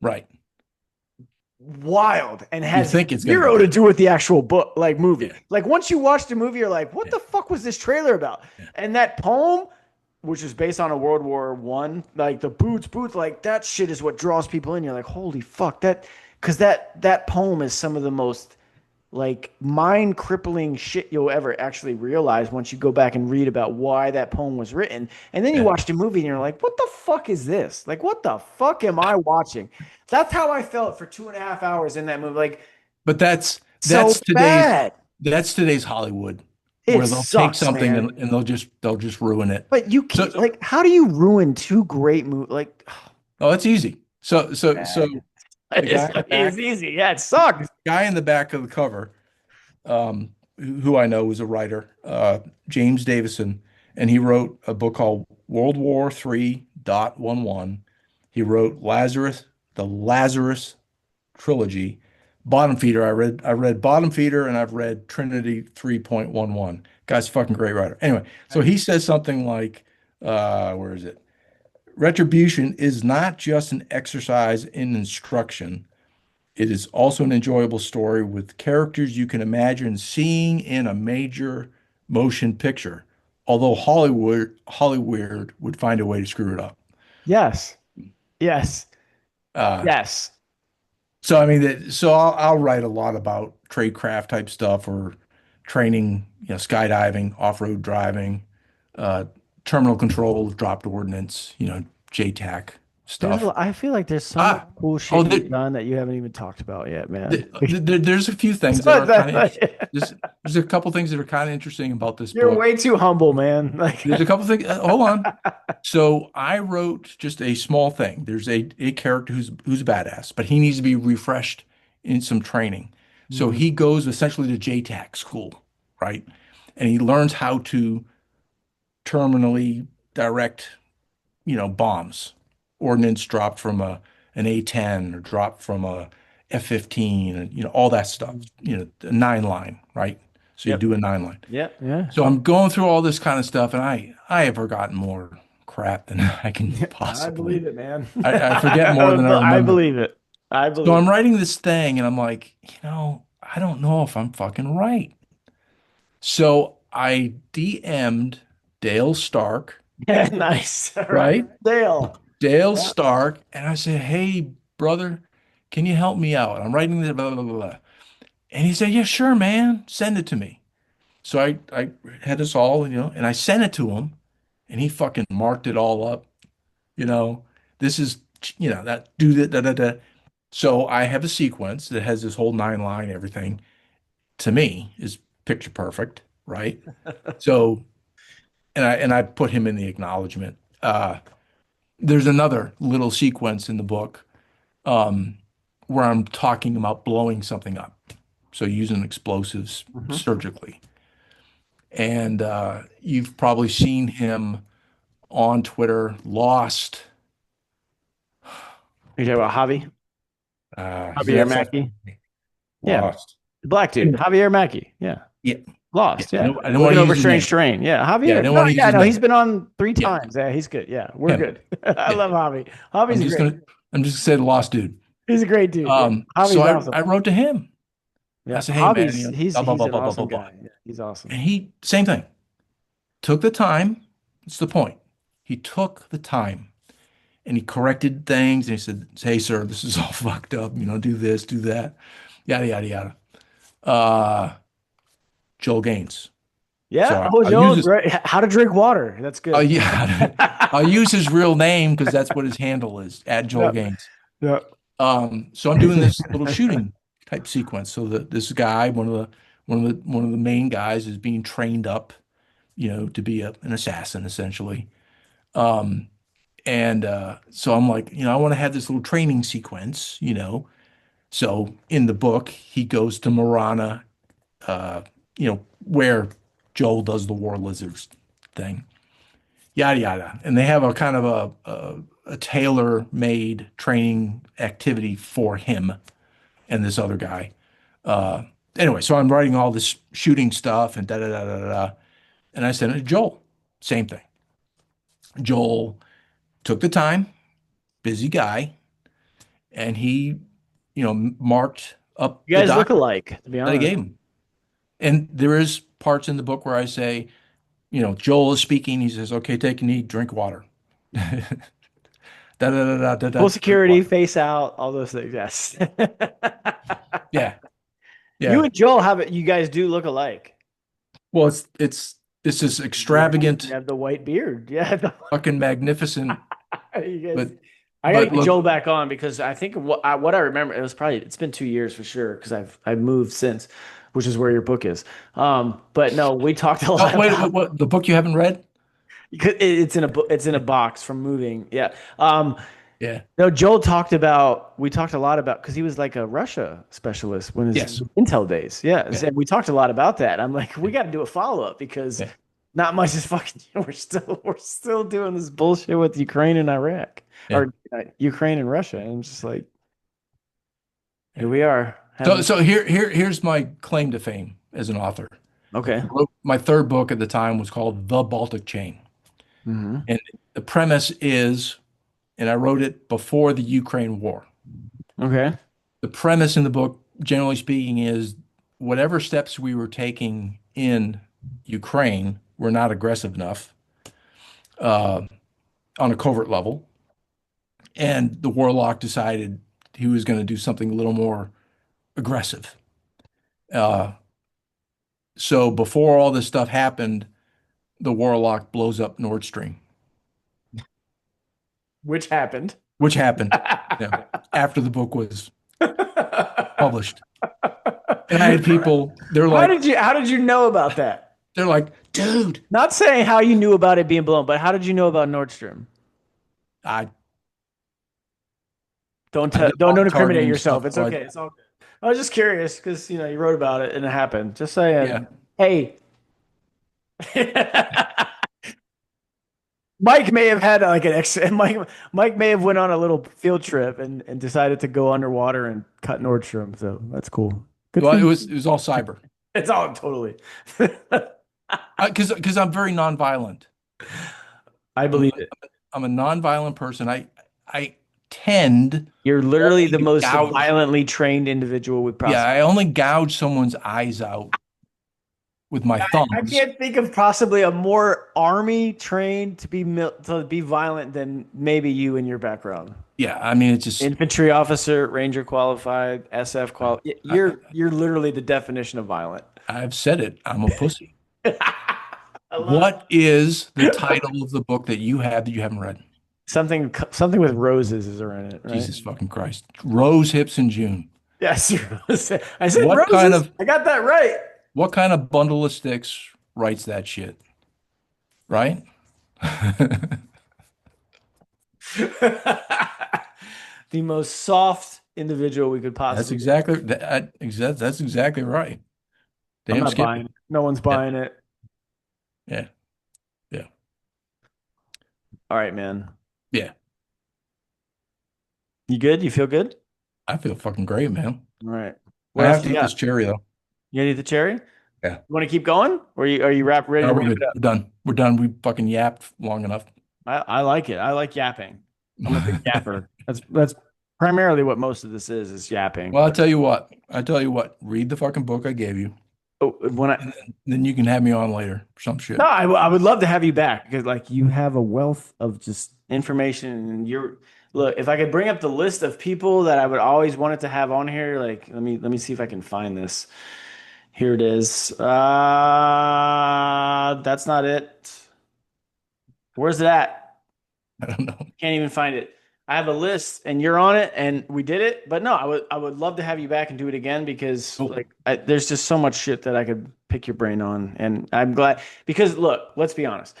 Right. wild and You has think it's going to be zero to good. do with the actual book, like movie. Yeah. Like once you watch the movie, you're like, what Yeah. the fuck was this trailer about? Yeah. And that poem, which is based on a World War I, like the boots, like that shit is what draws people in. You're like, holy fuck, because that poem is some of the most like mind crippling shit you'll ever actually realize once you go back and read about why that poem was written. And then you Yeah. watch the movie and you're like, what the fuck is this? Like, what the fuck am I watching? That's how I felt for 2.5 hours in that movie. Like, But so bad. that's today's Hollywood, It where they'll take sucks, something man. and they'll just ruin it. But you So can't, like, how do you ruin two great movies? Like, oh, it's easy. So bad. the guy in the It's back, easy. Yeah, it sucks. guy in the back of the cover, who I know is a writer, James Davison, and he wrote a book called World War III.11. He wrote the Lazarus trilogy. Bottom Feeder, I read Bottom Feeder and I've read Trinity 3.11. Guy's a fucking great writer. Anyway, so he says something like, where is it? Retribution is not just an exercise in instruction. It is also an enjoyable story with characters you can imagine seeing in a major motion picture. Although Hollywood would find a way to screw it up. Yes. Yes. Uh, Yes. so I mean, so I'll write a lot about tradecraft type stuff or training, skydiving, off-road driving, uh, terminal control, dropped ordnance, JTAC stuff. I feel like there's so much Ah, cool oh, shit you've done that you haven't even talked about yet, man. there's a few things that So are kind of that- there's a couple things that are kind of interesting about this You're book. way too humble, man. Like, There's a couple things. Hold on. So I wrote just a small thing. There's a character who's a badass, but he needs to be refreshed in some training. So Mhm. he goes essentially to JTAC school, right? And he learns how to terminally direct, bombs, ordnance dropped from an A-10 or dropped from a F-15, and all that stuff, a nine line, right? So you Yep. do a nine line. Yep. Yeah. So I'm going through all this kind of stuff, and I have forgotten more crap than I can I possibly. believe it, man. I forget more than I I remember. believe it. I So believe I'm it. writing this thing and I'm like, I don't know if I'm fucking right. So I DM'd Dale Stark, Yeah, nice. All right. right? Dale. Dale Yeah. Stark. And I said, hey, brother, can you help me out? I'm writing this, blah, blah, blah, blah. And he said, yeah, sure, man. Send it to me. So I had this all, and I sent it to him and he fucking marked it all up. You know, this is, that do that, da, da, da. So I have a sequence that has this whole 9 line, everything to me is picture perfect, right? So, and I put him in the acknowledgement. There's another little sequence in the book um, where I'm talking about blowing something up. So using explosives Mhm. surgically. And you've probably seen him on Twitter, lost. You talking about Javi? He's an Javier SS Mackey? Yeah. lost. The black dude. Anyway, Javier Mackey. Yeah. yeah, yeah. Lost. Yeah. I didn't want Looking to over use his strange name. terrain. Yeah. Yeah, I Javier. didn't No, want to use yeah, his no, he's name. been on three Yeah, times. Yeah, he's good. Yeah. We're him. good. I Yeah. love Javi. I'm Javi's just great. gonna I'm just gonna say the lost dude. He's a great dude. Yeah. So Javi's I awesome. wrote to him. I Yeah. said, hey man, Javi's blah blah he's blah an blah blah blah awesome blah. guy. Yeah, he's awesome. And he same thing. Took the time. It's the point. He took the time and he corrected things and he said, hey sir, this is all fucked up. Do this, do that, yada yada yada. Uh Joel Gaines. So Yeah. Oh, I'll use Joel, his great. How to drink water. That's good. yeah, I'll use his real name because that's what his handle is, at Joel Yeah. Gaines. Yeah. So I'm doing this little shooting type sequence. So that this guy, one of the main guys, is being trained up, to be an assassin essentially. Um, and so I'm like, I want to have this little training sequence. So in the book, he goes to Marana, where Joel does the war lizards thing, yada yada, and they have a kind of a tailor-made training activity for him and this other guy. Uh, anyway, so I'm writing all this shooting stuff and da da da da da, and I sent it to Joel. Same thing. Joel took the time, busy guy, and he, marked up You the guys look document alike, to be that I honest. gave him. And there is parts in the book where I say, Joel is speaking. He says, "Okay, take a knee, drink water." Da da da da da da. Full Drink security, water. face out, all those things. Yes. Yeah, You yeah. and Joel have it. You guys do look alike. Well, it's this You extravagant, have the white beard. Yeah. fucking magnificent, You guys. but I got to but get look, Joel back on because I think what I remember it's been 2 years for sure because I've moved since, which is where your book is. But no, we talked a oh lot wait, about what the book you haven't read? it's in a book. It's in a box from moving. Yeah. Yeah. No, we talked a lot about because he was like a Russia specialist when his Yes. Intel days. Yeah. Yeah. And we talked a lot about that. I'm like, we got to do a follow up because Yeah. not much is fucking, we're still doing this bullshit with Ukraine and Iraq Yeah. or Ukraine and Russia. And I'm just like, Yeah. here we are So having, so here's my claim to fame as an author. okay. My third book at the time was called The Baltic Chain. Hmm. And the premise is, and I wrote it before the Ukraine war. Okay. The premise in the book, generally speaking, is whatever steps we were taking in Ukraine were not aggressive enough uh, on a covert level. And the Warlock decided he was going to do something a little more aggressive. Uh, so before all this stuff happened, the Warlock blows up Nord Stream, Which happened. which happened, after the book was published. And I had people, How did you know about that? they're like, dude, Not saying how you knew about it being blown, but how did you know about Nordstrom? I Don't I did a don't lot don't of incriminate targeting yourself. stuff, It's so okay. It's all good. I was just curious because you wrote about it and it happened. Just saying, yeah. hey, Mike may have had like an extra. Mike may have went on a little field trip and decided to go underwater and cut Nordstrom. So that's cool. Good Well, for it you. was it was all cyber It's all totally. because I'm very nonviolent. I I'm believe it. I'm a nonviolent person. I tend You're literally only the to most gouge. violently trained individual we Yeah, possibly. I only gouge someone's eyes out with my I thumbs. can't think of possibly a more army trained to be violent than maybe you in your background. Yeah, I mean it's just Infantry officer, Ranger qualified, SF I, qual. I You're literally the definition of violent. I've said it. I'm a pussy. I love What is the it. title of the book that you have that you haven't read? Something with roses is in it, right? Jesus fucking Christ. Rose hips in June. Yes, I said What kind roses. of I got that right. what kind of bundle of sticks writes that shit? Right? The most soft individual we could That's possibly get. exactly that's exactly right. I'm Damn not buying Skippy. it. No one's Yeah, buying it. yeah, yeah, All right, man. yeah. You good? You feel good? I feel fucking great, man. All right. I What else have to you eat this got? cherry though. You gonna eat the cherry? You Yeah. want to keep going? Or are you ready No, to we're wrap good. it up? We're done. We're done. We fucking yapped long enough. I like it. I like yapping. I'm a big yapper. That's primarily what most of this is yapping. Well, I'll But tell you what. I tell you what. Read the fucking book I gave you, oh, when I and then you can have me on later for some no, shit. I would love to have you back because like you have a wealth of just information and you're look, if I could bring up the list of people that I would always wanted to have on here, like let me see if I can find this. Here it is. That's not it. Where's it at? I don't know. Can't even find it. I have a list and you're on it and we did it. But no, I would love to have you back and do it again because Cool. like there's just so much shit that I could pick your brain on. And I'm glad because look, let's be honest.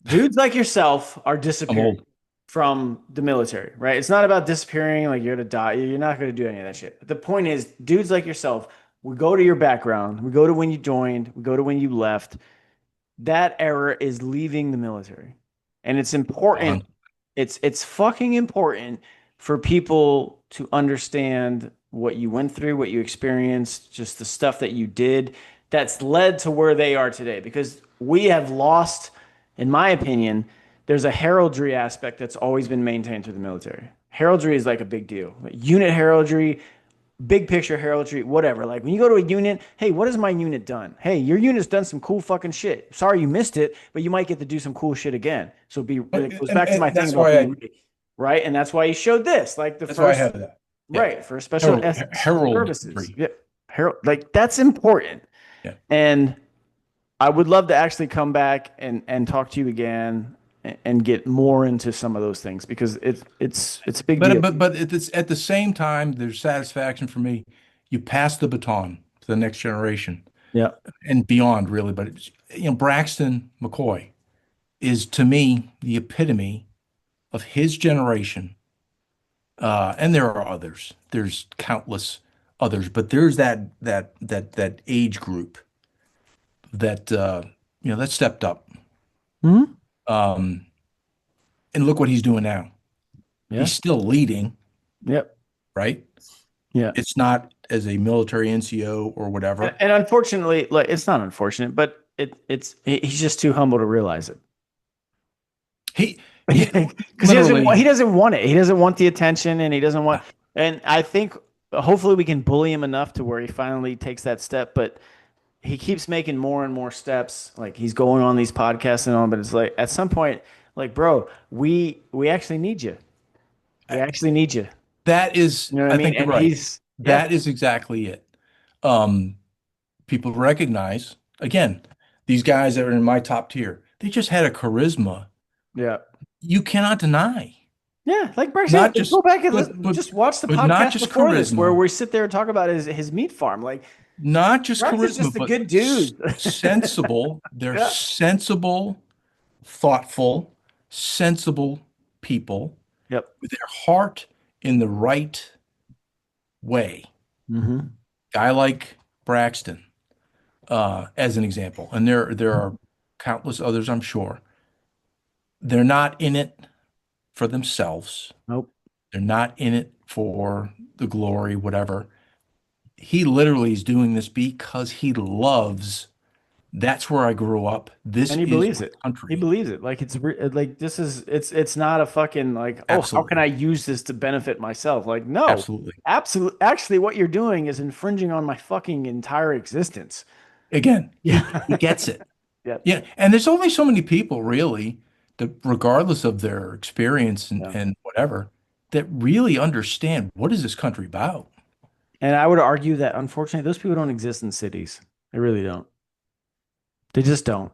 Dudes like yourself are I'm disappearing old. from the military, right? It's not about disappearing like you're gonna die. You're not gonna do any of that shit. The point is, dudes like yourself, we go to your background, we go to when you joined, we go to when you left. That era is leaving the military. And it's important. Gone. It's fucking important for people to understand what you went through, what you experienced, just the stuff that you did that's led to where they are today. Because we have lost, in my opinion, there's a heraldry aspect that's always been maintained through the military. Heraldry is like a big deal. Unit heraldry, big picture heraldry, whatever. Like when you go to a unit, hey, what has my unit done? Hey, your unit's done some cool fucking shit. Sorry you missed it, but you might get to do some cool shit again. So it goes back to my And thing that's about why being ready, right. And that's why he showed this, like the that's why I first, have that. Yeah. right, for special services. Heraldry. Yeah, herald, like that's important. Yeah. And I would love to actually come back and talk to you again and get more into some of those things because it's a big But deal. at the same time, there's satisfaction for me. You pass the baton to the next generation Yeah. and beyond, really. But it's, Braxton McCoy is to me the epitome of his generation. And there are others. There's countless others, but there's that age group that that stepped up. Hmm. Um, and look what he's doing now. Yeah. He's still leading, Yep. right? Yeah. It's not as a military NCO or And, whatever. and unfortunately, like it's not unfortunate, but he's just too humble to realize it. He he Because he literally doesn't want it. He doesn't want the attention and he doesn't want and I think hopefully we can bully him enough to where he finally takes that step, but he keeps making more and more steps. Like he's going on these podcasts and all, but it's like at some point, like, bro, we actually need you. We actually need you. that is You know what I I mean? think you're And right. he's yeah. That is exactly it. Um, People recognize again, these guys that are in my top tier, they just had a charisma Yeah. you cannot deny. Yeah, like Bryce, yeah, Not just go back and but listen, but just watch the but not podcast just before this where charisma, we sit there and talk about his meat farm. Like not just Bryce is charisma, just a but good dude. sensible. They're Yeah. sensible, thoughtful, sensible people Yep. with their heart in the right way. Hmm. Guy like Braxton, as an example, and there are countless others, I'm sure. They're not in it for themselves. Nope. They're not in it for the glory, whatever. He literally is doing this because he loves That's where I grew up. This And he is believes my it. He country. believes it. Like like this is it's not a fucking like, oh, how can I Absolutely. use this to benefit myself? Like, no. Absolutely. Absolutely. Actually, what you're doing is infringing on my fucking entire existence. Again, he Yeah. gets it. Yeah. Yeah. And there's only so many people really that regardless of their experience Yeah. and whatever, that really understand what is this country about. And I would argue that unfortunately those people don't exist in cities. They really don't. They just don't.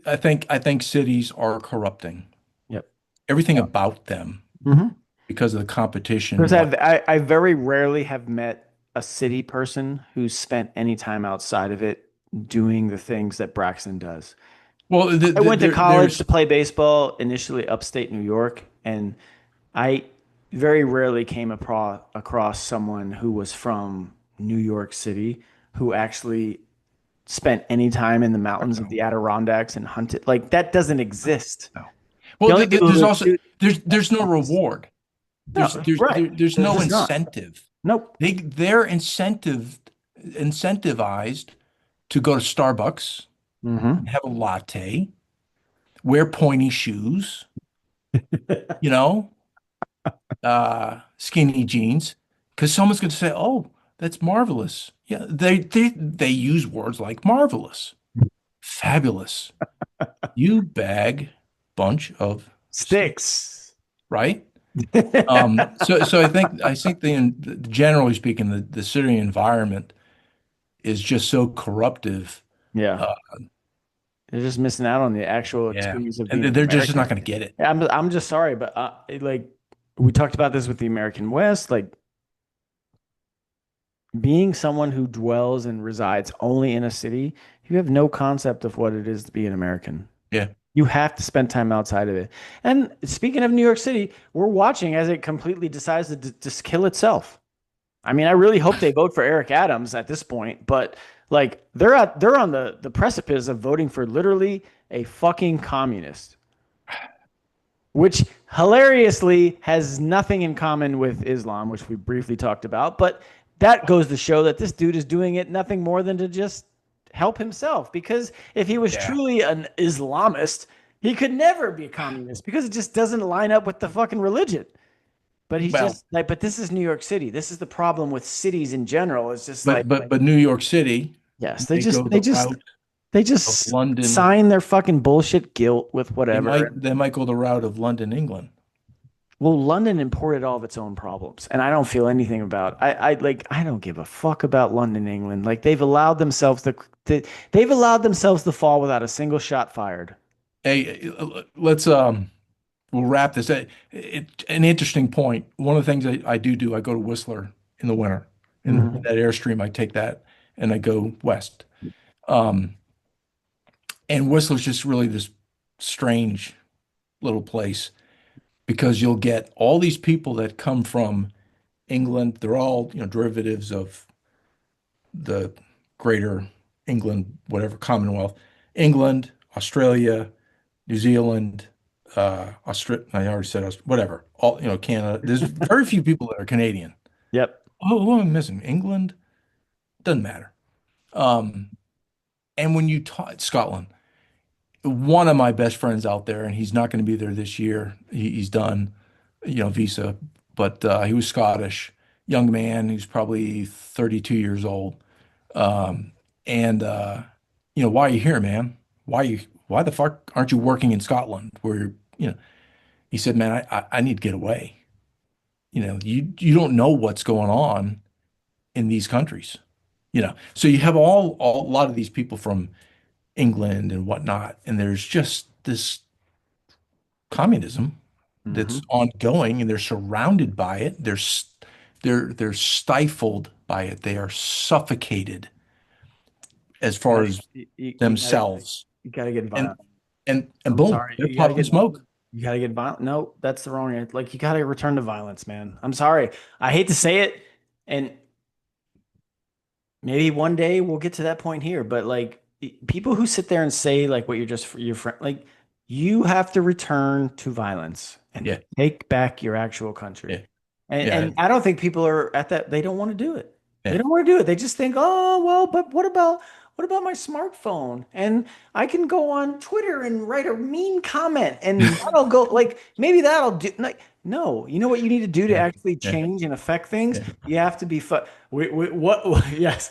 I think cities are corrupting Yep. everything about them Mm-hmm. because of the competition Because and what. I very rarely have met a city person who's spent any time outside of it doing the things that Braxton does. Well, I went to college to there's play baseball, initially upstate New York, and I very rarely came across someone who was from New York City who actually spent any time in the mountains of no, the Adirondacks and hunted. Like that doesn't exist. no. The Well, only people there's who also do, there's no reward. no, right. There's There's no just not. incentive. Nope. They're incentivized to go to Starbucks and Hmm. have a latte, wear pointy shoes, you know, skinny jeans, because someone's going to say, "Oh, that's marvelous." Yeah, they use words like marvelous, fabulous. You bag bunch of sticks, Sticks. right? So I think generally speaking, the city environment is just so corruptive. Yeah. Uh, They're just missing out on the actual yeah, experience of and being they're just not American. going to get it. I'm just sorry, but like we talked about this with the American West, like being someone who dwells and resides only in a city, you have no concept of what it is to be an American. Yeah. You have to spend time outside of it. And speaking of New York City, we're watching as it completely decides to just kill itself. I mean, I really hope they vote for Eric Adams at this point, but like they're on the precipice of voting for literally a fucking communist, which hilariously has nothing in common with Islam, which we briefly talked about. But that goes to show that this dude is doing it nothing more than to just help himself. Because if he was Yeah. truly an Islamist, he could never be a communist because it just doesn't line up with the fucking religion. But he's Well, just like, but this is New York City. This is the problem with cities in general. It's just like, but New York City, yes, they go the route they of just London. sign their fucking bullshit guilt with whatever. They might go the route of London, England. Well, London imported all of its own problems, and I don't feel anything about. I like. I don't give a fuck about London, England. Like they've allowed themselves to fall without a single shot fired. Hey, let's we'll wrap this. An interesting point. One of the things I do, I go to Whistler in the winter. In Mhm. that Airstream, I take that and I go west. Um, and Whistler's just really this strange little place because you'll get all these people that come from England. They're all, derivatives of the greater England, whatever Commonwealth, England, Australia, New Zealand, I already said whatever, all, Canada. There's very few people that are Canadian. Yep. Oh, who am I missing? England? Doesn't matter. Um, and when you talk Scotland, one of my best friends out there, and he's not going to be there this year. He's done, visa, but he was Scottish, young man. He's probably 32 years old. Um, and why are you here, man? Why the fuck aren't you working in Scotland where he said, man, I need to get away. You don't know what's going on in these countries. So you have a lot of these people from England and whatnot, and there's just this communism that's Hmm. ongoing, and they're surrounded by it. They're stifled by it. They are suffocated as far as themselves. You gotta get And violent. and I'm boom, sorry. they're popping smoke. You gotta get violent. No, that's the wrong answer. Like you gotta return to violence, man. I'm sorry. I hate to say it, and maybe one day we'll get to that point here, but like people who sit there and say like what you're just for your friend, like you have to return to violence and Yeah, take back your actual country. yeah, yeah, And I don't think people are at that. They don't want to do it. They yeah. don't want to do it. They just think, oh well, but what about? what about my smartphone? And I can go on Twitter and write a mean comment and that'll go like maybe that'll do like no, you know what you need to do to Yeah, actually yeah, change and affect things? yeah. You have to be what yes.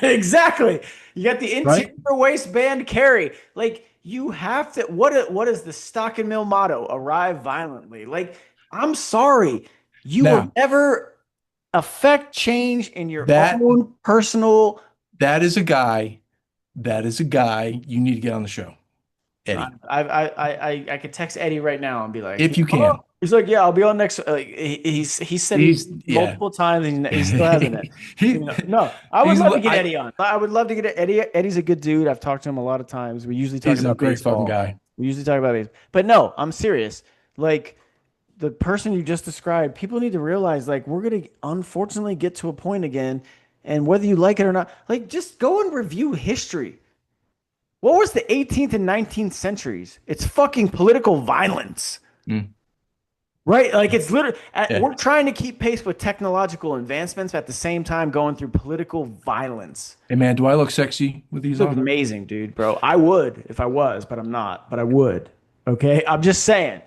Exactly. You got the Right interior waistband carry. Like you have to what is the stock and mill motto? Arrive violently. Like I'm sorry. You will now, never affect change in your that own personal. that is a guy. That is a guy you need to get on the show, I Eddie, I could text Eddie right now and be like, if you oh, can. he's like, yeah, I'll be on next. He said he He's yeah. multiple times and he still hasn't. he No, I would he's love to get I Eddie on. I would love to get Eddie. Eddie's a good dude. I've talked to him a lot of times. We usually talk he's a about great fucking baseball. guy. We usually talk about baseball. But no, I'm serious. Like the person you just described, people need to realize like we're gonna unfortunately get to a point again, and whether you like it or not, like just go and review history. What was the 18th and 19th centuries? It's fucking political violence, Mm, right? Like it's literally, yeah. we're trying to keep pace with technological advancements at the same time going through political violence. Hey man, do I look sexy with these You look on? amazing, dude, bro. I would if I was, but I'm not, but I would. Okay. I'm just saying.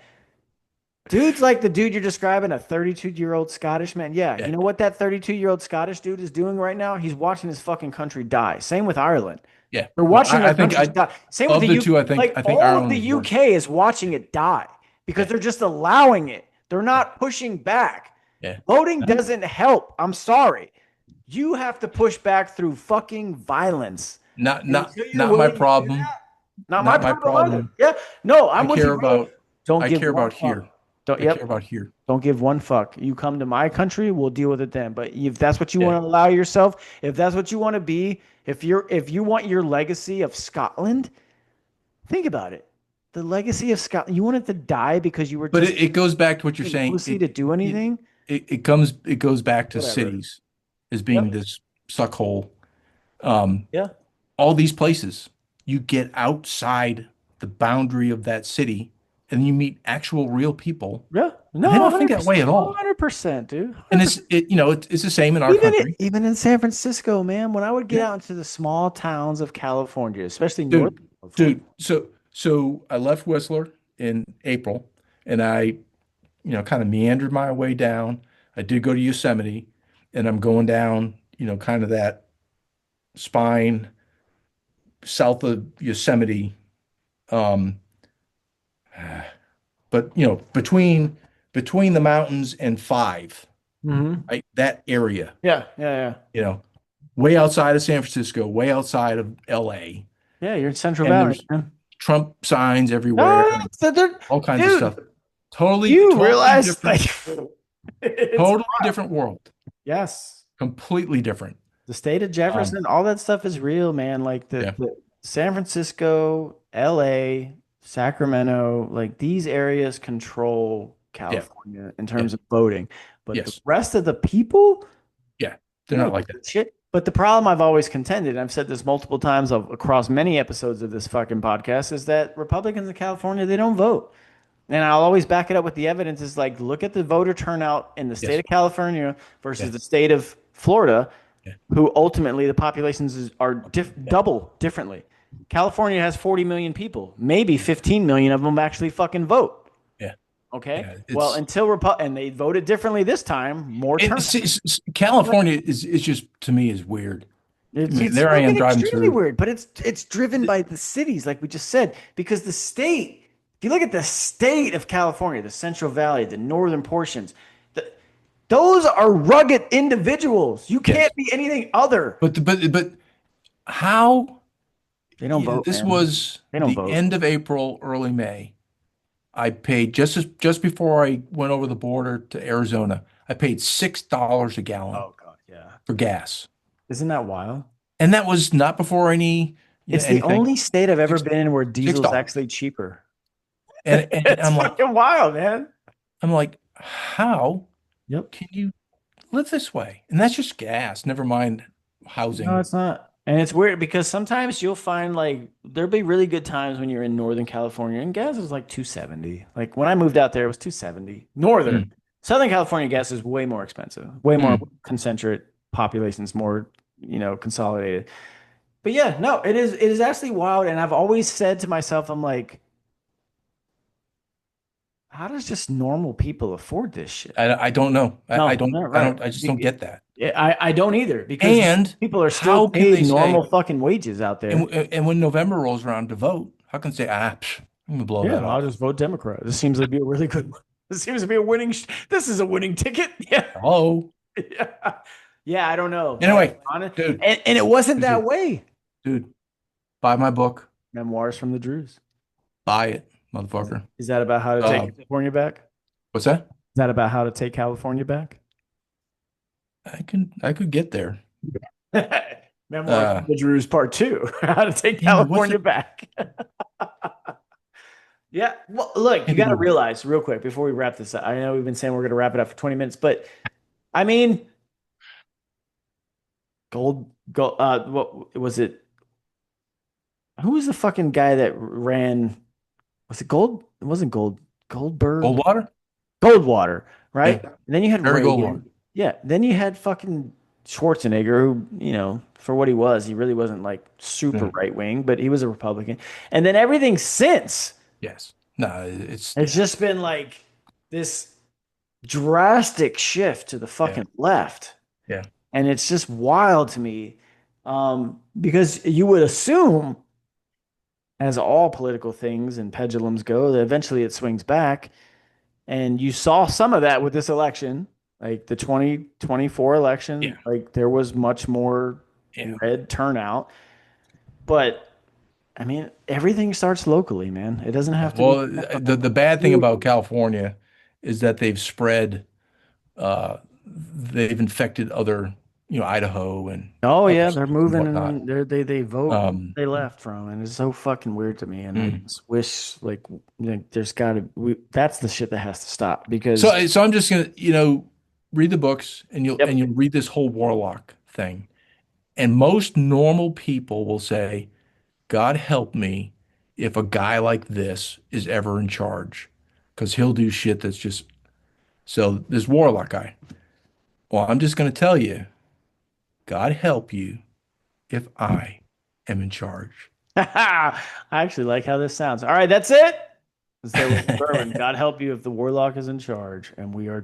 Dude's like the dude you're describing, a 32-year-old Scottish man. Yeah. You Yeah, know what that 32-year-old Scottish dude is doing right now? He's watching his fucking country die. Same with Ireland. yeah. They're Well, watching their I think countries I die. Same with of the the UK. two, Like I think all of Ireland the is worse. UK is watching it die because Yeah, they're just allowing it. They're yeah, not pushing back. yeah. Voting doesn't help. I'm sorry. You have to push back through fucking violence. Not And not until you're not my willing to do problem. that, not my Not my problem either. problem. Yeah. No, I I'm with care you, bro. about Don't I give care one about fuck. here. Don't, I care yep. about here. Don't give one fuck. You come to my country, we'll deal with it then. But if that's what you Yeah. want to allow yourself, if that's what you want to be, if you want your legacy of Scotland, think about it. The legacy of Scotland, you want it to die because you were But just it goes back to what you're being saying. pussy to do It anything? it goes back to Whatever. cities as being Yep. this suck hole. Um, Yeah. all these places, you get outside the boundary of that city and you meet actual real people, Yeah. and they No, don't think that 100%. way at all. 100%, dude. And 100%. it's the same in our country, Even in San Francisco, man, when I would get yeah, out into the small towns of California, especially Northern dude, California. dude. So I left Whistler in April, and I kind of meandered my way down. I did go to Yosemite, and I'm going down, kind of that spine south of Yosemite. Um, but between the mountains and five, Hmm. right? That area, Yeah, yeah, yeah. you know, way outside of San Francisco, way outside of LA. Yeah, you're in Central And Valley, there's man. Trump signs No, everywhere and so they're, all kinds of stuff. dude, you Totally realize like different, it's totally different world. yes. Completely different. The state of Um, Jefferson, all that stuff is real, man. Like yeah, the San Francisco, LA, Sacramento, like these areas control yeah, California in yeah, terms of voting. But the yes, rest of the people, yeah. they They're not don't like give that. a shit. But the problem I've always contended, and I've said this multiple times across many episodes of this fucking podcast, is that Republicans in California, they don't vote. And I'll always back it up with the evidence is like, look at the voter turnout in the state Yes, of California versus yeah, the state of Florida, yeah, who ultimately the populations are yeah, double differently. California has 40 million people. Maybe 15 million of them actually fucking vote. yeah, Okay. yeah. Well, and they voted differently this time, more turnout. California is just to me is weird. I mean, It's there I am fucking driving extremely through. weird, but it's driven by the cities, like we just said, because the state, if you look at the state of California, the Central Valley, the northern portions, the, those are rugged individuals. You Yes, can't be anything other. but how? They don't vote, This man. was They don't the vote. end of April, early May. I paid just before I went over the border to Arizona. I paid $6 a gallon Oh God, yeah. for gas, Isn't that wild? and that was not before It's the anything. only state I've ever Six been in where six diesel is dollars, actually cheaper. and It's fucking wild, man. I'm like, how Yep. can you live this way? And that's just gas. Never mind No, housing. it's not. And it's weird because sometimes you'll find like there'll be really good times when you're in Northern California and gas is like 270. Like when I moved out there, it was 270. Northern. Mm, Southern California gas is way more expensive, way more mm, concentrate populations, more, consolidated. But yeah, no, it is actually wild. And I've always said to myself, I'm like, how does just normal people afford this shit? I don't know. No, not right. I just don't get that. Yeah, I don't either because And people are still how can paid they normal say, fucking wages out there. and when November rolls around to vote, how can they say, I'm gonna blow Yeah, that I'll off? just vote Democrat. This seems to be a really good one. This seems to be a winning. This is a winning ticket. Yeah. Hello. Yeah. Yeah, I don't know. Like, Anyway, dude, and it wasn't that dude, way. dude, buy my book. Memoirs from the Druze. Buy it, Is, motherfucker. is that about how to take Uh, California back? what's that? Is that about how to take California back? I could get there. Memoirs Uh, from the Druze Part Two: How to Take damn it, what's California it? Back. Yeah. Well, look, you Can't think got to of realize real quick before we wrap this up. I know we've been saying we're going to wrap it up for 20 minutes, but I mean, gold. What was it? Who was the fucking guy that ran? Was it Gold? It wasn't Gold. Goldberg. Goldwater? Goldwater, right? Yeah, And then you had Barry Goldwater. Reagan. Yeah. Then you had fucking Schwarzenegger, who, for what he was, he really wasn't like super Yeah. right wing, but he was a Republican. And then everything since, Yes. No, it's it's just been like this drastic shift to the yeah, fucking left. yeah, And it's just wild to me, because you would assume, as all political things and pendulums go, that eventually it swings back. And you saw some of that with this election, like the 2024 election, yeah, like there was much more yeah. red turnout. But I mean, everything starts locally, man. It doesn't Yeah. have to be Well, national. the bad thing about California is that they've infected other, Idaho and Oh other yeah, they're states and moving and whatnot. then they vote where Um, they left from, and it's so fucking weird to me. And I mm. just wish like there's got to that's the shit that has to stop because So I'm just gonna, read the books and yep. you'll read this whole Warlock thing. And most normal people will say, God help me if a guy like this is ever in charge, because he'll do shit that's just so this Warlock guy. Well, I'm just gonna tell you, God help you if I am in charge. I actually like how this sounds. All right, that's it. Let's stay with the bourbon. God help you if the warlock is in charge, and we are